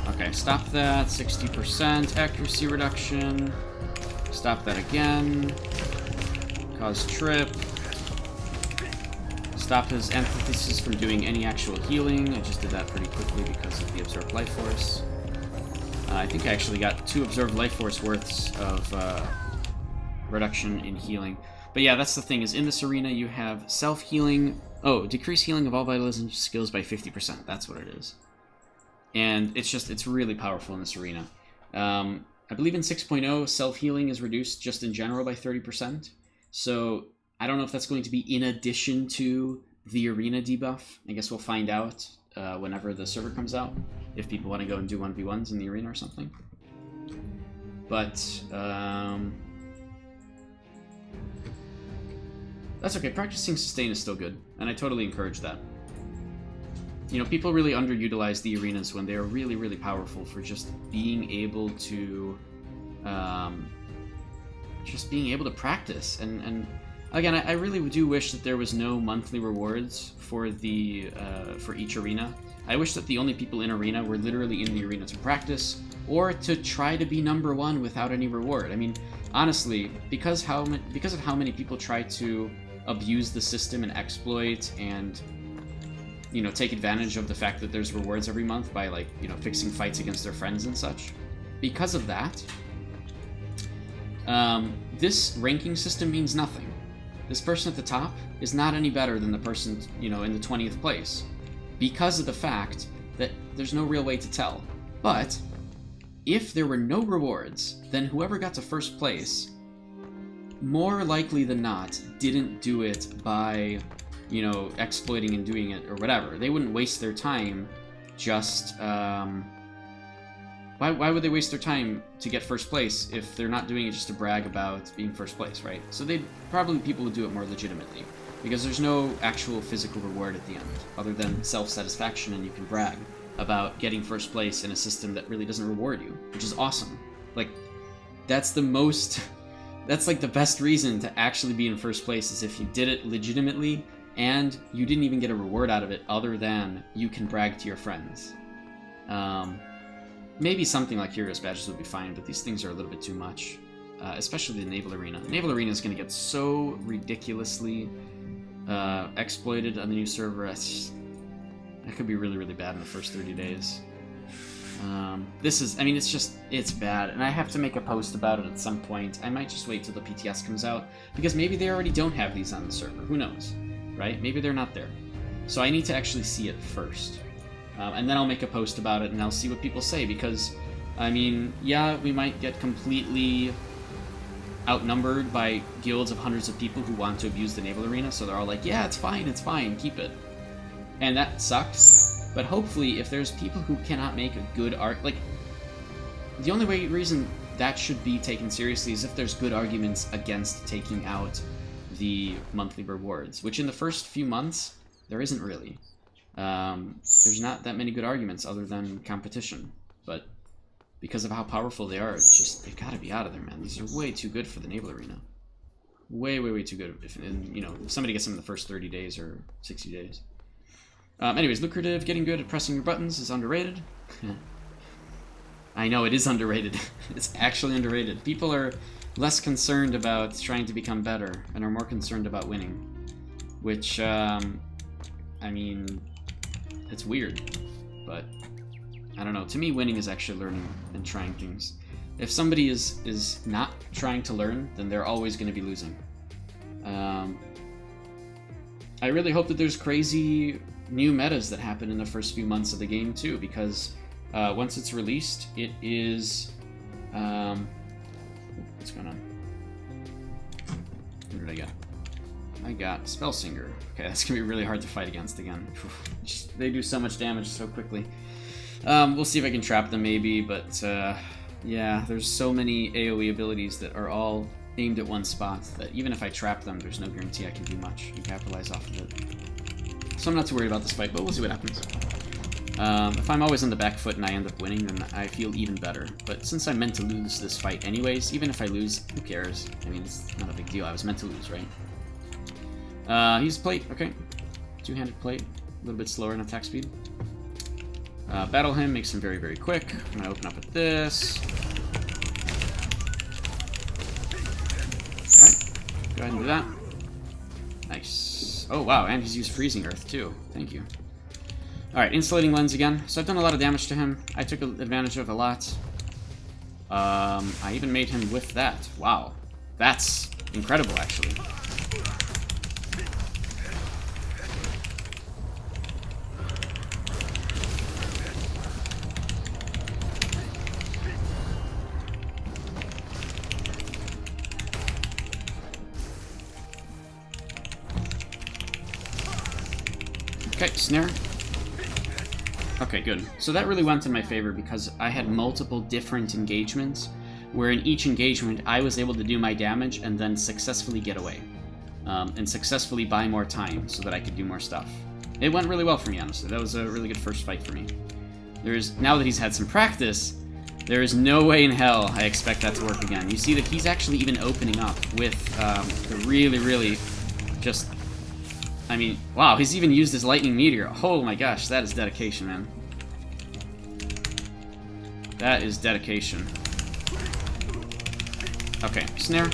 Okay, stop that. 60% accuracy reduction. Stop that again. Cause trip. Stop his Antithesis from doing any actual healing. I just did that pretty quickly because of the Observed Life Force. I think I actually got 2 Observed Life Force worths of reduction in healing. But yeah, that's the thing, is in this arena you have self-healing... Oh, decrease healing of all vitalism skills by 50%. That's what it is. And it's really powerful in this arena. I believe in 6.0, self-healing is reduced just in general by 30%. So I don't know if that's going to be in addition to the arena debuff. I guess we'll find out whenever the server comes out, if people want to go and do 1v1s in the arena or something. But that's okay. Practicing sustain is still good, and I totally encourage that. You know, people really underutilize the arenas when they are really, really powerful for just being able to practice. And again, I really do wish that there was no monthly rewards for the for each arena. I wish that the only people in arena were literally in the arena to practice or to try to be number 1 without any reward. I mean, honestly, because of how many people try to abuse the system and exploit and, you know, take advantage of the fact that there's rewards every month by, like, you know, fixing fights against their friends and such. Because of that, this ranking system means nothing. This person at the top is not any better than the person, you know, in the 20th place, because of the fact that there's no real way to tell. But if there were no rewards, then whoever got to first place, more likely than not, didn't do it by you know, exploiting and doing it or whatever. They wouldn't waste their time just, why would they waste their time to get first place if they're not doing it just to brag about being first place, right? So people would do it more legitimately, because there's no actual physical reward at the end, other than self-satisfaction, and you can brag about getting first place in a system that really doesn't reward you, which is awesome. Like, that's like the best reason to actually be in first place, is if you did it legitimately, and you didn't even get a reward out of it other than you can brag to your friends. Maybe something like Heroes Badges would be fine, but these things are a little bit too much. Especially the Naval Arena. The Naval Arena is going to get so ridiculously exploited on the new server. That could be really, really bad in the first 30 days. It's bad, and I have to make a post about it at some point. I might just wait till the PTS comes out, because maybe they already don't have these on the server. Who knows, right? Maybe they're not there. So I need to actually see it first. And then I'll make a post about it, and I'll see what people say, because, I mean, yeah, we might get completely outnumbered by guilds of hundreds of people who want to abuse the Naval Arena, so they're all like, yeah, it's fine, keep it. And that sucks, but hopefully if there's people who cannot make a good like, the only reason that should be taken seriously is if there's good arguments against taking out the monthly rewards, which in the first few months, there isn't really. There's not that many good arguments other than competition, but because of how powerful they are, it's just, they've got to be out of there, man. These are way too good for the Naval Arena. Way, way, way too good. If somebody gets them in the first 30 days or 60 days. Anyways, lucrative, getting good at pressing your buttons is underrated. I know, it is underrated. It's actually underrated. People are less concerned about trying to become better and are more concerned about winning. Which, I mean, it's weird, but I don't know. To me, winning is actually learning and trying things. If somebody is not trying to learn, then they're always going to be losing. I really hope that there's crazy new metas that happen in the first few months of the game too, because once it's released, it is... what's going on? What did I get? I got Spellsinger. Okay, that's going to be really hard to fight against again. They do so much damage so quickly. We'll see if I can trap them maybe, but yeah, there's so many AoE abilities that are all aimed at one spot that even if I trap them, there's no guarantee I can do much and capitalize off of it. So I'm not too worried about this fight, but we'll see what happens. If I'm always on the back foot and I end up winning, then I feel even better. But since I'm meant to lose this fight anyways, even if I lose, who cares? I mean, it's not a big deal. I was meant to lose, right? He's plate, okay. Two-handed plate, a little bit slower in attack speed. Battle him, makes him very, very quick. I'm gonna open up with this. Alright, go ahead and do that. Nice. Oh wow, and he's used Freezing Earth too. Thank you. Alright, Insulating Lens again. So I've done a lot of damage to him. I took advantage of a lot. I even made him with that. Wow. That's incredible, actually. Okay, snare. Okay, good. So that really went in my favor because I had multiple different engagements where in each engagement I was able to do my damage and then successfully get away. And successfully buy more time so that I could do more stuff. It went really well for me, honestly. That was a really good first fight for me. Now that he's had some practice, there is no way in hell I expect that to work again. You see that he's actually even opening up with the really, really just... I mean, wow, he's even used his Lightning Meteor. Oh my gosh, that is dedication, man. That is dedication. Okay, snare.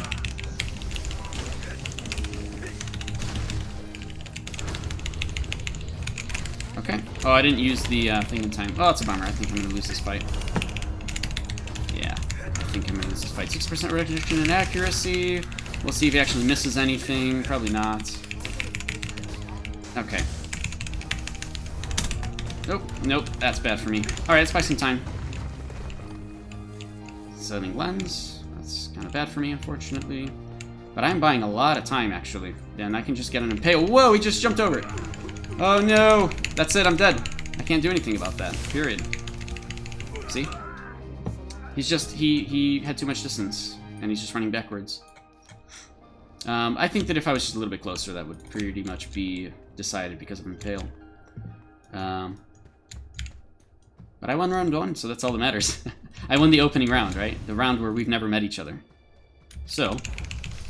Okay. Oh, I didn't use the thing in time. Oh, it's a bummer. I think I'm going to lose this fight. Yeah, I think I'm going to lose this fight. 6% reduction in accuracy. We'll see if he actually misses anything. Probably not. Okay. Nope, that's bad for me. Alright, let's buy some time. Setting lens. That's kind of bad for me, unfortunately. But I'm buying a lot of time, actually. And I can just get an impale. Whoa, he just jumped over it. Oh, no. That's it, I'm dead. I can't do anything about that, period. See? He's just, he had too much distance, and he's just running backwards. I think that if I was just a little bit closer, that would pretty much be decided because of impale. But I won round 1, so that's all that matters. I won the opening round, right? The round where we've never met each other. So,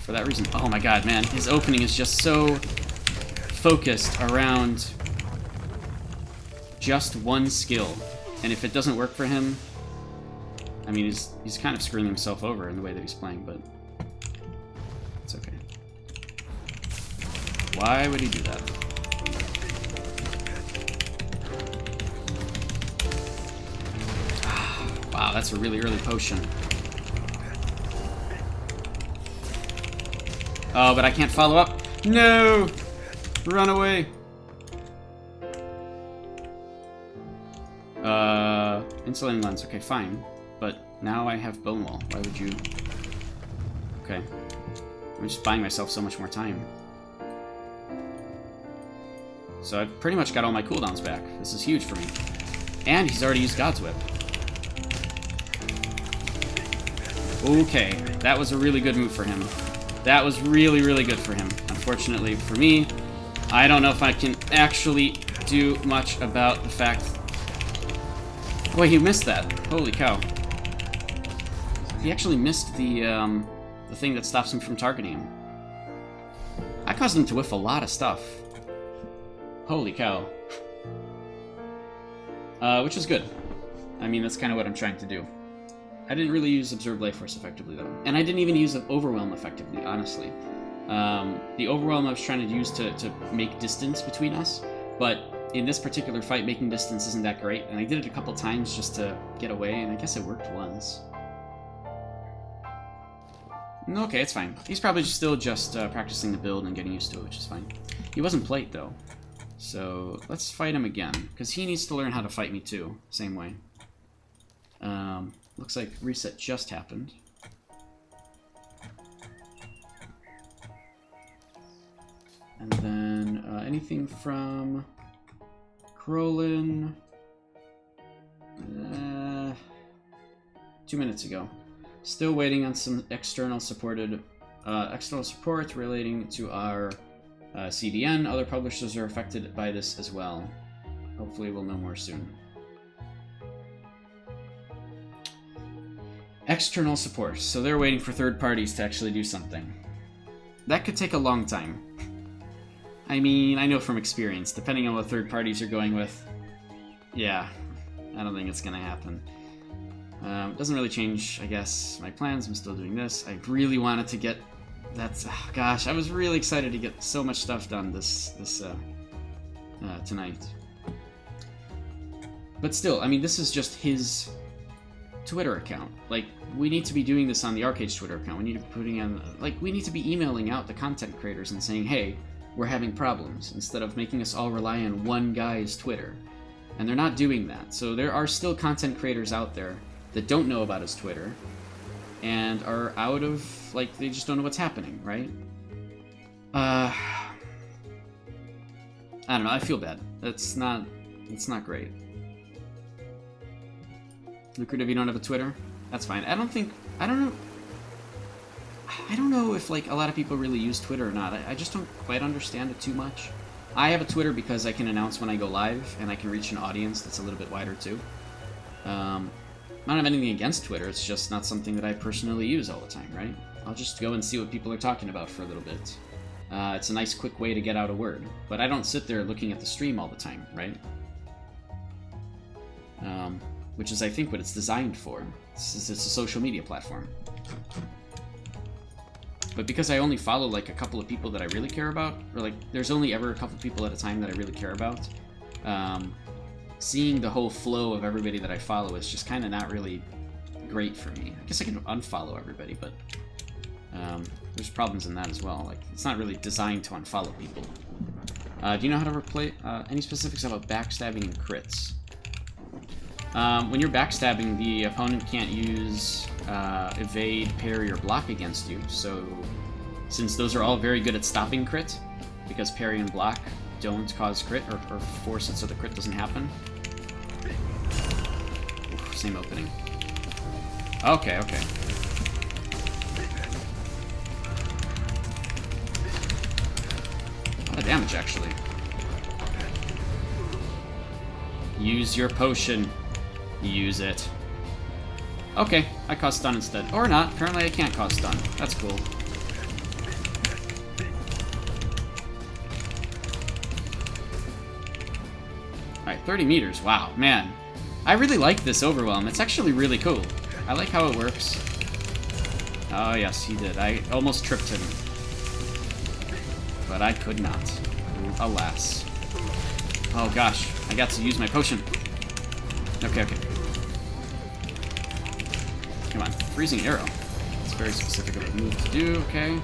for that reason... Oh my god, man. His opening is just so focused around just one skill. And if it doesn't work for him... I mean, he's kind of screwing himself over in the way that he's playing, but... It's okay. Why would he do that? Wow, that's a really early potion. Oh, but I can't follow up. No! Run away. Insulating lens. Okay, fine. But now I have bone wall. Why would you... Okay. I'm just buying myself so much more time. So I've pretty much got all my cooldowns back. This is huge for me. And he's already used God's Whip. Okay, that was a really good move for him. That was really, really good for him. Unfortunately for me, I don't know if I can actually do much about the fact... Boy, he missed that. Holy cow. He actually missed the thing that stops him from targeting him. I caused him to whiff a lot of stuff. Holy cow. Which is good. I mean, that's kind of what I'm trying to do. I didn't really use Observe Life Force effectively, though. And I didn't even use Overwhelm effectively, honestly. The Overwhelm I was trying to use to make distance between us, but in this particular fight, making distance isn't that great, and I did it a couple times just to get away, and I guess it worked once. Okay, it's fine. He's probably still just practicing the build and getting used to it, which is fine. He wasn't plate, though. So, let's fight him again, because he needs to learn how to fight me, too. Same way. Looks like reset just happened. And then, anything from Krolin? 2 minutes ago. Still waiting on some external support relating to our CDN. Other publishers are affected by this as well. Hopefully we'll know more soon. External support. So they're waiting for third parties to actually do something. That could take a long time. I mean, I know from experience, depending on what third parties you're going with, yeah, I don't think it's gonna happen. It doesn't really change, I guess, my plans. I'm still doing this. I really wanted to get that. Oh, gosh, I was really excited to get so much stuff done tonight. But still, I mean, this is just his Twitter account. Like, we need to be doing this on the Arcade's Twitter account. We need to be putting on, like, we need to be emailing out the content creators and saying, hey, we're having problems, instead of making us all rely on one guy's Twitter. And they're not doing that. So there are still content creators out there that don't know about his Twitter and are out of, like, they just don't know what's happening, right? I don't know, I feel bad. It's not great. Lucrative, you don't have a Twitter? That's fine. I don't know if, like, a lot of people really use Twitter or not. I just don't quite understand it too much. I have a Twitter because I can announce when I go live, and I can reach an audience that's a little bit wider, too. I don't have anything against Twitter, it's just not something that I personally use all the time, right? I'll just go and see what people are talking about for a little bit. It's a nice, quick way to get out a word. But I don't sit there looking at the stream all the time, right? Which is, I think, what it's designed for. It's a social media platform. But because I only follow, like, a couple of people that I really care about, or, like, there's only ever a couple of people at a time that I really care about, seeing the whole flow of everybody that I follow is just kind of not really great for me. I guess I can unfollow everybody, but there's problems in that as well. Like, it's not really designed to unfollow people. Do you know how to replay any specifics about backstabbing and crits? When you're backstabbing, the opponent can't use evade, parry, or block against you, so since those are all very good at stopping crit, because parry and block don't cause crit or force it so the crit doesn't happen. Oof, same opening. Okay, okay. A lot of damage, actually. Use your potion. Use it. Okay, I caused stun instead. Or not. Apparently I can't cause stun. That's cool. Alright, 30 meters. Wow, man. I really like this Overwhelm. It's actually really cool. I like how it works. Oh, yes, he did. I almost tripped him. But I could not. Alas. Oh, gosh. I got to use my potion. Okay, okay. Come on. Freezing arrow. It's very specific of a move to do. Okay.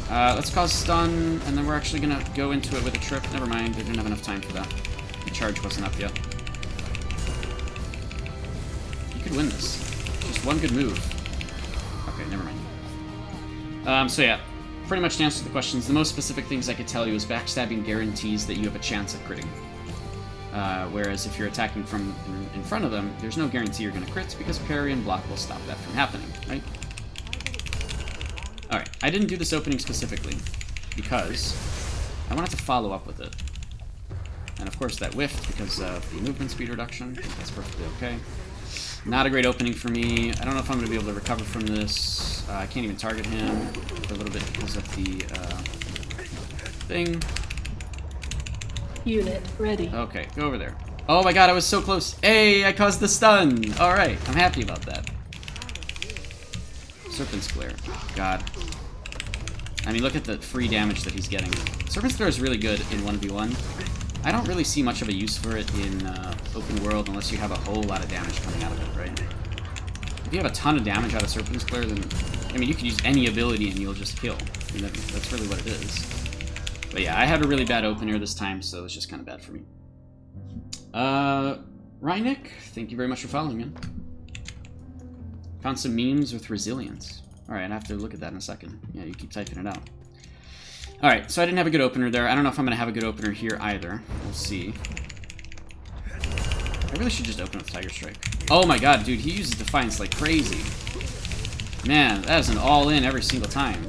Let's cause stun, and then we're actually gonna go into it with a trip. Never mind, we didn't have enough time for that. The charge wasn't up yet. You could win this. Just one good move. Okay, never mind. So yeah, pretty much to answer the questions, the most specific things I could tell you is backstabbing guarantees that you have a chance at critting. Whereas if you're attacking from in front of them, there's no guarantee you're gonna crit because parry and block will stop that from happening, right? Alright, I didn't do this opening specifically because I wanted to follow up with it. And of course that whiffed because of the movement speed reduction. That's perfectly okay. Not a great opening for me. I don't know if I'm going to be able to recover from this. I can't even target him for a little bit because of the thing. Unit ready. Okay, go over there. Oh my god, I was so close. Hey, I caused the stun. Alright, I'm happy about that. Serpent's Glare. God. I mean, look at the free damage that he's getting. Serpent's Glare is really good in 1v1. I don't really see much of a use for it in open world unless you have a whole lot of damage coming out of it, right? If you have a ton of damage out of Serpent's Glare, then, I mean, you can use any ability and you'll just kill. I mean, that's really what it is. But yeah, I had a really bad opener this time, so it's just kind of bad for me. Rynick, thank you very much for following, man. Found some memes with resilience. Alright, I have to look at that in a second. Yeah, you keep typing it out. Alright, so I didn't have a good opener there. I don't know if I'm going to have a good opener here either. We'll see. I really should just open with Tiger Strike. Oh my god, dude, he uses Defiance like crazy. Man, that is an all-in every single time.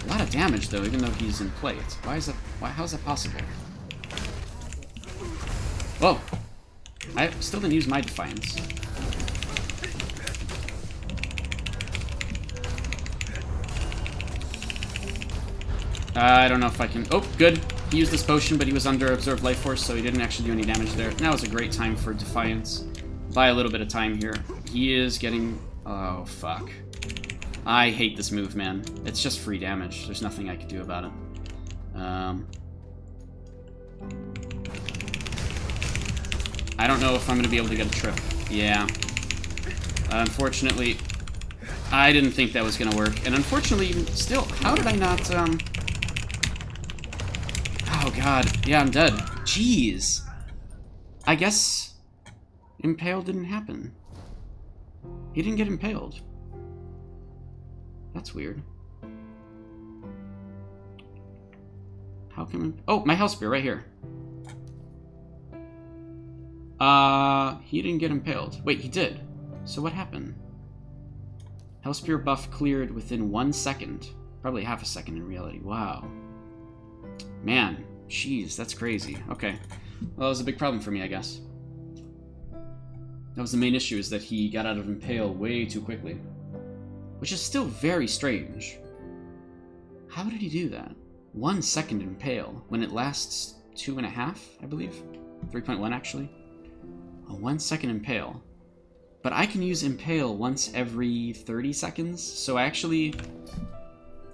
A lot of damage, though, even though he's in play. Why is that? How is that possible? Whoa! I still didn't use my Defiance. I don't know if I can... Oh, good. He used this potion, but he was under Absorbed Life Force, so he didn't actually do any damage there. Now is a great time for Defiance. Buy a little bit of time here. He is getting... Oh, fuck. I hate this move, man. It's just free damage. There's nothing I could do about it. I don't know if I'm going to be able to get a trip. Yeah. Unfortunately, I didn't think that was going to work. And unfortunately, still, how did I not... Oh, God. Yeah, I'm dead. Jeez. I guess Impale didn't happen. He didn't get impaled. That's weird. How come... Oh, my Hell Spear right here. He didn't get impaled. Wait, he did. So what happened? Hell Spear buff cleared within 1 second. Probably half a second in reality. Wow. Man, jeez, that's crazy. Okay. Well, that was a big problem for me, I guess. That was the main issue, is that he got out of Impale way too quickly. Which is still very strange. How did he do that? 1 second Impale, when it lasts 2.5, I believe? 3.1, actually. A 1 second Impale. But I can use Impale once every 30 seconds, so I actually...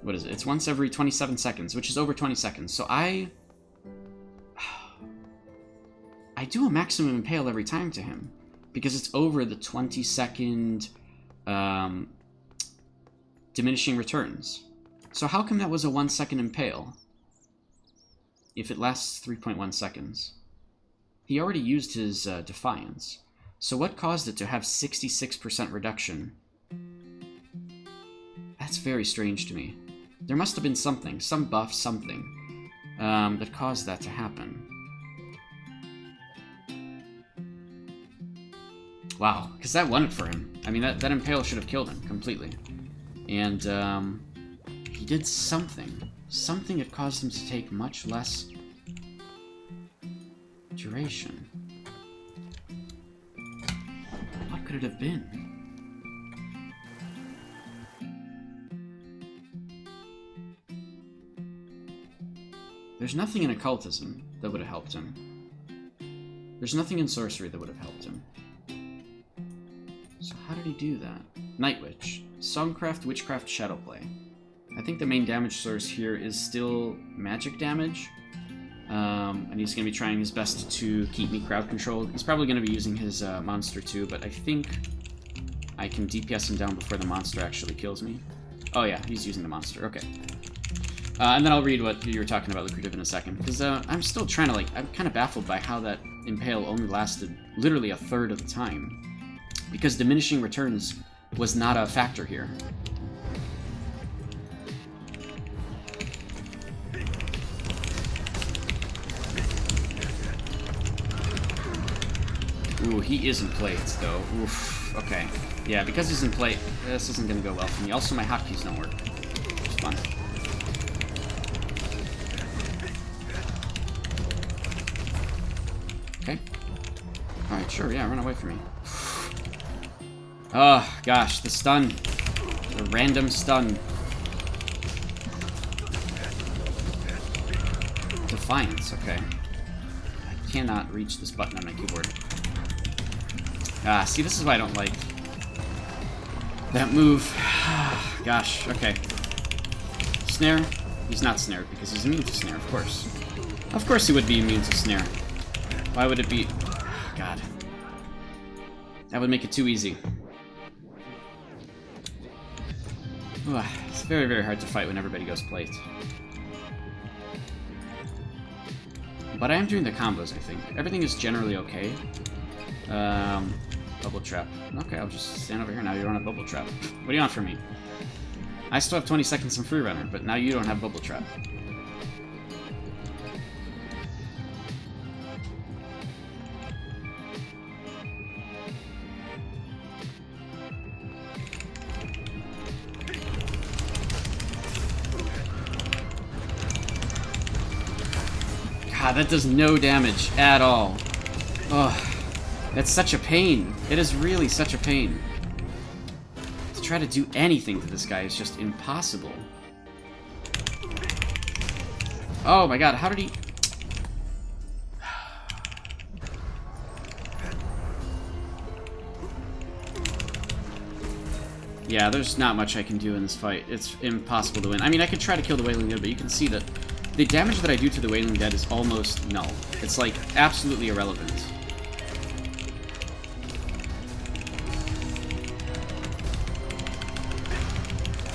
What is it? It's once every 27 seconds, which is over 20 seconds. So I do a maximum Impale every time to him, because it's over the 20-second diminishing returns. So how come that was a 1 second Impale if it lasts 3.1 seconds? He already used his Defiance. So what caused it to have 66% reduction? That's very strange to me. There must have been something, some buff, something, that caused that to happen. Wow, because that won it for him. I mean, that Impale should have killed him completely. And, he did something. Something that caused him to take much less duration. What could it have been? There's nothing in occultism that would have helped him. There's nothing in sorcery that would have helped him. So how did he do that? Night Witch. Songcraft, Witchcraft, Shadowplay. I think the main damage source here is still magic damage. And he's going to be trying his best to keep me crowd controlled. He's probably going to be using his monster too, but I think I can DPS him down before the monster actually kills me. Oh yeah, he's using the monster. Okay. And then I'll read what you were talking about, Lucrative, in a second. Because I'm still trying to, I'm kind of baffled by how that Impale only lasted literally a third of the time. Because diminishing returns was not a factor here. Ooh, he is in plate, though. Oof, okay. Yeah, because he's in plate, this isn't going to go well for me. Also, my hotkeys don't work, which is fun. Okay. Alright, sure, yeah, run away from me. Oh, gosh, the stun. The random stun. Defiance, okay. I cannot reach this button on my keyboard. Ah, see, this is why I don't like that move. Gosh, okay. Snare? He's not snared because he's immune to snare, of course. Of course he would be immune to snare. Why would it be... God. That would make it too easy. Ugh, it's very, very hard to fight when everybody goes plate. But I am doing the combos, I think. Everything is generally okay. Bubble trap. Okay, I'll just stand over here now. You don't have bubble trap. What do you want from me? I still have 20 seconds in free runner, but now you don't have bubble trap. God, that does no damage at all. Ugh. That's such a pain. It is really such a pain. To try to do anything to this guy is just impossible. Oh my god, how did he... Yeah, there's not much I can do in this fight. It's impossible to win. I mean, I could try to kill the Wailing Dead, but you can see that the damage that I do to the Wailing Dead is almost null. It's, like, absolutely irrelevant.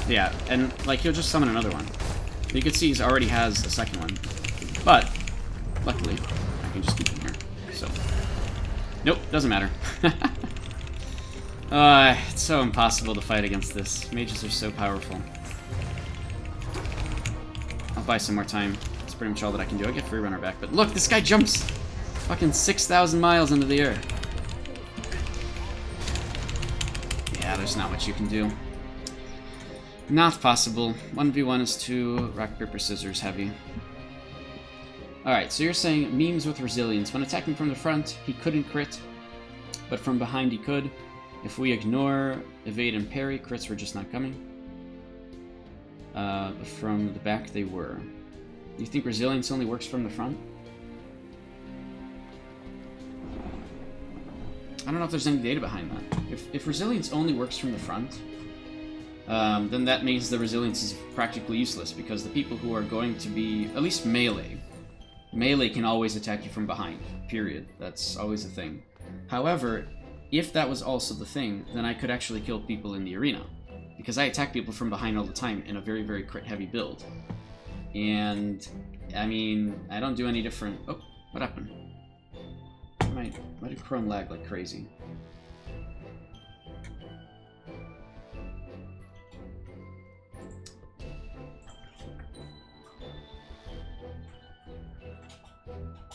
Yeah, and, like, he'll just summon another one. You can see he already has a second one. But, luckily, I can just keep him here. So, nope, doesn't matter. It's so impossible to fight against this. Mages are so powerful. I'll buy some more time. That's pretty much all that I can do. I'll get free runner back. But look, this guy jumps fucking 6,000 miles into the air. Yeah, there's not much you can do. Not possible. 1v1 is too rock, paper, scissors heavy. Alright, so you're saying memes with resilience. When attacking from the front, he couldn't crit, but from behind he could. If we ignore evade and parry, crits were just not coming. From the back they were. You think resilience only works from the front? I don't know if there's any data behind that. If resilience only works from the front, then that means the resilience is practically useless, because the people who are going to be, at least melee can always attack you from behind, period. That's always a thing. However, if that was also the thing, then I could actually kill people in the arena, because I attack people from behind all the time in a very, very crit-heavy build. And, I mean, I don't do any different... Oh, what happened? Why did Chrome lag like crazy?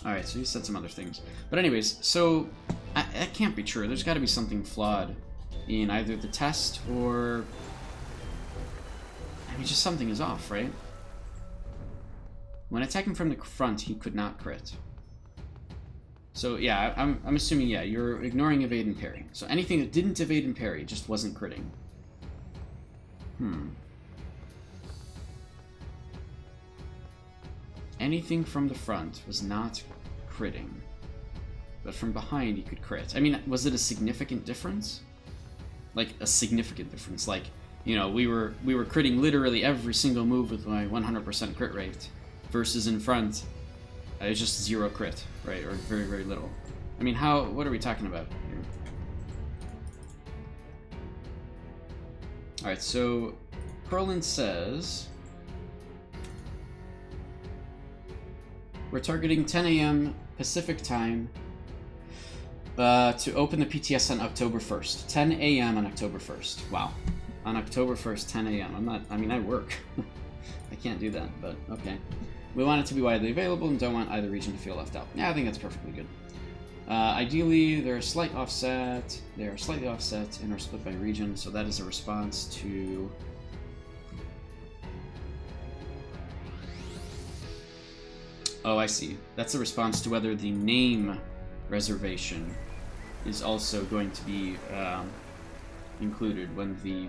Alright, so he said some other things. But anyways, so that can't be true. There's got to be something flawed in either the test or... I mean, just something is off, right? When attacking from the front, he could not crit. So yeah, I'm assuming, yeah, you're ignoring evade and parry. So anything that didn't evade and parry just wasn't critting. Anything from the front was not critting. But from behind, he could crit. I mean, was it a significant difference? Like, a significant difference. Like, you know, we were critting literally every single move with my 100% crit rate. Versus in front, it's just 0 crit, right? Or very, very little. I mean, what are we talking about here? Alright, so Perlin says we're targeting 10 a.m. Pacific time to open the PTS on October 1st. 10 a.m. on October 1st. Wow. On October 1st, 10 a.m. I work. I can't do that, but okay. We want it to be widely available and don't want either region to feel left out. Yeah, I think that's perfectly good. Ideally, they're slightly offset and are split by region, so that is a response to... Oh, I see. That's a response to whether the name reservation is also going to be included when the...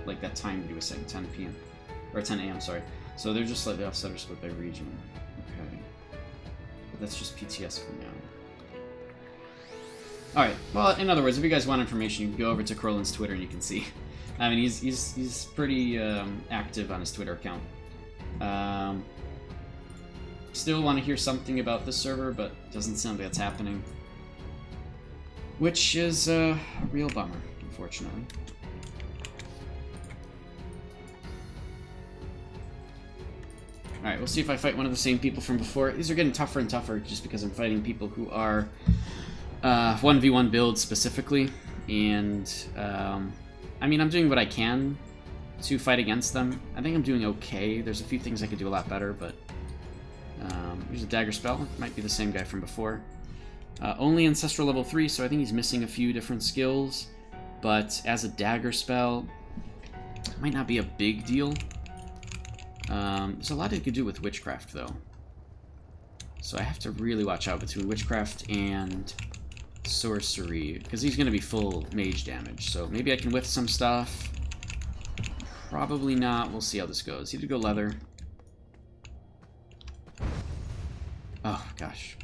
like that time you were saying, 10 p.m. Or 10 a.m., sorry. So they're just slightly offset or split by region. Okay. But that's just PTS for now. Alright, well, in other words, if you guys want information, you can go over to Crolin's Twitter and you can see. I mean, he's pretty active on his Twitter account. Still want to hear something about this server, but doesn't sound like that's happening. Which is a real bummer, unfortunately. Alright, we'll see if I fight one of the same people from before. These are getting tougher and tougher just because I'm fighting people who are 1v1 builds specifically. And, I mean, I'm doing what I can to fight against them. I think I'm doing okay. There's a few things I could do a lot better, but... here's a dagger spell. It might be the same guy from before. Only Ancestral level 3, so I think he's missing a few different skills. But as a dagger spell, it might not be a big deal. There's a lot you could do with Witchcraft, though. So I have to really watch out between Witchcraft and Sorcery, because he's going to be full mage damage. So maybe I can whiff some stuff. Probably not. We'll see how this goes. He did go Leather. Oh, gosh.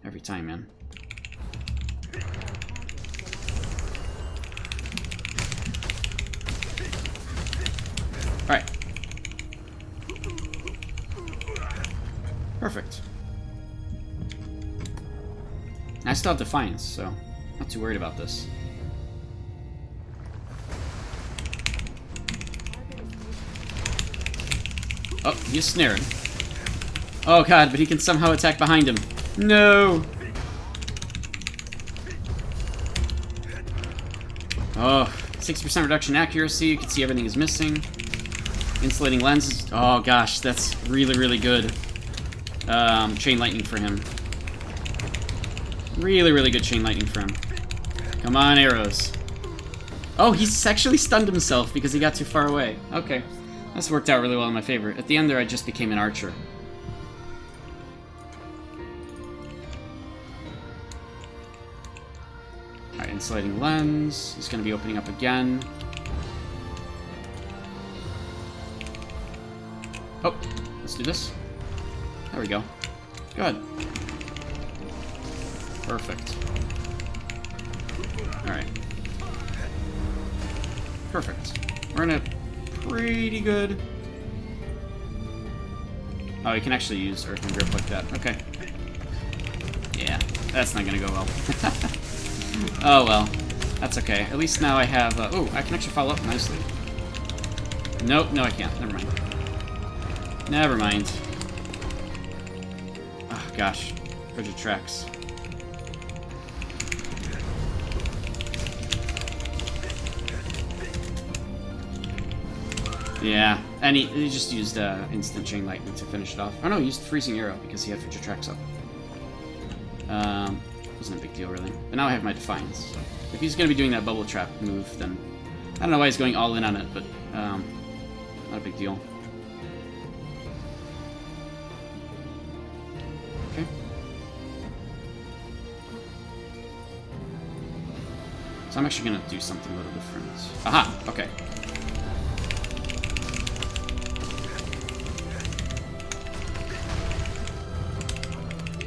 Every time, man. Alright. Perfect. I still have Defiance, so not too worried about this. Oh, he's snared. Oh god, but he can somehow attack behind him. No! Oh, 60% reduction in accuracy. You can see everything is missing. Insulating lenses. Oh gosh, that's really, really good. Chain lightning for him. Really, really good chain lightning for him. Come on, arrows. Oh, he's actually stunned himself because he got too far away. Okay. That's worked out really well in my favor. At the end there, I just became an archer. Alright, insulating lens. He's going to be opening up again. Oh, let's do this. There we go. Good. Perfect. Alright. Perfect. We're in a pretty good... Oh, you can actually use Earthen Grip like that. Okay. Yeah, that's not gonna go well. Oh well. That's okay. At least now I have... oh, I can actually follow up nicely. Nope, no I can't. Never mind. Never mind. Oh, gosh. Frigid Tracks. Yeah, and he just used instant chain lightning to finish it off. Oh no, he used freezing arrow because he had Frigid Tracks up. Wasn't a big deal, really. But now I have my Defiance. So if he's going to be doing that Bubble Trap move, then I don't know why he's going all in on it, but not a big deal. Okay. So I'm actually going to do something a little different. Aha! Okay.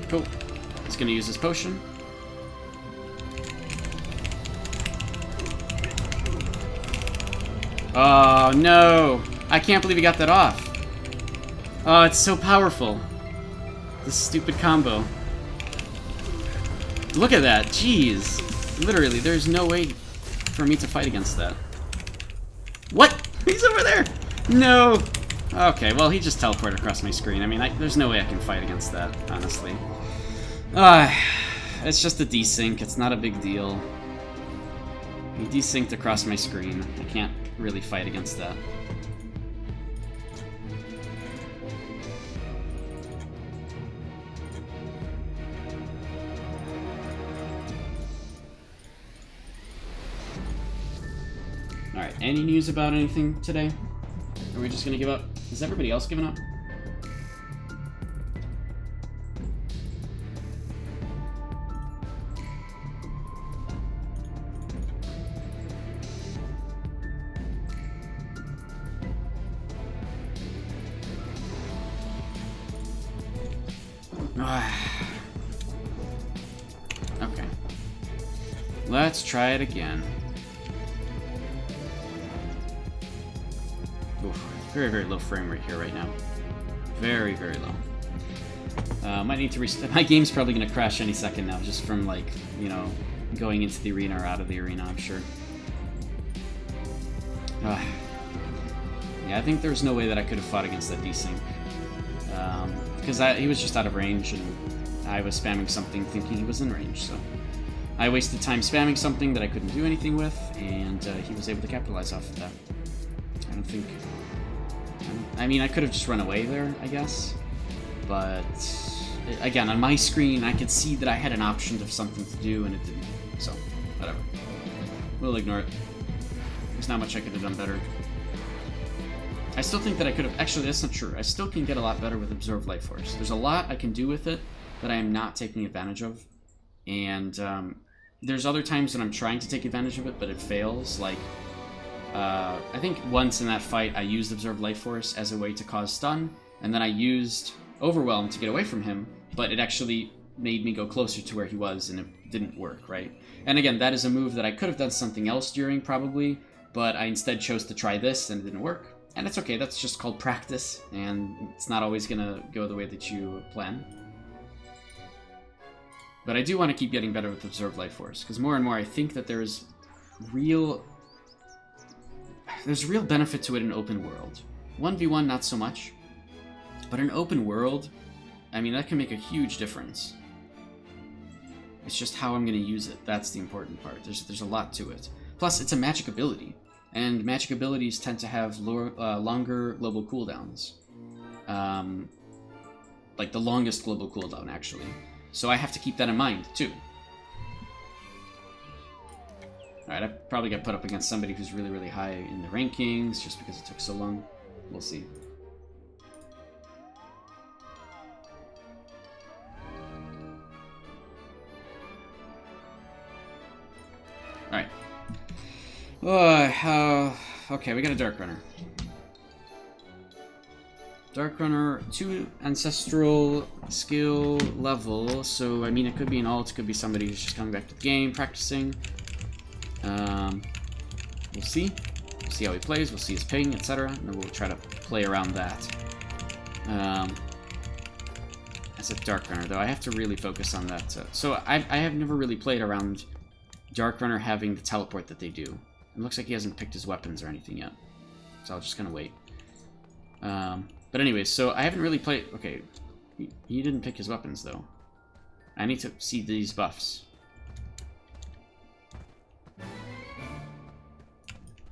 Cool. He's going to use his potion. Oh, no! I can't believe he got that off. Oh, it's so powerful. This stupid combo. Look at that. Jeez. Literally, there's no way for me to fight against that. What? He's over there! No! Okay, well, he just teleported across my screen. I mean, there's no way I can fight against that, honestly. It's just a desync. It's not a big deal. He desynced across my screen. I can't really fight against that. Alright, any news about anything today? Are we just gonna give up? Has everybody else given up? Okay. Let's try it again. Oof, very, very low frame rate here right now. Very, very low. Might need to restart. My game's probably going to crash any second now, just from, like, you know, going into the arena or out of the arena, I'm sure. Yeah, I think there's no way that I could have fought against that desync. Because he was just out of range, and I was spamming something thinking he was in range, so... I wasted time spamming something that I couldn't do anything with, and he was able to capitalize off of that. I don't think... I mean, I could have just run away there, I guess. But, again, on my screen, I could see that I had an option of something to do, and it didn't. So, whatever. We'll ignore it. There's not much I could have done better. I still think that I could have... Actually, that's not true. I still can get a lot better with Absorb Life Force. There's a lot I can do with it that I am not taking advantage of. And there's other times when I'm trying to take advantage of it, but it fails. Like, I think once in that fight, I used Absorb Life Force as a way to cause stun, and then I used Overwhelm to get away from him, but it actually made me go closer to where he was, and it didn't work, right? And again, that is a move that I could have done something else during, probably, but I instead chose to try this, and it didn't work. And it's okay, that's just called practice, and it's not always gonna go the way that you plan. But I do want to keep getting better with Absorb Life Force, because more and more I think that there's real benefit to it in open world. 1v1, not so much. But in open world, I mean, that can make a huge difference. It's just how I'm going to use it. That's the important part. There's a lot to it. Plus, it's a magic ability. And magic abilities tend to have longer global cooldowns. Like the longest global cooldown, actually. So I have to keep that in mind, too. Alright, I probably got put up against somebody who's really, really high in the rankings, just because it took so long. We'll see. Alright. Okay, we got a Dark Runner. Dark Runner, 2 ancestral skill level, so I mean it could be an alt, it could be somebody who's just coming back to the game, practicing. We'll see. We'll see how he plays, we'll see his ping, etc. And then we'll try to play around that. As a Dark Runner, though, I have to really focus on that. So I have never really played around Dark Runner having the teleport that they do. It looks like he hasn't picked his weapons or anything yet. So I'll just kind of wait. But anyways, so I haven't really played... Okay, he didn't pick his weapons, though. I need to see these buffs.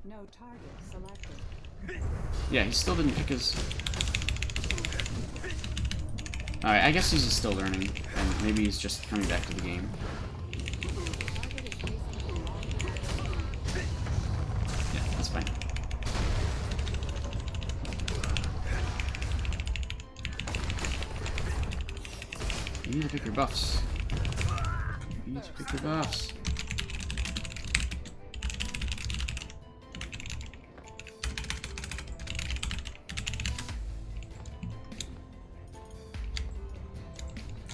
No target selected. Yeah, he still didn't pick his... Alright, I guess he's just still learning, and maybe he's just coming back to the game. Yeah, that's fine. You need to pick your buffs. You need to pick your buffs.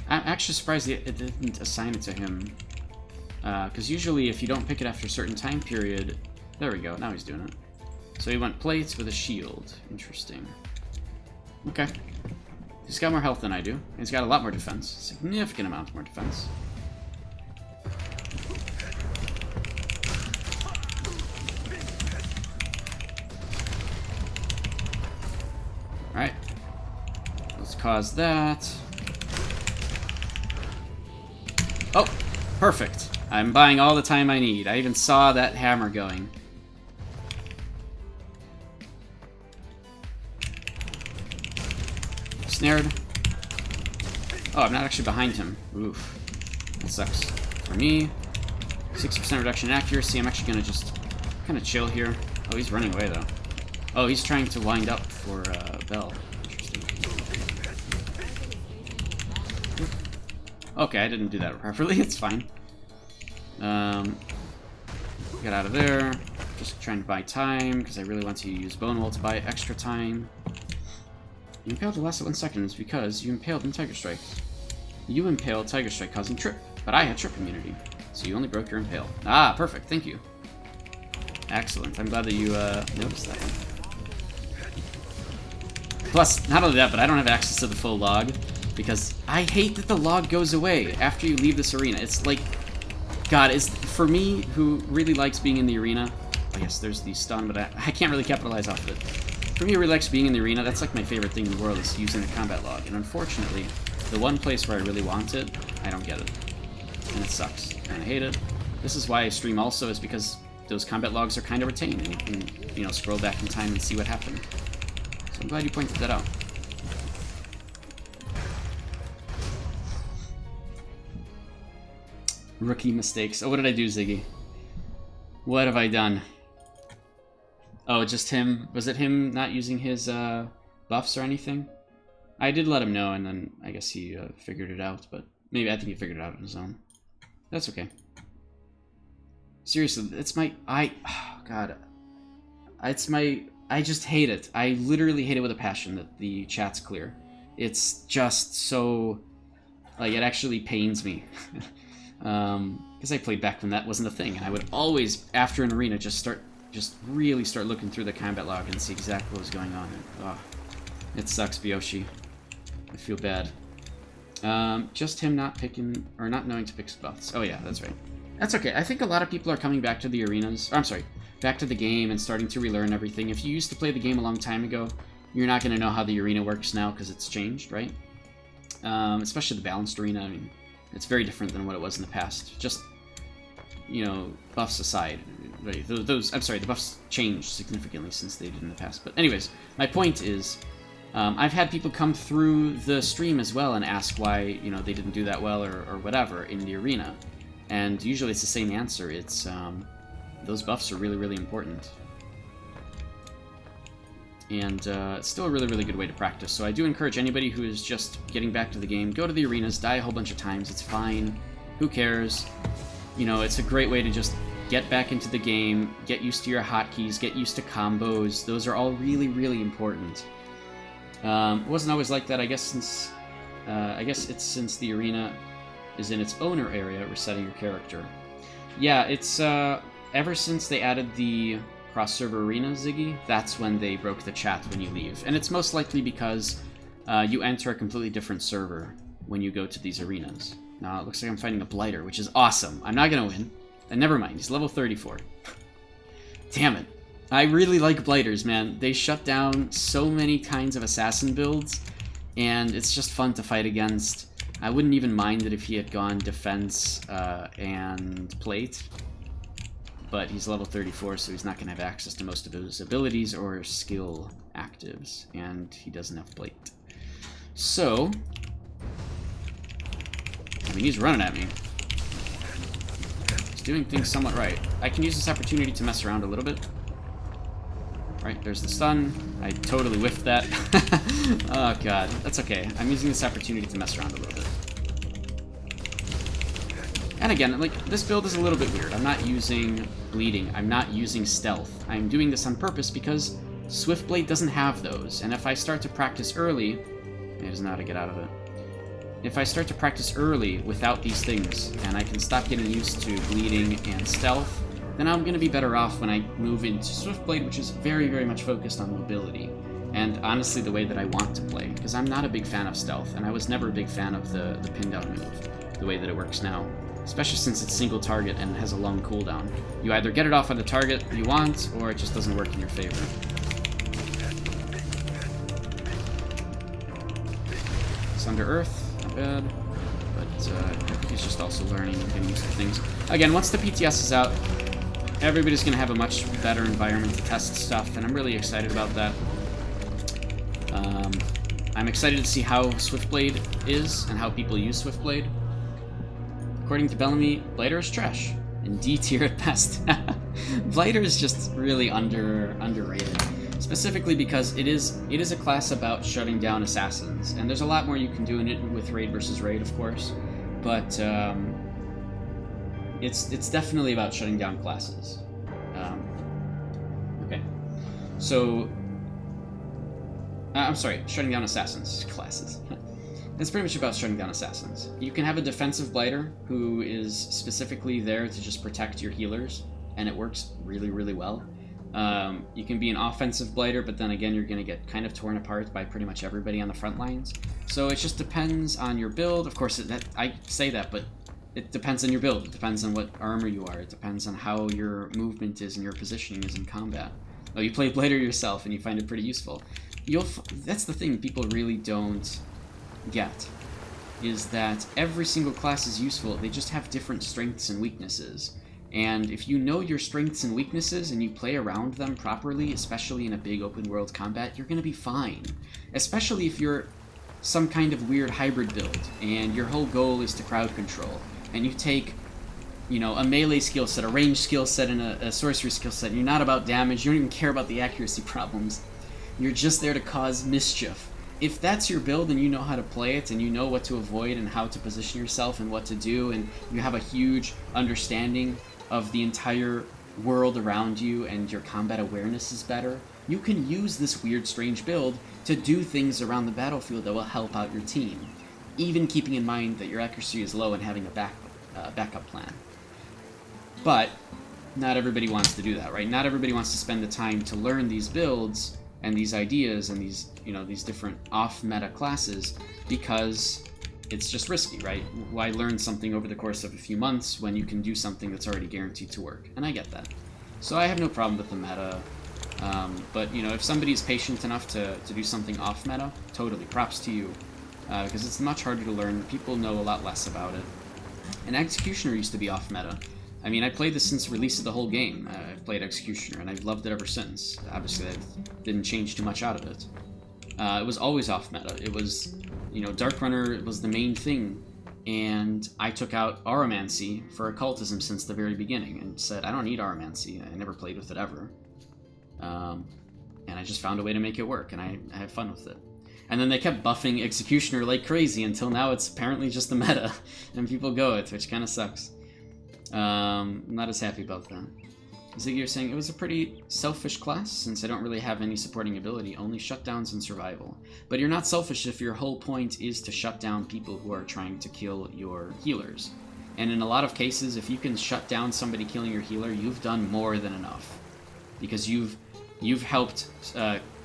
I'm actually surprised it didn't assign it to him. Because usually if you don't pick it after a certain time period... There we go, now he's doing it. So he went plates with a shield. Interesting. Okay. He's got more health than I do. He's got a lot more defense. Significant amount more defense. Alright. Let's cause that. Oh, perfect. I'm buying all the time I need. I even saw that hammer going. Snared. Oh, I'm not actually behind him. Oof. That sucks. For me, 60% reduction in accuracy. I'm actually going to just kind of chill here. Oh, he's running away, though. Oh, he's trying to wind up for Bell. Okay, I didn't do that properly. It's fine. Get out of there. Just trying to buy time, because I really want to use Bone Wool to buy extra time. You impaled the last 1 second is because you impaled in Tiger Strike. You impaled Tiger Strike causing trip, but I had trip immunity, so you only broke your impale. Ah, perfect. Thank you. Excellent. I'm glad that you noticed that one. Plus, not only that, but I don't have access to the full log, because I hate that the log goes away after you leave this arena. It's like, God, it's for me, who really likes being in the arena. I guess there's the stun, but I can't really capitalize off of it. For me, who really likes being in the arena, that's like my favorite thing in the world, is using a combat log. And unfortunately, the one place where I really want it, I don't get it. And it sucks. And I hate it. This is why I stream also, is because those combat logs are kind of retained, and you can, you know, scroll back in time and see what happened. So I'm glad you pointed that out. Rookie mistakes. Oh, what did I do, Ziggy? What have I done? Oh, just him. Was it him not using his buffs or anything? I did let him know, and then I guess he figured it out, but maybe I think he figured it out on his own. That's okay. Seriously, it's my... oh, God. It's my... I just hate it. I literally hate it with a passion that the chat's clear. It's just so... Like, it actually pains me. Because I played back when that wasn't a thing, and I would always, after an arena, just really start looking through the combat log and see exactly what was going on. Oh, it sucks, Byoshi. I feel bad. Just him not picking, or not knowing to pick buffs. Oh yeah, that's right. That's okay. I think a lot of people are coming back to the arenas, or, I'm sorry, back to the game and starting to relearn everything. If you used to play the game a long time ago, you're not going to know how the arena works now because it's changed, right? Especially the balanced arena. I mean, it's very different than what it was in the past. Just, you know, buffs aside. Right? I'm sorry, the buffs changed significantly since they did in the past. But anyways, my point is, I've had people come through the stream as well and ask why, you know, they didn't do that well or whatever in the arena. And usually it's the same answer. It's, those buffs are really, really important. And it's still a really, really good way to practice. So I do encourage anybody who is just getting back to the game, go to the arenas, die a whole bunch of times. It's fine. Who cares? You know, it's a great way to just get back into the game, get used to your hotkeys, get used to combos. Those are all really, really important. It wasn't always like that, I guess, since... I guess it's since the arena is in its owner area, resetting your character. Yeah, it's... ever since they added the... cross-server arena, Ziggy, that's when they broke the chat when you leave. And it's most likely because you enter a completely different server when you go to these arenas. Now, it looks like I'm fighting a Blighter, which is awesome. I'm not going to win. And never mind, he's level 34. Damn it. I really like Blighters, man. They shut down so many kinds of assassin builds, and it's just fun to fight against. I wouldn't even mind it if he had gone defense and plate. But he's level 34, so he's not going to have access to most of his abilities or skill actives, and he doesn't have plate. So, I mean, he's running at me. He's doing things somewhat right. I can use this opportunity to mess around a little bit. Right, there's the stun. I totally whiffed that. Oh god, that's okay. I'm using this opportunity to mess around a little bit. And again, like, this build is a little bit weird. I'm not using bleeding. I'm not using stealth. I'm doing this on purpose because Swiftblade doesn't have those. And if I start to practice early... He doesn't know how to get out of it. If I start to practice early without these things, and I can stop getting used to bleeding and stealth, then I'm going to be better off when I move into Swiftblade, which is very, very much focused on mobility. And honestly, the way that I want to play. Because I'm not a big fan of stealth, and I was never a big fan of the pin down move, the way that it works now. Especially since it's single target and has a long cooldown. You either get it off on the target you want, or it just doesn't work in your favor. It's Under Earth, not bad. But I think he's just also learning and getting used to things. Again, once the PTS is out, everybody's going to have a much better environment to test stuff, and I'm really excited about that. I'm excited to see how Swiftblade is and how people use Swiftblade. According to Bellamy, Blighter is trash, and D tier at best. Blighter is just really underrated, specifically because it is a class about shutting down assassins, and there's a lot more you can do in it with raid versus raid, of course, but it's definitely about shutting down classes. Okay, so I'm sorry, shutting down assassins classes. It's pretty much about shutting down assassins. You can have a defensive blighter who is specifically there to just protect your healers, and it works really, really well. You can be an offensive blighter, but then again, you're going to get kind of torn apart by pretty much everybody on the front lines. So it just depends on your build. Of course, I say that, but it depends on your build. It depends on what armor you are. It depends on how your movement is and your positioning is in combat. Oh, you play blighter yourself, and you find it pretty useful. That's the thing people really don't get, is that every single class is useful. They just have different strengths and weaknesses, and if you know your strengths and weaknesses and you play around them properly, especially in a big open world combat, you're gonna be fine. Especially if you're some kind of weird hybrid build and your whole goal is to crowd control, and you take, you know, a melee skill set, a range skill set, and a sorcery skill set, and you're not about damage, you don't even care about the accuracy problems, you're just there to cause mischief. If that's your build and you know how to play it and you know what to avoid and how to position yourself and what to do, and you have a huge understanding of the entire world around you and your combat awareness is better, you can use this weird, strange build to do things around the battlefield that will help out your team, even keeping in mind that your accuracy is low and having a backup plan. But not everybody wants to do that, right? Not everybody wants to spend the time to learn these builds and these ideas and these, you know, these different off-meta classes, because it's just risky, right? Why learn something over the course of a few months when you can do something that's already guaranteed to work? And I get that. So I have no problem with the meta, but, you know, if somebody's patient enough to do something off-meta, totally, props to you, because it's much harder to learn. People know a lot less about it. And Executioner used to be off-meta. I mean, I played this since release of the whole game. I've played Executioner, and I've loved it ever since. Obviously, I didn't change too much out of it. It was always off-meta. It was, you know, Dark Runner was the main thing, and I took out Aromancy for occultism since the very beginning, and said, I don't need Aromancy. I never played with it ever. And I just found a way to make it work, and I had fun with it. And then they kept buffing Executioner like crazy until now it's apparently just the meta, and people go it, which kind of sucks. I'm not as happy about that. Ziggy, you're saying it was a pretty selfish class since I don't really have any supporting ability, only shutdowns and survival. But you're not selfish if your whole point is to shut down people who are trying to kill your healers. And in a lot of cases, if you can shut down somebody killing your healer, you've done more than enough. Because you've helped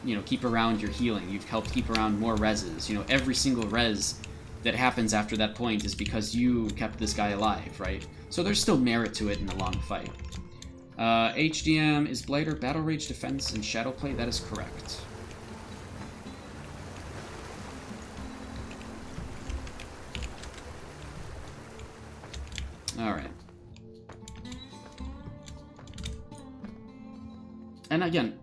you know, keep around your healing. You've helped keep around more reses. You know, every single res that happens after that point is because you kept this guy alive, right? So there's still merit to it in the long fight. HDM is Blighter, Battle Rage, Defense, and Shadowplay. That is correct. Alright. And again,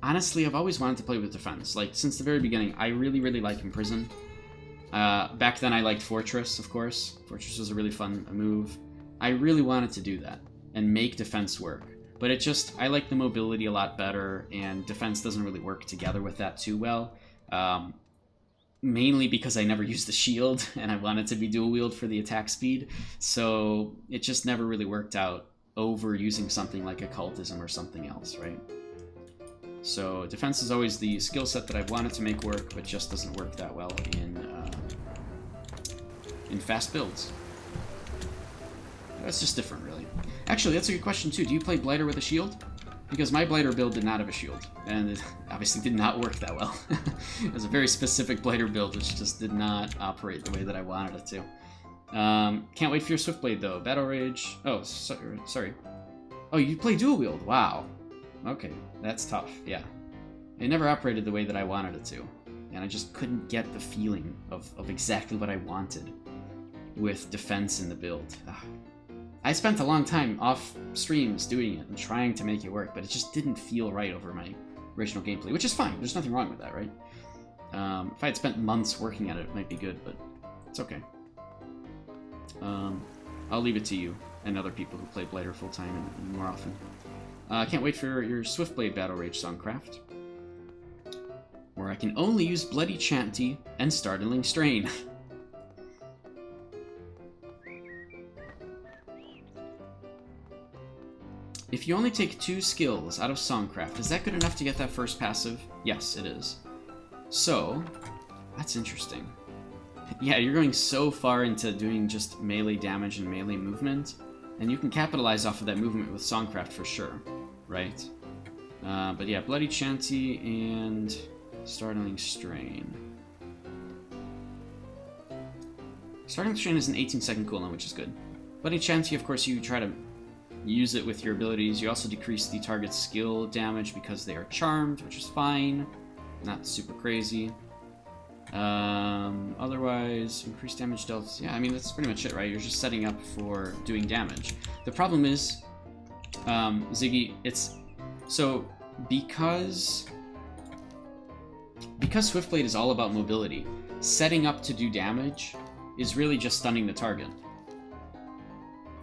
honestly, I've always wanted to play with Defense. Like, since the very beginning, I really, really like Imprison. Back then I liked Fortress, of course. Fortress was a really fun move. I really wanted to do that and make defense work. But I like the mobility a lot better, and defense doesn't really work together with that too well. Mainly because I never used the shield, and I wanted to be dual wield for the attack speed. So it just never really worked out over using something like occultism or something else, right? So defense is always the skill set that I've wanted to make work, but just doesn't work that well in fast builds. That's just different, really. Actually, that's a good question, too. Do you play Blighter with a shield? Because my Blighter build did not have a shield, and it obviously did not work that well. It was a very specific Blighter build, which just did not operate the way that I wanted it to. Can't wait for your Swiftblade, though. Battle Rage... Oh, sorry. Oh, you play dual wield. Wow. Okay, that's tough, yeah. It never operated the way that I wanted it to, and I just couldn't get the feeling of exactly what I wanted with defense in the build. Ugh. I spent a long time off streams doing it and trying to make it work, but it just didn't feel right over my original gameplay, which is fine. There's nothing wrong with that, right? If I had spent months working at it, it might be good, but it's okay. I'll leave it to you and other people who play Blighter full-time and more often. Can't wait for your Swiftblade Battle Rage Songcraft, where I can only use Bloody Chanty and Startling Strain. If you only take 2 skills out of Songcraft, is that good enough to get that first passive? Yes, it is. So, that's interesting. Yeah, you're going so far into doing just melee damage and melee movement, and you can capitalize off of that movement with Songcraft for sure, right? But yeah, Bloody Chanty and Startling Strain. Startling Strain is an 18-second cooldown, which is good. Bloody Chanty, of course, you try to use it with your abilities. You also decrease the target's skill damage because they are charmed, which is fine. Not super crazy. Otherwise, increased damage dealt. Yeah, I mean, that's pretty much it, right? You're just setting up for doing damage. The problem is, Ziggy, it's... So, because Swiftblade is all about mobility, setting up to do damage is really just stunning the target.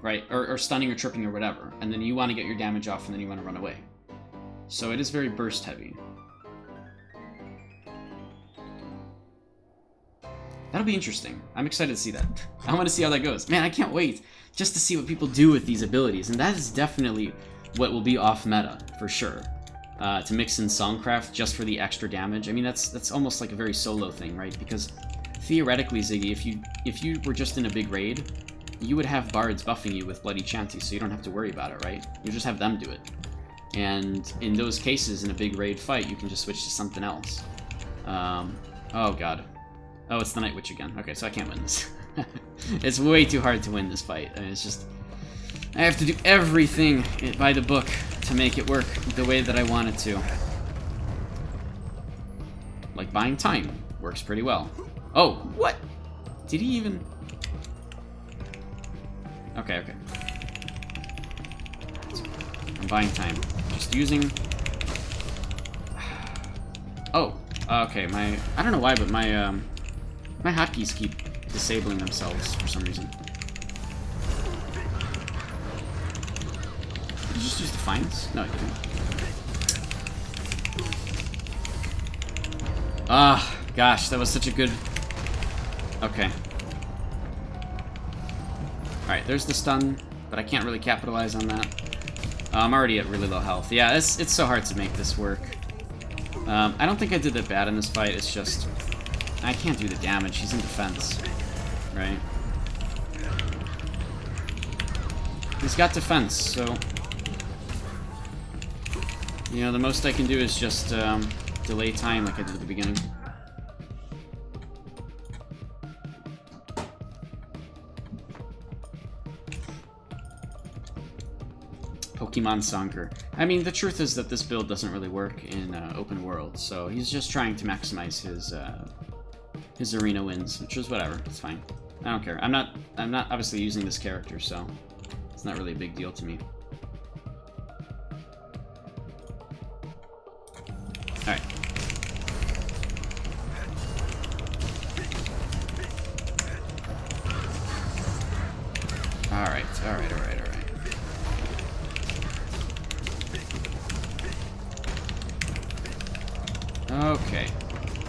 Right? Or stunning or tripping or whatever. And then you want to get your damage off and then you want to run away. So it is very burst heavy. That'll be interesting. I'm excited to see that. I want to see how that goes. Man, I can't wait just to see what people do with these abilities. And that is definitely what will be off meta, for sure. To mix in Songcraft just for the extra damage. I mean, that's almost like a very solo thing, right? Because theoretically, Ziggy, if you were just in a big raid, you would have bards buffing you with Bloody Chanty, so you don't have to worry about it, right? You just have them do it. And in those cases, in a big raid fight, you can just switch to something else. Oh god. Oh, it's the Night Witch again. Okay, so I can't win this. It's way too hard to win this fight. I mean, it's just... I have to do everything by the book to make it work the way that I want it to. Like buying time. Works pretty well. Oh, what? Did he even... Okay. I'm buying time. Just using... Oh, okay, I don't know why, but my hotkeys keep disabling themselves for some reason. Did you just use Defiance? No, I didn't. Ah, gosh, that was such a good... Okay. Alright, there's the stun, but I can't really capitalize on that. I'm already at really low health. Yeah, it's so hard to make this work. I don't think I did that bad in this fight, it's just... I can't do the damage, he's in defense. Right? He's got defense, so... You know, the most I can do is just delay time like I did at the beginning. Pokemon Sonker. I mean, the truth is that this build doesn't really work in open world, so he's just trying to maximize his arena wins, which is whatever. It's fine. I don't care. I'm not obviously using this character, so it's not really a big deal to me. All right. Alright, alright, alright. Okay.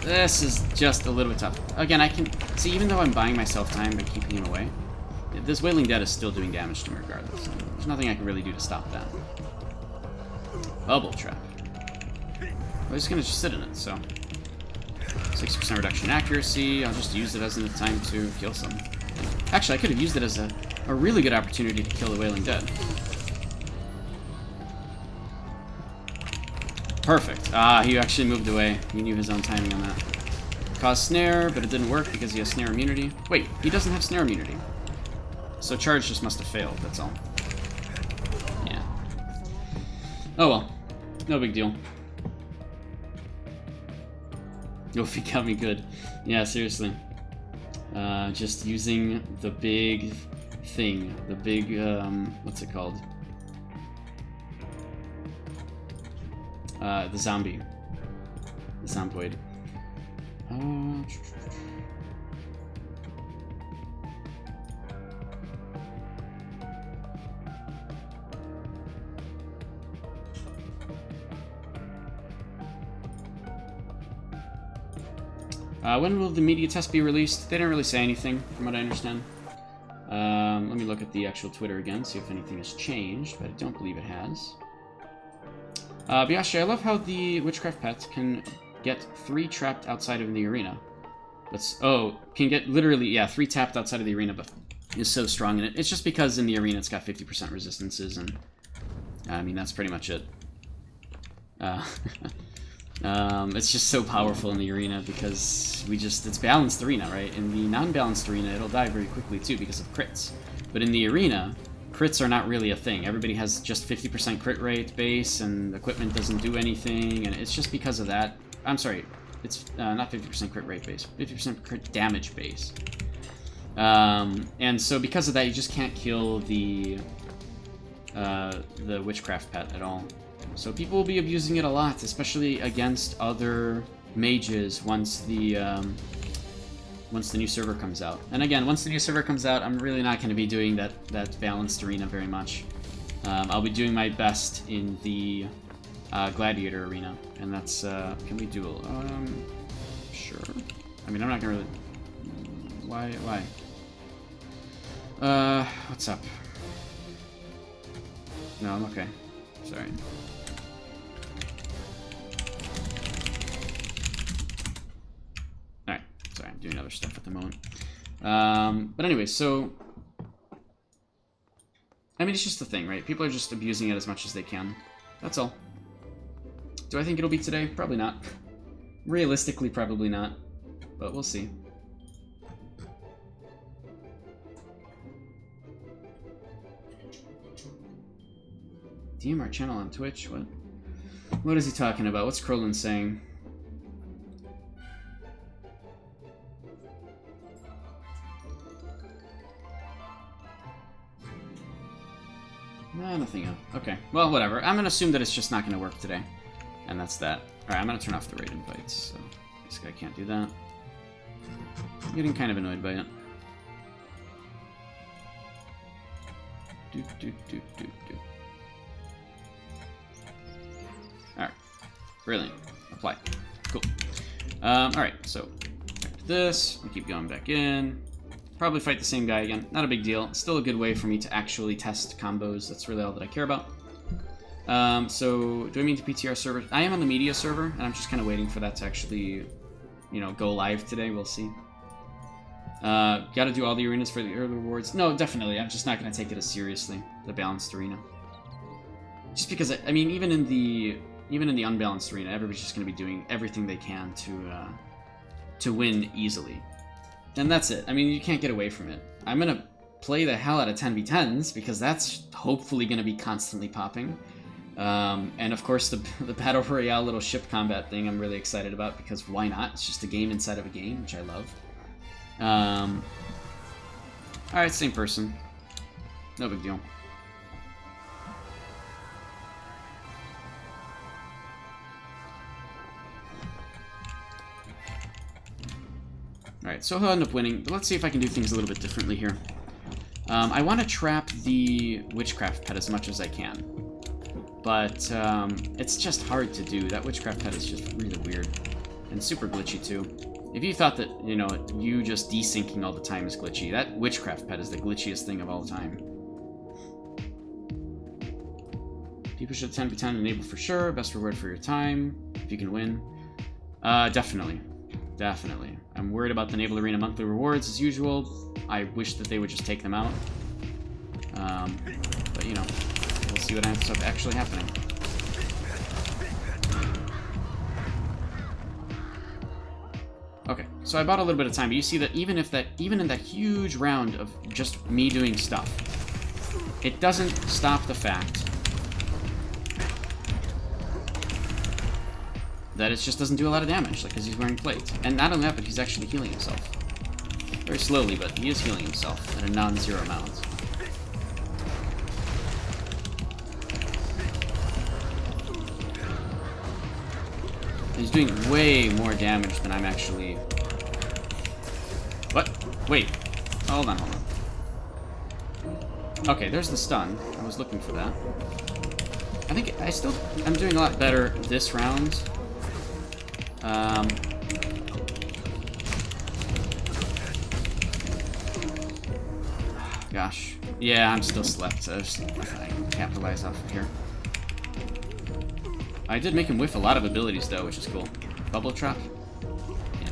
This is just a little bit tough. Again, I can see, even though I'm buying myself time by keeping him away, this Wailing Dead is still doing damage to me regardless. There's nothing I can really do to stop that. Bubble Trap. Well, he's gonna just sit in it, so 60% reduction in accuracy. I'll just use it as a time to kill some. Actually, I could have used it as a really good opportunity to kill the Wailing Dead. Perfect. Ah, he actually moved away. He knew his own timing on that. Caused snare, but it didn't work because he has snare immunity. Wait, he doesn't have snare immunity. So charge just must have failed, that's all. Yeah. Oh well. No big deal. Yofi got me good. Yeah, seriously. Just using the big thing. The big, what's it called? The zombie. The zomboid. When will the media test be released? They didn't really say anything, from what I understand. Let me look at the actual Twitter again, see if anything has changed, but I don't believe it has. Biashi, I love how the Witchcraft pet can get 3 trapped outside of the arena. Can get literally, yeah, 3 tapped outside of the arena, but is so strong in it. It's just because in the arena it's got 50% resistances, and I mean, that's pretty much it. It's just so powerful in the arena because it's balanced arena, right? In the non-balanced arena, it'll die very quickly too because of crits. But in the arena, crits are not really a thing. Everybody has just 50% crit rate base, and equipment doesn't do anything, and it's just because of that. I'm sorry, it's not 50% crit rate base, 50% crit damage base. And so because of that, you just can't kill the Witchcraft pet at all. So people will be abusing it a lot, especially against other mages once the new server comes out. And again, once the new server comes out, I'm really not going to be doing that balanced arena very much. I'll be doing my best in the Gladiator arena, and that's can we duel? Sure. I mean, I'm not gonna really. Why? What's up? No, I'm okay. Sorry. Alright, sorry, I'm doing other stuff at the moment. But anyway, so I mean, it's just the thing, right? People are just abusing it as much as they can. That's all. Do I think it'll be today? Probably not. Realistically, probably not. But we'll see. DM our channel on Twitch? What? What is he talking about? What's Krolin saying? No, nothing else. Okay. Well, whatever. I'm gonna assume that it's just not gonna work today. And that's that. Alright, I'm gonna turn off the raid invites, so this guy can't do that. I'm getting kind of annoyed by it. Alright. Brilliant. Apply. Cool. Alright, so back to this. I'll keep going back in. Probably fight the same guy again. Not a big deal. Still a good way for me to actually test combos. That's really all that I care about. So, do I mean to PTR server? I am on the media server, and I'm just kind of waiting for that to actually, you know, go live today. We'll see. Gotta do all the arenas for the early rewards. No, definitely. I'm just not going to take it as seriously, the balanced arena. Just because, I mean, even in the unbalanced arena, everybody's just going to be doing everything they can to win easily. And that's it. I mean, you can't get away from it. I'm going to play the hell out of 10v10s, because that's hopefully going to be constantly popping. And of course, the Battle Royale little ship combat thing I'm really excited about, because why not? It's just a game inside of a game, which I love. Alright, same person. No big deal. Alright, so he'll end up winning, but let's see if I can do things a little bit differently here. I want to trap the Witchcraft Pet as much as I can. But it's just hard to do. That Witchcraft Pet is just really weird. And super glitchy, too. If you thought that, you know, you just desyncing all the time is glitchy, that Witchcraft Pet is the glitchiest thing of all time. People should attend B10 enable for sure. Best reward for your time, if you can win. Definitely. Definitely. I'm worried about the Naval Arena monthly rewards as usual. I wish that they would just take them out. But, you know, we'll see what ends up actually happening. Okay, so I bought a little bit of time, but you see that even in that huge round of just me doing stuff, it doesn't stop the fact that it just doesn't do a lot of damage, like, because he's wearing plate. And not only that, but he's actually healing himself. Very slowly, but he is healing himself at a non-zero amount. He's doing way more damage than I'm actually... What? Wait. Hold on, hold on. Okay, there's the stun. I was looking for that. I think I'm doing a lot better this round. Gosh. Yeah, I'm still slept. I can capitalize off of here. I did make him whiff a lot of abilities, though, which is cool. Bubble Trap? Yeah.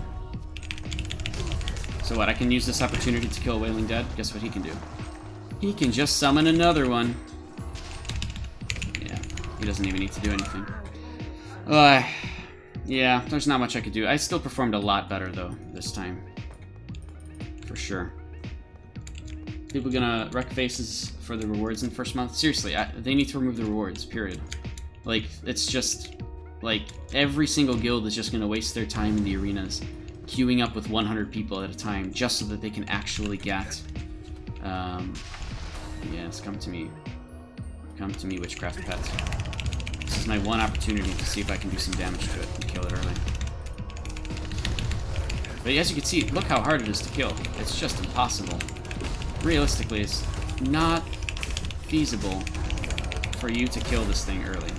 So what, I can use this opportunity to kill Wailing Dead? Guess what he can do? He can just summon another one. Yeah, he doesn't even need to do anything. Yeah, there's not much I could do. I still performed a lot better, though, this time. For sure. People gonna wreck faces for the rewards in the first month? Seriously, they need to remove the rewards, period. Like, it's just... Like, every single guild is just gonna waste their time in the arenas queuing up with 100 people at a time just so that they can actually get... Yes, come to me. Come to me, Witchcraft Pet. This is my one opportunity to see if I can do some damage to it and kill it early. But as you can see, look how hard it is to kill. It's just impossible. Realistically, it's not feasible for you to kill this thing early.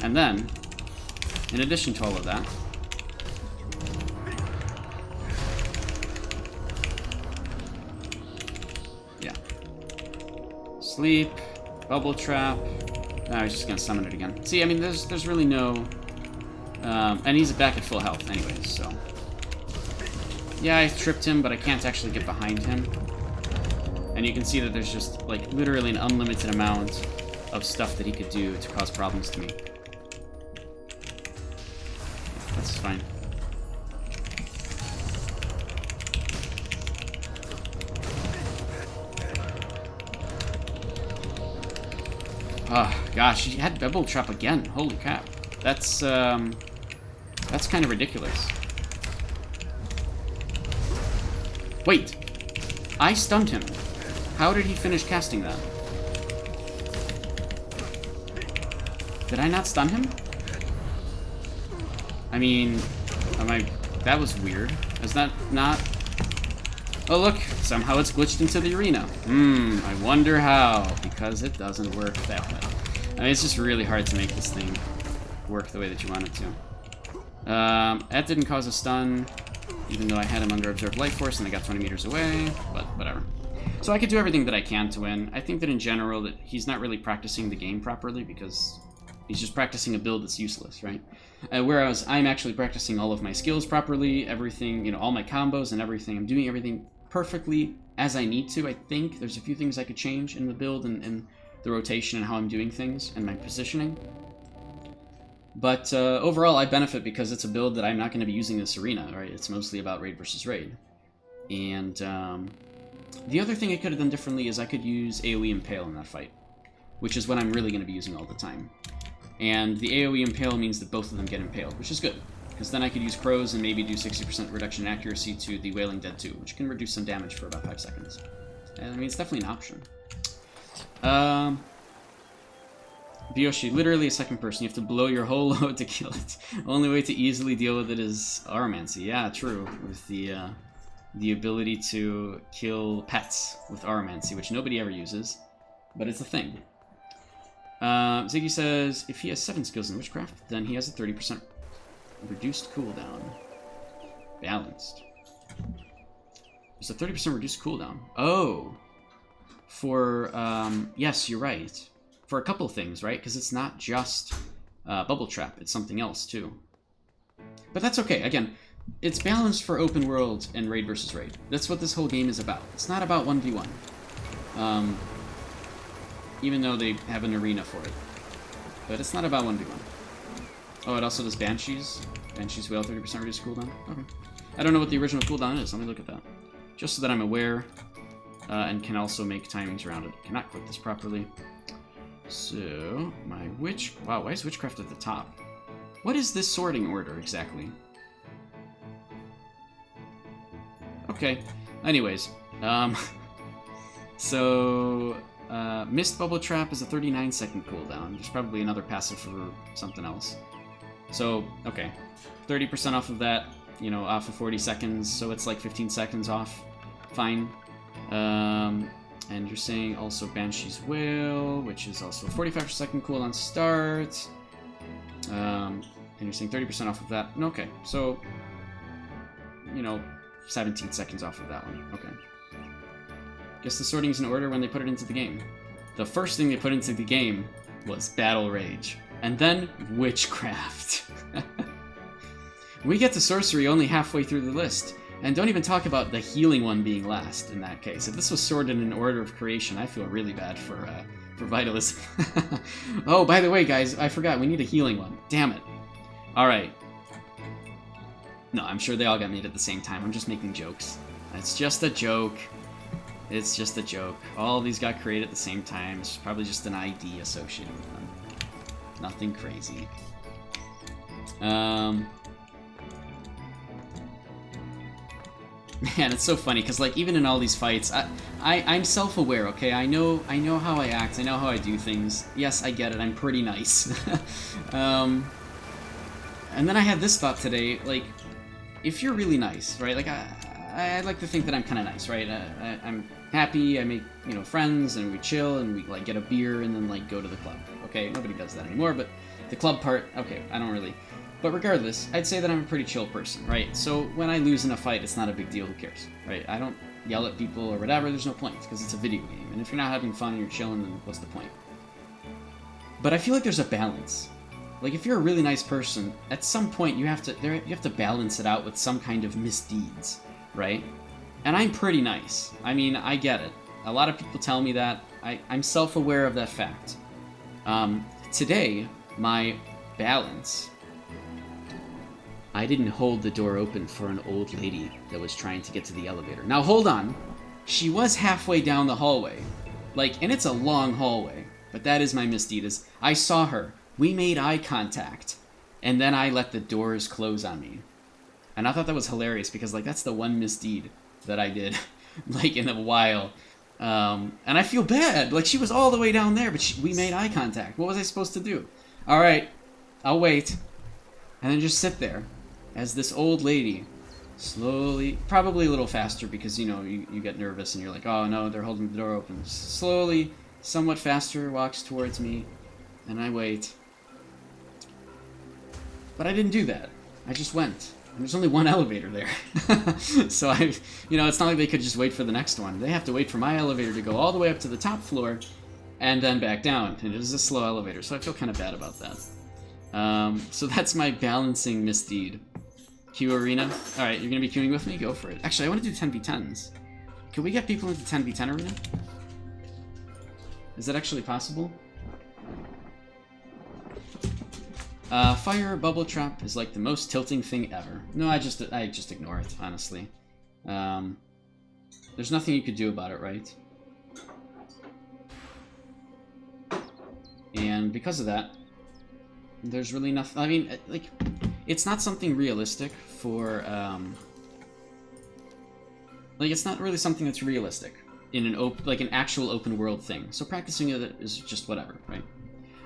And then, in addition to all of that, yeah. Sleep, Bubble Trap. I was just gonna summon it again. See, I mean, there's really no... and he's back at full health anyways, so... Yeah, I tripped him, but I can't actually get behind him. And you can see that there's just, like, literally an unlimited amount of stuff that he could do to cause problems to me. That's fine. Oh, gosh, he had Bubble Trap again. Holy crap. That's kind of ridiculous. Wait. I stunned him. How did he finish casting that? Did I not stun him? I mean, that was weird. Is that not... Oh, look. Somehow it's glitched into the arena. I wonder how. Because it doesn't work that way. I mean, it's just really hard to make this thing work the way that you want it to. That didn't cause a stun, even though I had him under Observed Life Force and I got 20 meters away, but whatever. So I could do everything that I can to win. I think that in general that he's not really practicing the game properly because he's just practicing a build that's useless, right? Whereas I'm actually practicing all of my skills properly, everything, you know, all my combos and everything. I'm doing everything perfectly as I need to, I think. There's a few things I could change in the build and the rotation and how I'm doing things and my positioning. But overall, I benefit because it's a build that I'm not going to be using in this arena, right? It's mostly about raid versus raid. And the other thing I could have done differently is I could use AoE Impale in that fight, which is what I'm really going to be using all the time. And the AoE Impale means that both of them get impaled, which is good. Because then I could use Crows and maybe do 60% reduction in accuracy to the Wailing Dead 2, which can reduce some damage for about 5 seconds. And, I mean, it's definitely an option. Byoshi, literally a second person. You have to blow your whole load to kill it. Only way to easily deal with it is Aromancy. Yeah, true. With the the ability to kill pets with Aromancy, which nobody ever uses, but it's a thing. Ziggy says, if he has 7 skills in Witchcraft, then he has a 30% reduced cooldown. Balanced. There's a 30% reduced cooldown. Oh! For, yes, you're right. For a couple of things, right? Because it's not just Bubble Trap, it's something else, too. But that's okay. Again, it's balanced for open world and raid versus raid. That's what this whole game is about. It's not about 1v1. Even though they have an arena for it. But it's not about 1v1. Oh, it also does Banshees. Banshees Wail, 30% reduced cooldown. Okay. I don't know what the original cooldown is. Let me look at that. Just so that I'm aware, and can also make timings around it. Cannot click this properly. So, my witch... Wow, why is Witchcraft at the top? What is this sorting order, exactly? Okay. Anyways, so... Mist Bubble Trap is a 39-second cooldown. There's probably another passive for something else. So, okay. 30% off of that, you know, off of 40 seconds, so it's like 15 seconds off. Fine. And you're saying also Banshee's Wail, which is also 45-second cooldown start. And you're saying 30% off of that. Okay, so, you know, 17 seconds off of that one. Okay. Guess the sorting's in order when they put it into the game. The first thing they put into the game was Battle Rage. And then Witchcraft. We get to Sorcery only halfway through the list. And don't even talk about the healing one being last in that case. If this was sorted in order of creation, I feel really bad for Vitalism. Oh, by the way, guys, I forgot. We need a healing one. Damn it. Alright. No, I'm sure they all got made at the same time. I'm just making jokes. It's just a joke. It's just a joke. All these got created at the same time. It's probably just an ID associated with them. Nothing crazy. Man, it's so funny, because, like, even in all these fights, I'm self-aware, okay? I know how I act, I know how I do things. Yes, I get it, I'm pretty nice. And then I had this thought today, like, if you're really nice, right? Like, I like to think that I'm kind of nice, right? I'm happy, I make, you know, friends, and we chill, and we, like, get a beer, and then, like, go to the club. Okay, nobody does that anymore, but the club part, okay, I don't really... But regardless, I'd say that I'm a pretty chill person, right? So when I lose in a fight, it's not a big deal, who cares, right? I don't yell at people or whatever, there's no point, because it's a video game. And if you're not having fun and you're chilling, then what's the point? But I feel like there's a balance. Like, if you're a really nice person, at some point you have to balance it out with some kind of misdeeds, right? And I'm pretty nice. I mean, I get it. A lot of people tell me that. I'm self-aware of that fact. Today, my balance... I didn't hold the door open for an old lady that was trying to get to the elevator. Now, hold on. She was halfway down the hallway. Like, and it's a long hallway. But that is my misdeed. Is I saw her. We made eye contact. And then I let the doors close on me. And I thought that was hilarious because, like, that's the one misdeed that I did, like, in a while. And I feel bad. Like, she was all the way down there, but we made eye contact. What was I supposed to do? All right. I'll wait. And then just sit there. As this old lady slowly, probably a little faster because, you know, you get nervous and you're like, oh no, they're holding the door open. Slowly, somewhat faster, walks towards me, and I wait. But I didn't do that. I just went. And there's only one elevator there. So you know, it's not like they could just wait for the next one. They have to wait for my elevator to go all the way up to the top floor and then back down. And it is a slow elevator, so I feel kind of bad about that. So that's my balancing misdeed. Q Arena. Alright, you're going to be queuing with me? Go for it. Actually, I want to do 10v10s. Can we get people into 10v10 Arena? Is that actually possible? Fire Bubble Trap is like the most tilting thing ever. No, I just ignore it, honestly. There's nothing you could do about it, right? And because of that, there's really nothing... I mean, like... It's not something realistic for, like, it's not really something that's realistic in an actual open world thing. So practicing it is just whatever, right?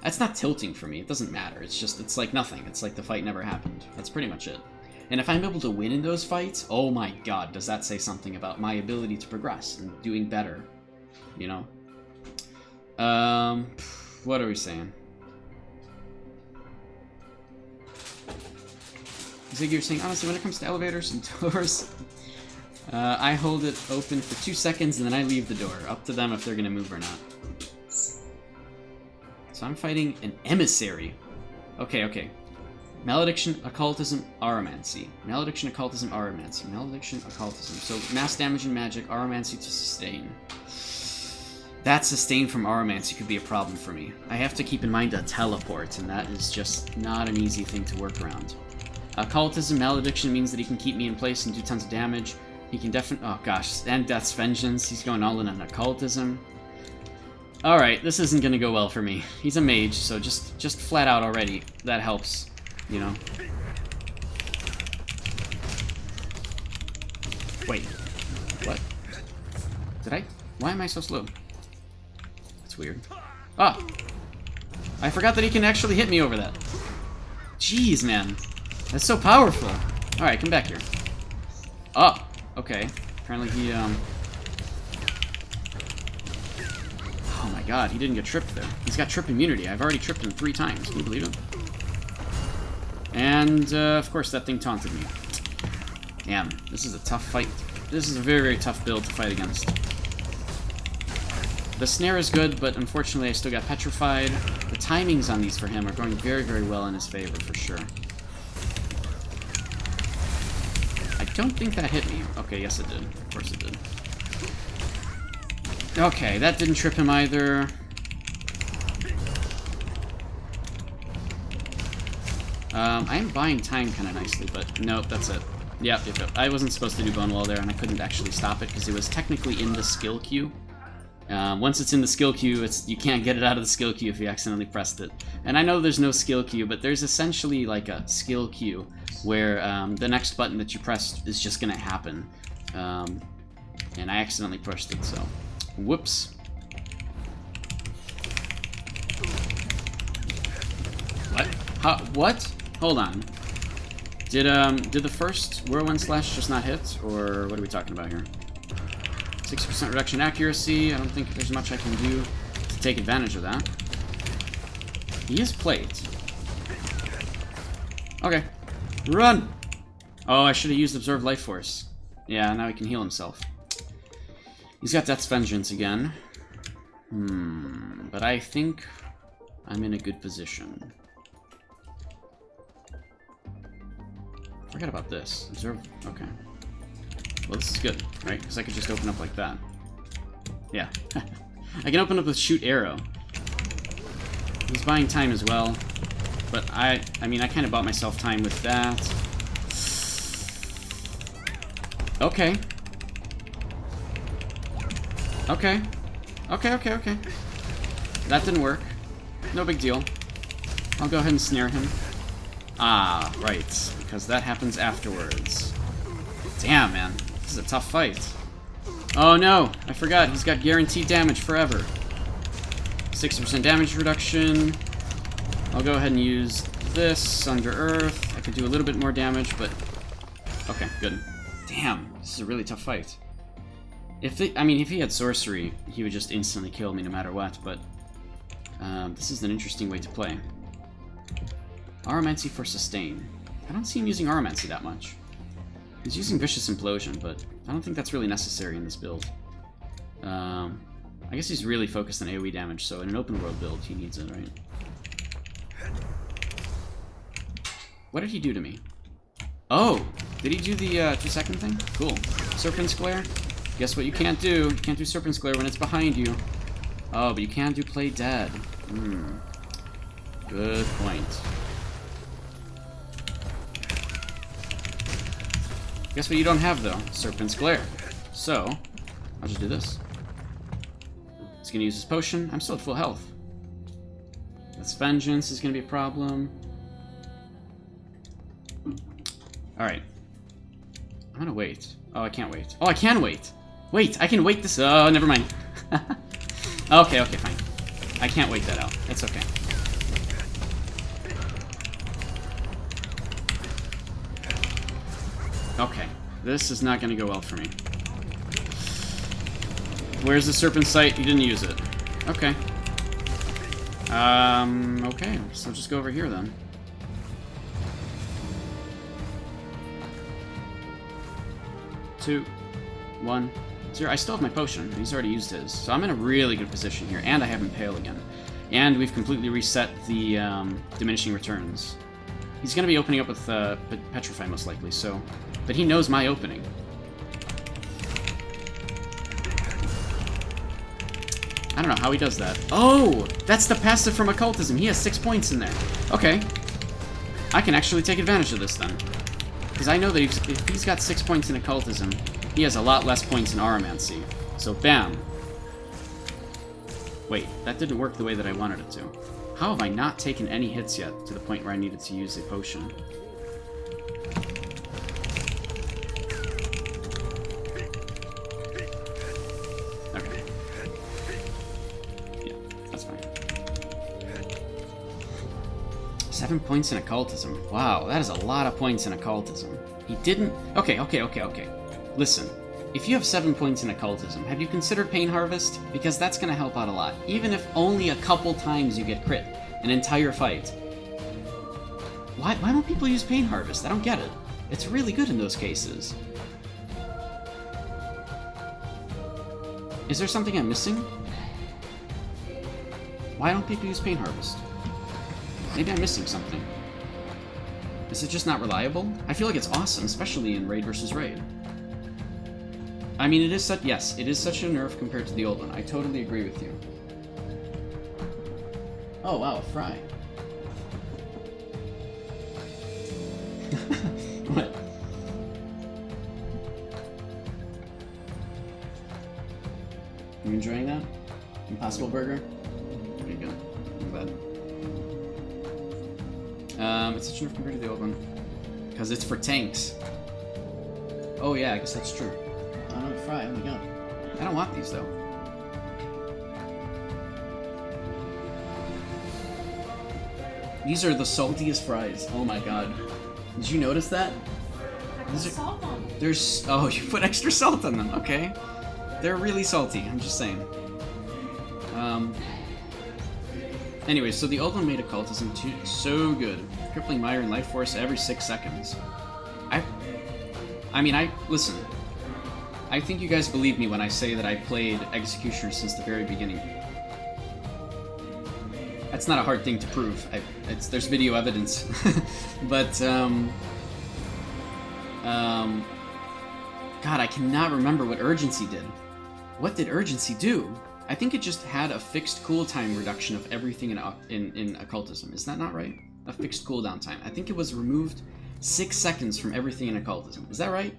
That's not tilting for me. It doesn't matter. It's like nothing. It's like the fight never happened. That's pretty much it. And if I'm able to win in those fights, oh my god, does that say something about my ability to progress and doing better, you know? What are we saying? Ziggy, you're saying, honestly, when it comes to elevators and doors, I hold it open for 2 seconds and then I leave the door. Up to them if they're going to move or not. So I'm fighting an emissary. Okay. Malediction, occultism, aromancy. Malediction, occultism, aromancy. Malediction, occultism. So mass damage and magic, aromancy to sustain. That sustain from aromancy could be a problem for me. I have to keep in mind a teleport, and that is just not an easy thing to work around. Occultism, malediction means that he can keep me in place and do tons of damage. He can definitely... Oh gosh, and Death's Vengeance. He's going all in on occultism. Alright, this isn't gonna go well for me. He's a mage, so just flat out already. That helps, you know. Wait. What? Did I... Why am I so slow? That's weird. Ah! I forgot that he can actually hit me over that. Jeez, man. That's so powerful. Alright, come back here. Oh, okay. Apparently he, Oh my god, he didn't get tripped there. He's got trip immunity. I've already tripped him 3 times. Can you believe it? And, of course, that thing taunted me. Damn, this is a tough fight. This is a very, very tough build to fight against. The snare is good, but unfortunately I still got petrified. The timings on these for him are going very, very well in his favor, for sure. I don't think that hit me. Okay, yes it did. Of course it did. Okay, that didn't trip him either. I am buying time kind of nicely, but nope, that's it. Yep. I wasn't supposed to do Bone Wall there, and I couldn't actually stop it because it was technically in the skill queue. Once it's in the skill queue, you can't get it out of the skill queue if you accidentally pressed it. And I know there's no skill queue, but there's essentially like a skill queue where the next button that you press is just going to happen. And I accidentally pushed it, so... Whoops. What? What? Hold on. Did the first Whirlwind Slash just not hit? Or what are we talking about here? 60% reduction accuracy. I don't think there's much I can do to take advantage of that. He is plate. Okay. Run! Oh, I should have used Observe Life Force. Yeah, now he can heal himself. He's got Death's Vengeance again. But I think I'm in a good position. Forget about this. Observe... Okay. Well, this is good, right? Because I could just open up like that. Yeah. I can open up with Shoot Arrow. He's buying time as well. But I mean, I kind of bought myself time with that. Okay. Okay. Okay. That didn't work. No big deal. I'll go ahead and snare him. Ah, right. Because that happens afterwards. Damn, man. This is a tough fight. Oh no! I forgot. He's got guaranteed damage forever. 60% damage reduction. I'll go ahead and use this under Earth. I could do a little bit more damage, but... Okay, good. Damn, this is a really tough fight. If he had sorcery, he would just instantly kill me no matter what, but... this is an interesting way to play. Aromancy for sustain. I don't see him using Aromancy that much. He's using Vicious Implosion, but I don't think that's really necessary in this build. I guess he's really focused on AoE damage, so in an open world build, he needs it, right? What did he do to me? Oh! Did he do the 2-second thing? Cool. Serpent's Glare? Guess what you can't do? You can't do Serpent's Glare when it's behind you. Oh, but you can do Play Dead. Good point. Guess what you don't have, though? Serpent's Glare. So, I'll just do this. He's gonna use his potion. I'm still at full health. That's Vengeance is gonna be a problem. Alright. I'm gonna wait. Oh, I can't wait. Oh, I can wait! Wait, I can wait this- Oh, never mind. Okay, fine. I can't wait that out. That's okay. Okay, this is not going to go well for me. Where's the Serpent Sight? You didn't use it. Okay. Okay, so just go over here then. Two, 1, 0. I still have my potion. He's already used his. So I'm in a really good position here. And I have Impale again. And we've completely reset the diminishing returns. He's going to be opening up with Petrify most likely, so... But he knows my opening. I don't know how he does that. Oh! That's the passive from Occultism. He has 6 points in there. Okay. I can actually take advantage of this then. Because I know that if he's got 6 points in Occultism, he has a lot less points in Aromancy. So, bam. Wait, that didn't work the way that I wanted it to. How have I not taken any hits yet to the point where I needed to use a potion? Okay. Yeah, that's fine. 7 points in Occultism. Wow, that is a lot of points in Occultism. He didn't... Okay. Listen, if you have 7 points in Occultism, have you considered Pain Harvest? Because that's going to help out a lot. Even if only a couple times you get crit, an entire fight. Why don't people use Pain Harvest? I don't get it. It's really good in those cases. Is there something I'm missing? Why don't people use Pain Harvest? Maybe I'm missing something. Is it just not reliable? I feel like it's awesome, especially in Raid versus Raid. I mean, it is such... Yes, it is such a nerf compared to the old one. I totally agree with you. Oh, wow, Fry. What? You enjoying that? Impossible Burger? Pretty good. I'm glad. It's such a nerf compared to the old one. Because it's for tanks. Oh yeah, I guess that's true. Oh no, Fry, oh my god. I don't want these though. These are the saltiest fries. Oh my god. Did you notice that? Salt on them. There's... Oh, you put extra salt on them. Okay. They're really salty, I'm just saying. Anyway, so the old one made Occultism so good. Crippling Mire and Life Force every 6 seconds. Listen. I think you guys believe me when I say that I played Executioner since the very beginning. That's not a hard thing to prove. There's video evidence. But, God, I cannot remember what Urgency did. What did Urgency do? I think it just had a fixed cooldown reduction of everything in Occultism. Is that not right? A fixed cooldown time. I think it was removed 6 seconds from everything in Occultism. Is that right?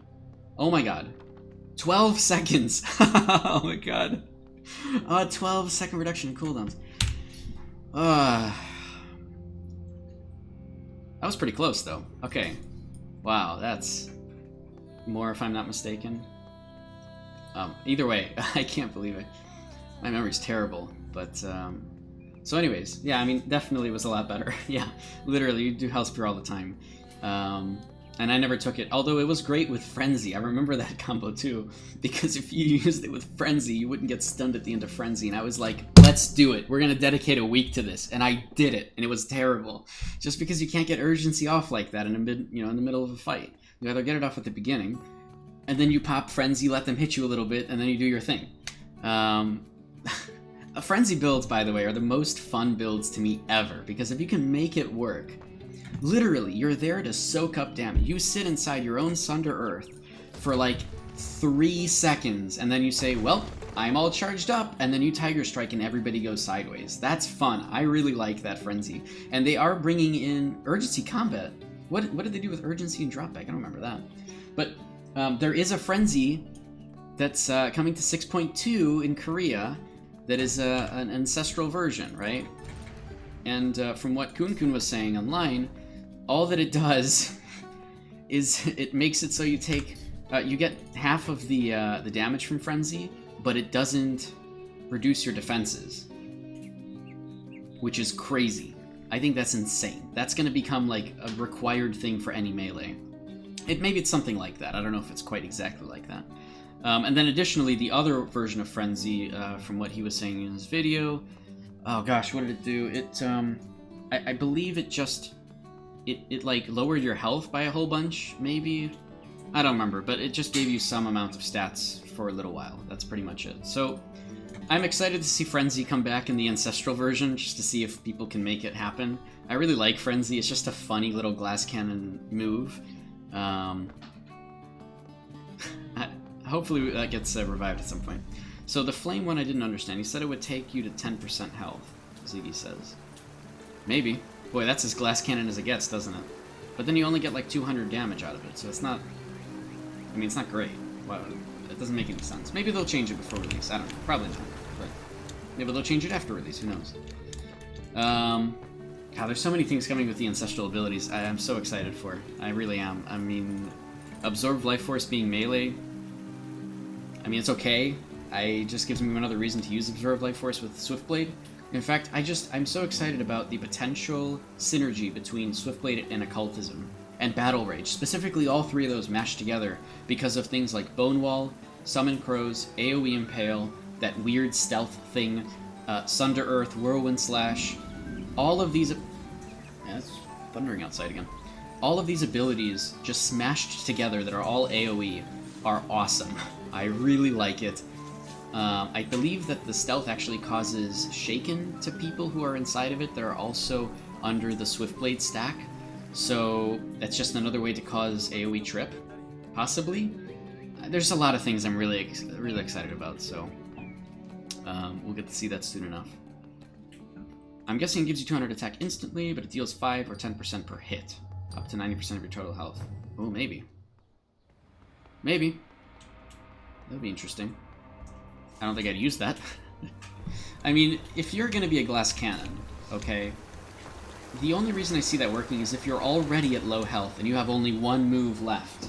Oh my god. 12 seconds! Oh my god. 12-second reduction in cooldowns. That was pretty close, though. Okay. Wow, that's more if I'm not mistaken. Either way, I can't believe it. My memory's terrible, but, so anyways, yeah, I mean, definitely was a lot better. Yeah, literally, you do Hellspear all the time. And I never took it, although it was great with Frenzy. I remember that combo, too, because if you used it with Frenzy, you wouldn't get stunned at the end of Frenzy, and I was like, let's do it. We're gonna dedicate a week to this, and I did it, and it was terrible. Just because you can't get Urgency off like that in the middle of a fight. You either get it off at the beginning, and then you pop Frenzy, let them hit you a little bit, and then you do your thing. Frenzy builds, by the way, are the most fun builds to me ever, because if you can make it work, literally, you're there to soak up damage. You sit inside your own Sunder Earth for like 3 seconds, and then you say, well, I'm all charged up, and then you Tiger Strike and everybody goes sideways. That's fun. I really like that Frenzy. And they are bringing in Urgency Combat. What did they do with Urgency and Dropback? I don't remember that. But there is a Frenzy that's coming to 6.2 in Korea that is an ancestral version, right? And from what Kun was saying online, all that it does is it makes it so you take you get half of the damage from Frenzy, but it doesn't reduce your defenses, which is crazy. I think that's insane. That's going to become like a required thing for any melee. Maybe it's something like that. I don't know if it's quite exactly like that. And then additionally, the other version of Frenzy, from what he was saying in his video, oh gosh, what did it do? It, I believe it just, it like lowered your health by a whole bunch, maybe? I don't remember, but it just gave you some amount of stats for a little while. That's pretty much it. So, I'm excited to see Frenzy come back in the Ancestral version, just to see if people can make it happen. I really like Frenzy. It's just a funny little glass cannon move. Hopefully that gets revived at some point. So the flame one I didn't understand. He said it would take you to 10% health, Ziggy says. Maybe. Boy, that's as glass cannon as it gets, doesn't it? But then you only get like 200 damage out of it, so it's not... I mean, it's not great. Wow, it doesn't make any sense. Maybe they'll change it before release. I don't know. Probably not. But maybe they'll change it after release. Who knows? God, there's so many things coming with the Ancestral abilities. I'm so excited for. I really am. I mean, Absorb Life Force being melee... I mean, it's okay. It just gives me another reason to use Absorb Life Force with Swiftblade. In fact, I'm so excited about the potential synergy between Swiftblade and Occultism, and Battle Rage, specifically all three of those mashed together because of things like Bone Wall, Summon Crows, AoE Impale, that weird stealth thing, Sunder Earth, Whirlwind Slash, all of these... Yeah, it's thundering outside again. All of these abilities just smashed together that are all AoE are awesome. I really like it. I believe that the stealth actually causes Shaken to people who are inside of it that are also under the Swiftblade stack. So that's just another way to cause AoE trip, possibly. There's a lot of things I'm really excited about, so we'll get to see that soon enough. I'm guessing it gives you 200 attack instantly, but it deals 5 or 10% per hit, up to 90% of your total health. Oh, maybe. Maybe. That would be interesting. I don't think I'd use that. I mean, if you're going to be a glass cannon, okay, the only reason I see that working is if you're already at low health and you have only one move left,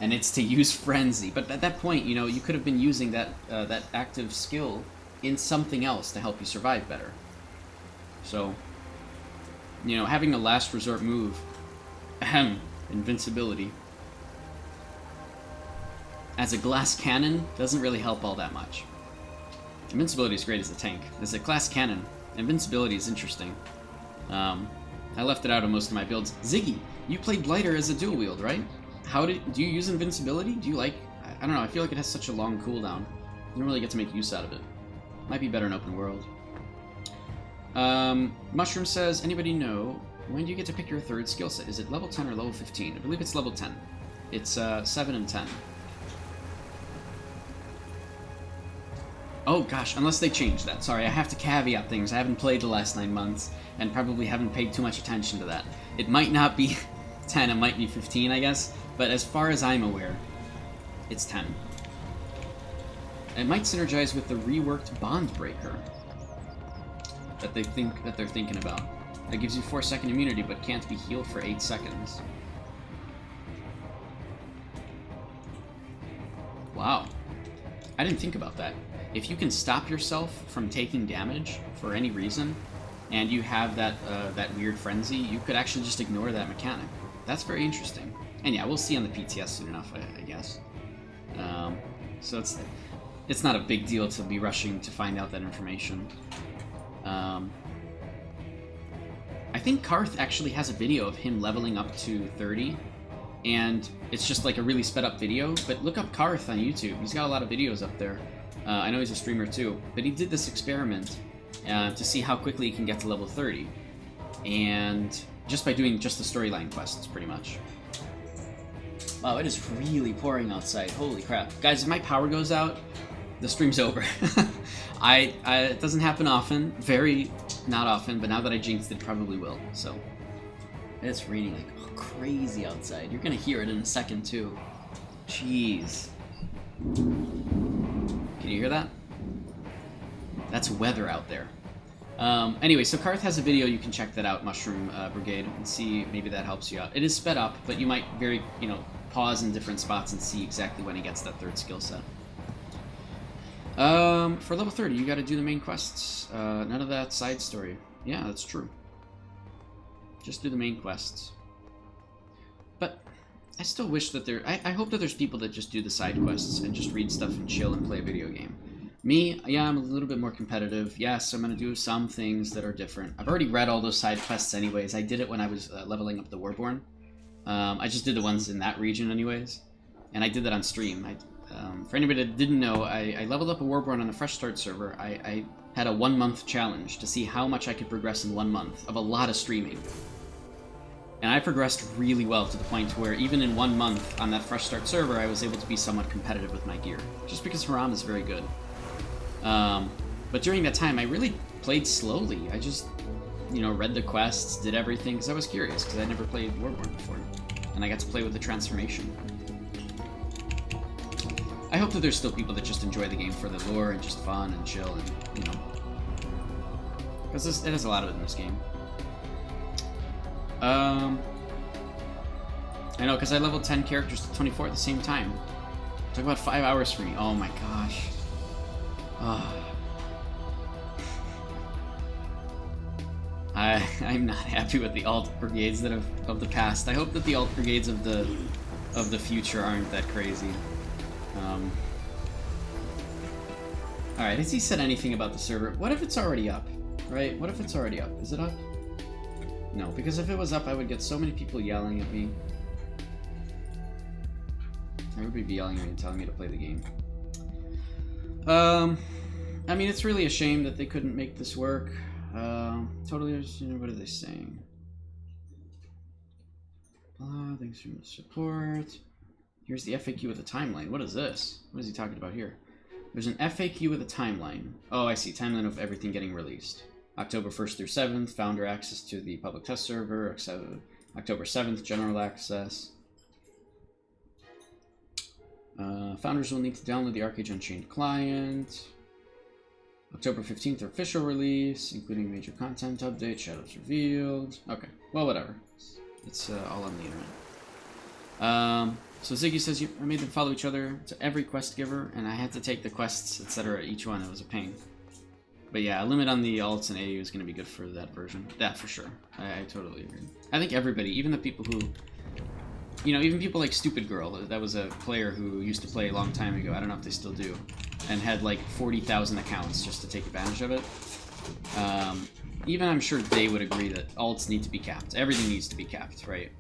and it's to use Frenzy. But at that point, you know, you could have been using that that active skill in something else to help you survive better. So, you know, having a last resort move, invincibility, as a glass cannon doesn't really help all that much. Invincibility is great as a tank. As a glass cannon, invincibility is interesting. I left it out of most of my builds. Ziggy, you played Blighter as a dual wield, right? Do you use invincibility? Do you like... I don't know, I feel like it has such a long cooldown. You don't really get to make use out of it. Might be better in open world. Mushroom says, anybody know, when do you get to pick your third skill set? Is it level 10 or level 15? I believe it's level 10. It's 7 and 10. Oh gosh, unless they change that. Sorry, I have to caveat things. I haven't played the last 9 months, and probably haven't paid too much attention to that. It might not be 10, it might be 15, I guess, but as far as I'm aware, it's 10. It might synergize with the reworked Bond Breaker that they're thinking about. That gives you 4-second immunity, but can't be healed for 8 seconds. Wow. I didn't think about that. If you can stop yourself from taking damage for any reason, and you have that that weird frenzy, you could actually just ignore that mechanic. That's very interesting. And yeah, we'll see on the PTS soon enough, I guess. So it's not a big deal to be rushing to find out that information. I think Karth actually has a video of him leveling up to 30, and it's just like a really sped up video, but look up Karth on YouTube. He's got a lot of videos up there. I know he's a streamer too, but he did this experiment to see how quickly he can get to level 30, and just by doing just the storyline quests, pretty much. Wow, it is really pouring outside. Holy crap. Guys, if my power goes out, the stream's over. It doesn't happen often, very not often, but now that I jinxed it, it probably will, so. It's raining like crazy outside. You're gonna hear it in a second too. Jeez. Can you hear that? That's weather out there. Anyway, so Karth has a video, you can check that out, Mushroom Brigade, and see maybe that helps you out. It is sped up, but you might pause in different spots and see exactly when he gets that third skill set. For level 30, you gotta do the main quests. None of that side story. Yeah, that's true. Just do the main quests. But I still wish that I hope that there's people that just do the side quests and just read stuff and chill and play a video game. Me, yeah, I'm a little bit more competitive. Yes, I'm going to do some things that are different. I've already read all those side quests anyways. I did it when I was leveling up the Warborn. I just did the ones in that region anyways. And I did that on stream. For anybody that didn't know, I leveled up a Warborn on a Fresh Start server. I had a 1-month challenge to see how much I could progress in 1 month of a lot of streaming. And I progressed really well to the point where even in 1 month on that Fresh Start server, I was able to be somewhat competitive with my gear. Just because Haram is very good. But during that time, I really played slowly. I just, read the quests, did everything, because I was curious, because I never played Warborn before. And I got to play with the transformation. I hope that there's still people that just enjoy the game for the lore and just fun and chill and, because it has a lot of it in this game. I know, because I leveled 10 characters to 24 at the same time. It took about 5 hours for me. Oh my gosh. I'm not happy with the alt brigades of the past. I hope that the alt brigades of the future aren't that crazy. Alright, has he said anything about the server? What if it's already up? Right? What if it's already up? Is it up? No, because if it was up, I would get so many people yelling at me. Everybody be yelling at me and telling me to play the game. I mean, it's really a shame that they couldn't make this work. Totally understand. What are they saying? Thanks for the support. Here's the FAQ with a timeline. What is this? What is he talking about here? There's an FAQ with a timeline. Oh, I see. Timeline of everything getting released. October 1st through 7th, founder access to the public test server. October 7th, general access. Founders will need to download the ArcheAge Unchained client. October 15th, official release, including major content update, shadows revealed. Okay, well, whatever. It's all on the internet. So Ziggy says, I made them follow each other to every quest giver, and I had to take the quests, etc. each one. It was a pain. But yeah, a limit on the alts and AU is going to be good for that version. That for sure. I totally agree. I think everybody, even the people who, even people like Stupid Girl, that was a player who used to play a long time ago, I don't know if they still do, and had like 40,000 accounts just to take advantage of it. Even I'm sure they would agree that alts need to be capped. Everything needs to be capped, right?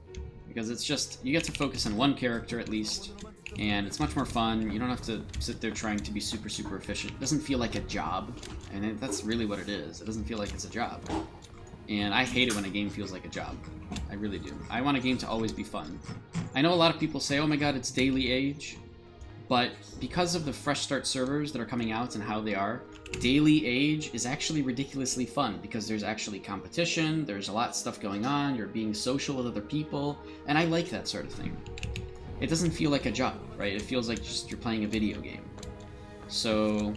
Because it's just, you get to focus on one character at least, and it's much more fun. You don't have to sit there trying to be super, super efficient. It doesn't feel like a job, and that's really what it is. It doesn't feel like it's a job. And I hate it when a game feels like a job. I really do. I want a game to always be fun. I know a lot of people say, oh my god, it's daily age, but because of the Fresh Start servers that are coming out and how they are, daily age is actually ridiculously fun because there's actually competition, there's a lot of stuff going on, you're being social with other people, and I like that sort of thing. It doesn't feel like a job, right? It feels like just you're playing a video game. So,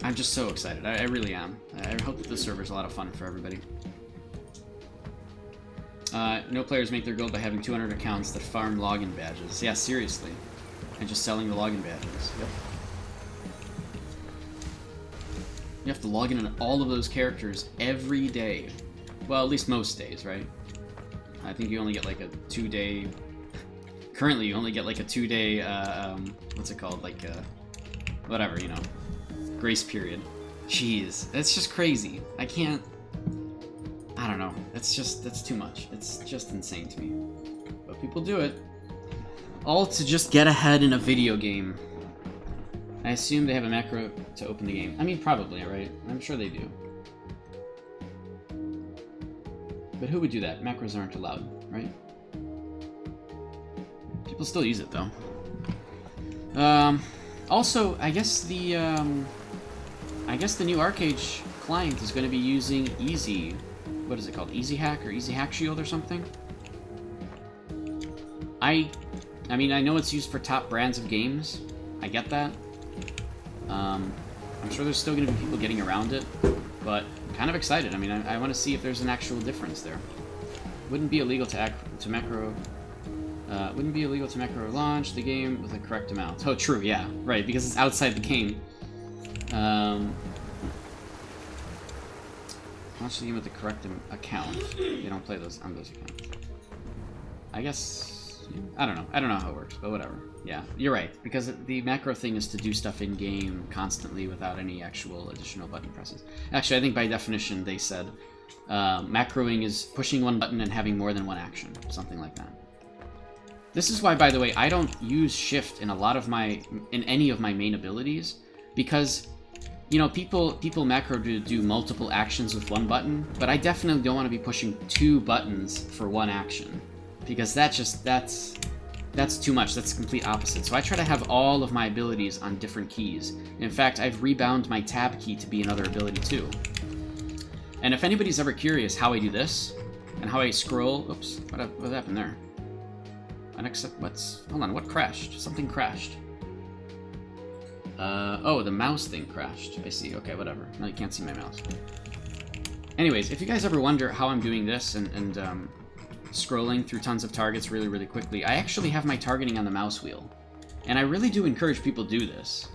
I'm just so excited. I really am. I hope that this server's a lot of fun for everybody. No players make their gold by having 200 accounts that farm login badges. Yeah, seriously. And just selling the login badges. Yep. You have to log in on all of those characters every day. Well, at least most days, right? I think you only get like a 2-day... Currently, you only get like a 2-day, what's it called? Like, whatever, grace period. Jeez, that's just crazy. I can't... I don't know. That's too much. It's just insane to me. But people do it. All to just get ahead in a video game. I assume they have a macro to open the game. I mean, probably, right? I'm sure they do. But who would do that? Macros aren't allowed, right? People still use it, though. Also, I guess the new ArcheAge client is going to be using Easy... What is it called? Easy Hack or Easy Hack Shield or something? I mean, I know it's used for top brands of games. I get that. I'm sure there's still going to be people getting around it, but I'm kind of excited. I mean, I want to see if there's an actual difference there. Wouldn't be illegal to macro launch the game with the correct amount. Oh, true, yeah, right, because it's outside the game. Launch the game with the correct account. They don't play those on those accounts. I guess I don't know. I don't know how it works, but whatever. Yeah, you're right. Because the macro thing is to do stuff in game constantly without any actual additional button presses. Actually, I think by definition they said macroing is pushing one button and having more than one action, something like that. This is why, by the way, I don't use shift in any of my main abilities, because you know, people macro to do multiple actions with one button, but I definitely don't want to be pushing 2 buttons for one action, because that's too much. That's the complete opposite. So I try to have all of my abilities on different keys. In fact, I've rebound my tab key to be another ability too. And if anybody's ever curious how I do this and how I scroll, oops, what happened there? Hold on, what crashed? Something crashed. Oh, the mouse thing crashed. I see. Okay, whatever. Now you can't see my mouse. Anyways, if you guys ever wonder how I'm doing this and scrolling through tons of targets really, really quickly, I actually have my targeting on the mouse wheel. And I really do encourage people to do this.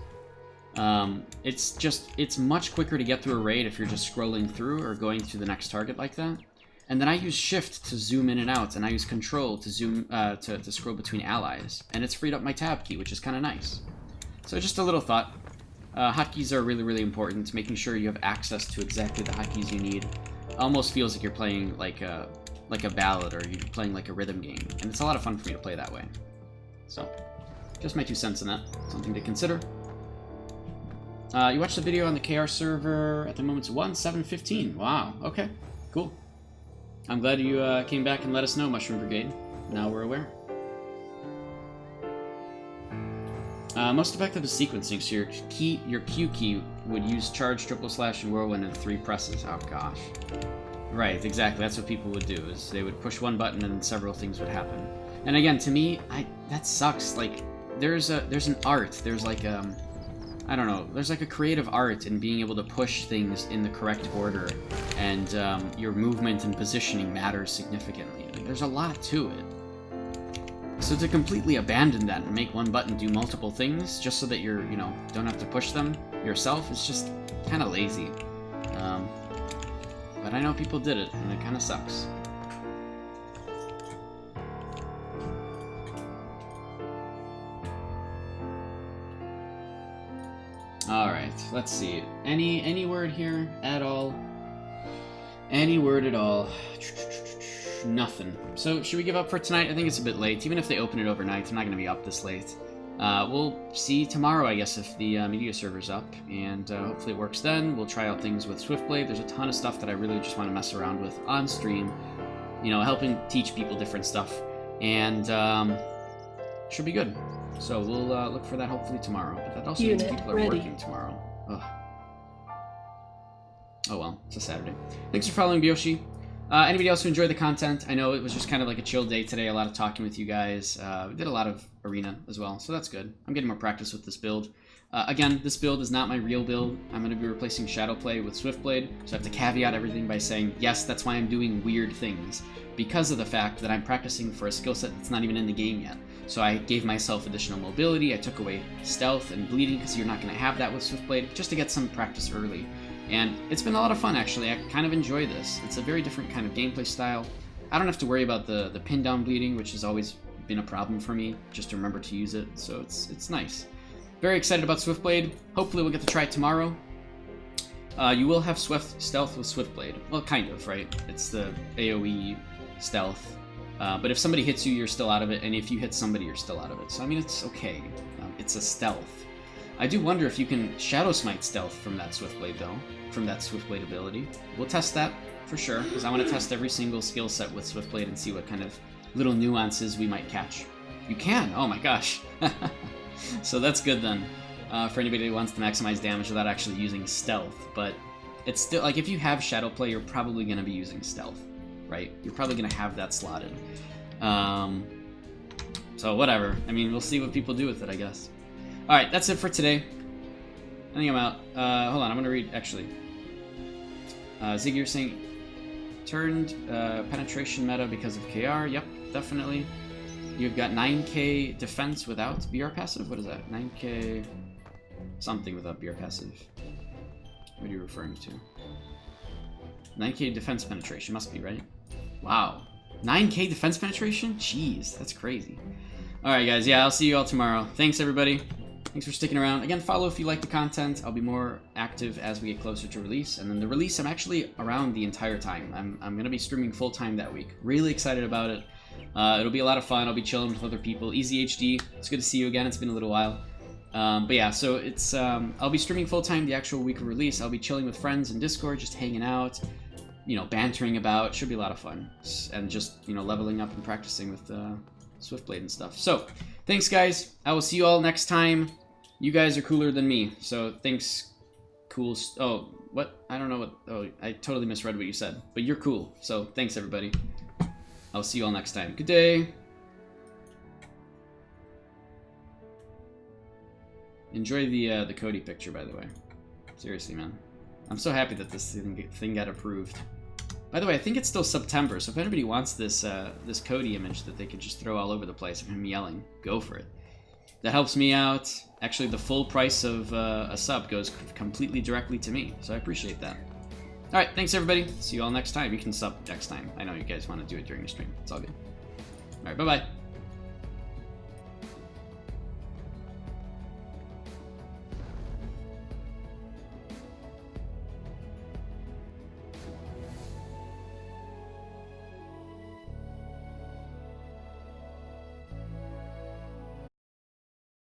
It's much quicker to get through a raid if you're just scrolling through or going to the next target like that. And then I use shift to zoom in and out, and I use control to zoom to scroll between allies. And it's freed up my tab key, which is kind of nice. So just a little thought. Hotkeys are really, really important. Making sure you have access to exactly the hotkeys you need. Almost feels like you're playing like a ballad, or you're playing like a rhythm game. And it's a lot of fun for me to play that way. So, just my 2 cents on that. Something to consider. You watched the video on the KR server. At the moment it's 1:7:15. Wow, okay, cool. I'm glad you came back and let us know, Mushroom Brigade. Now we're aware. Most effective is sequencing, so your Q key would use charge, triple slash, and whirlwind in 3 presses. Oh gosh. Right, exactly. That's what people would do, is they would push one button and several things would happen. And again, to me, that sucks. Like, there's an art. There's like I don't know. There's like a creative art in being able to push things in the correct order, and your movement and positioning matters significantly. Like, there's a lot to it. So to completely abandon that and make one button do multiple things just so that you're, don't have to push them yourself is just kind of lazy. But I know people did it, and it kind of sucks. Alright, let's see. Any word here at all? Any word at all? Nothing. So, should we give up for tonight? I think it's a bit late. Even if they open it overnight, I'm not going to be up this late. We'll see tomorrow, I guess, if the media server's up, and hopefully it works then. We'll try out things with Swiftblade. There's a ton of stuff that I really just want to mess around with on stream, helping teach people different stuff, and should be good. So we'll look for that hopefully tomorrow, but that also means people are working tomorrow. Ugh. Oh well, it's a Saturday. Thanks for following, Byoshi. Anybody else who enjoyed the content? I know it was just kind of like a chill day today, a lot of talking with you guys. We did a lot of arena as well, so that's good. I'm getting more practice with this build. Again, this build is not my real build. I'm going to be replacing Shadowplay with Swiftblade, so I have to caveat everything by saying, yes, that's why I'm doing weird things, because of the fact that I'm practicing for a skill set that's not even in the game yet. So I gave myself additional mobility, I took away stealth and bleeding, because you're not going to have that with Swiftblade, just to get some practice early. And it's been a lot of fun, actually. I kind of enjoy this. It's a very different kind of gameplay style. I don't have to worry about the pin down bleeding, which has always been a problem for me, just to remember to use it, so it's nice. Very excited about Swiftblade. Hopefully we'll get to try it tomorrow. You will have stealth with Swiftblade. Well, kind of, right? It's the AoE stealth. But if somebody hits you, you're still out of it, and if you hit somebody, you're still out of it. So, I mean, it's okay. It's a stealth. I do wonder if you can Shadow Smite stealth from that Swiftblade, though. From that Swiftblade ability. We'll test that, for sure, because I want to test every single skill set with Swiftblade and see what kind of little nuances we might catch. You can! Oh my gosh! So that's good, then, for anybody who wants to maximize damage without actually using stealth. But it's still, like, if you have Shadowplay, you're probably going to be using stealth, right? You're probably going to have that slotted. So whatever. I mean, we'll see what people do with it, I guess. Alright, that's it for today. I think I'm out. Hold on, I'm gonna read, actually. Ziggy, you're saying turned penetration meta because of KR. Yep, definitely. You've got 9k defense without BR passive? What is that? 9k something without BR passive. What are you referring to? 9k defense penetration, must be, right? Wow. 9K defense penetration? Jeez, that's crazy. Alright guys, yeah, I'll see you all tomorrow. Thanks everybody. Thanks for sticking around. Again, follow if you like the content. I'll be more active as we get closer to release. And then the release, I'm actually around the entire time. I'm going to be streaming full-time that week. Really excited about it. It'll be a lot of fun. I'll be chilling with other people. Easy HD, it's good to see you again. It's been a little while. But yeah, so it's I'll be streaming full-time the actual week of release. I'll be chilling with friends in Discord, just hanging out, you know, bantering about. Should be a lot of fun. And just, you know, leveling up and practicing with Swiftblade and stuff. So, thanks guys. I will see you all next time. You guys are cooler than me, so thanks. Cool. Oh, what? I don't know what. Oh, I totally misread what you said. But you're cool, so thanks everybody. I'll see you all next time. Good day. Enjoy the Cody picture, by the way. Seriously, man. I'm so happy that this thing got approved. By the way, I think it's still September, so if anybody wants this this Cody image that they could just throw all over the place of him yelling, go for it. That helps me out. Actually, the full price of a sub goes completely directly to me, so I appreciate that. Alright, thanks everybody. See you all next time. You can sub next time. I know you guys want to do it during the stream. It's all good. Alright, bye-bye.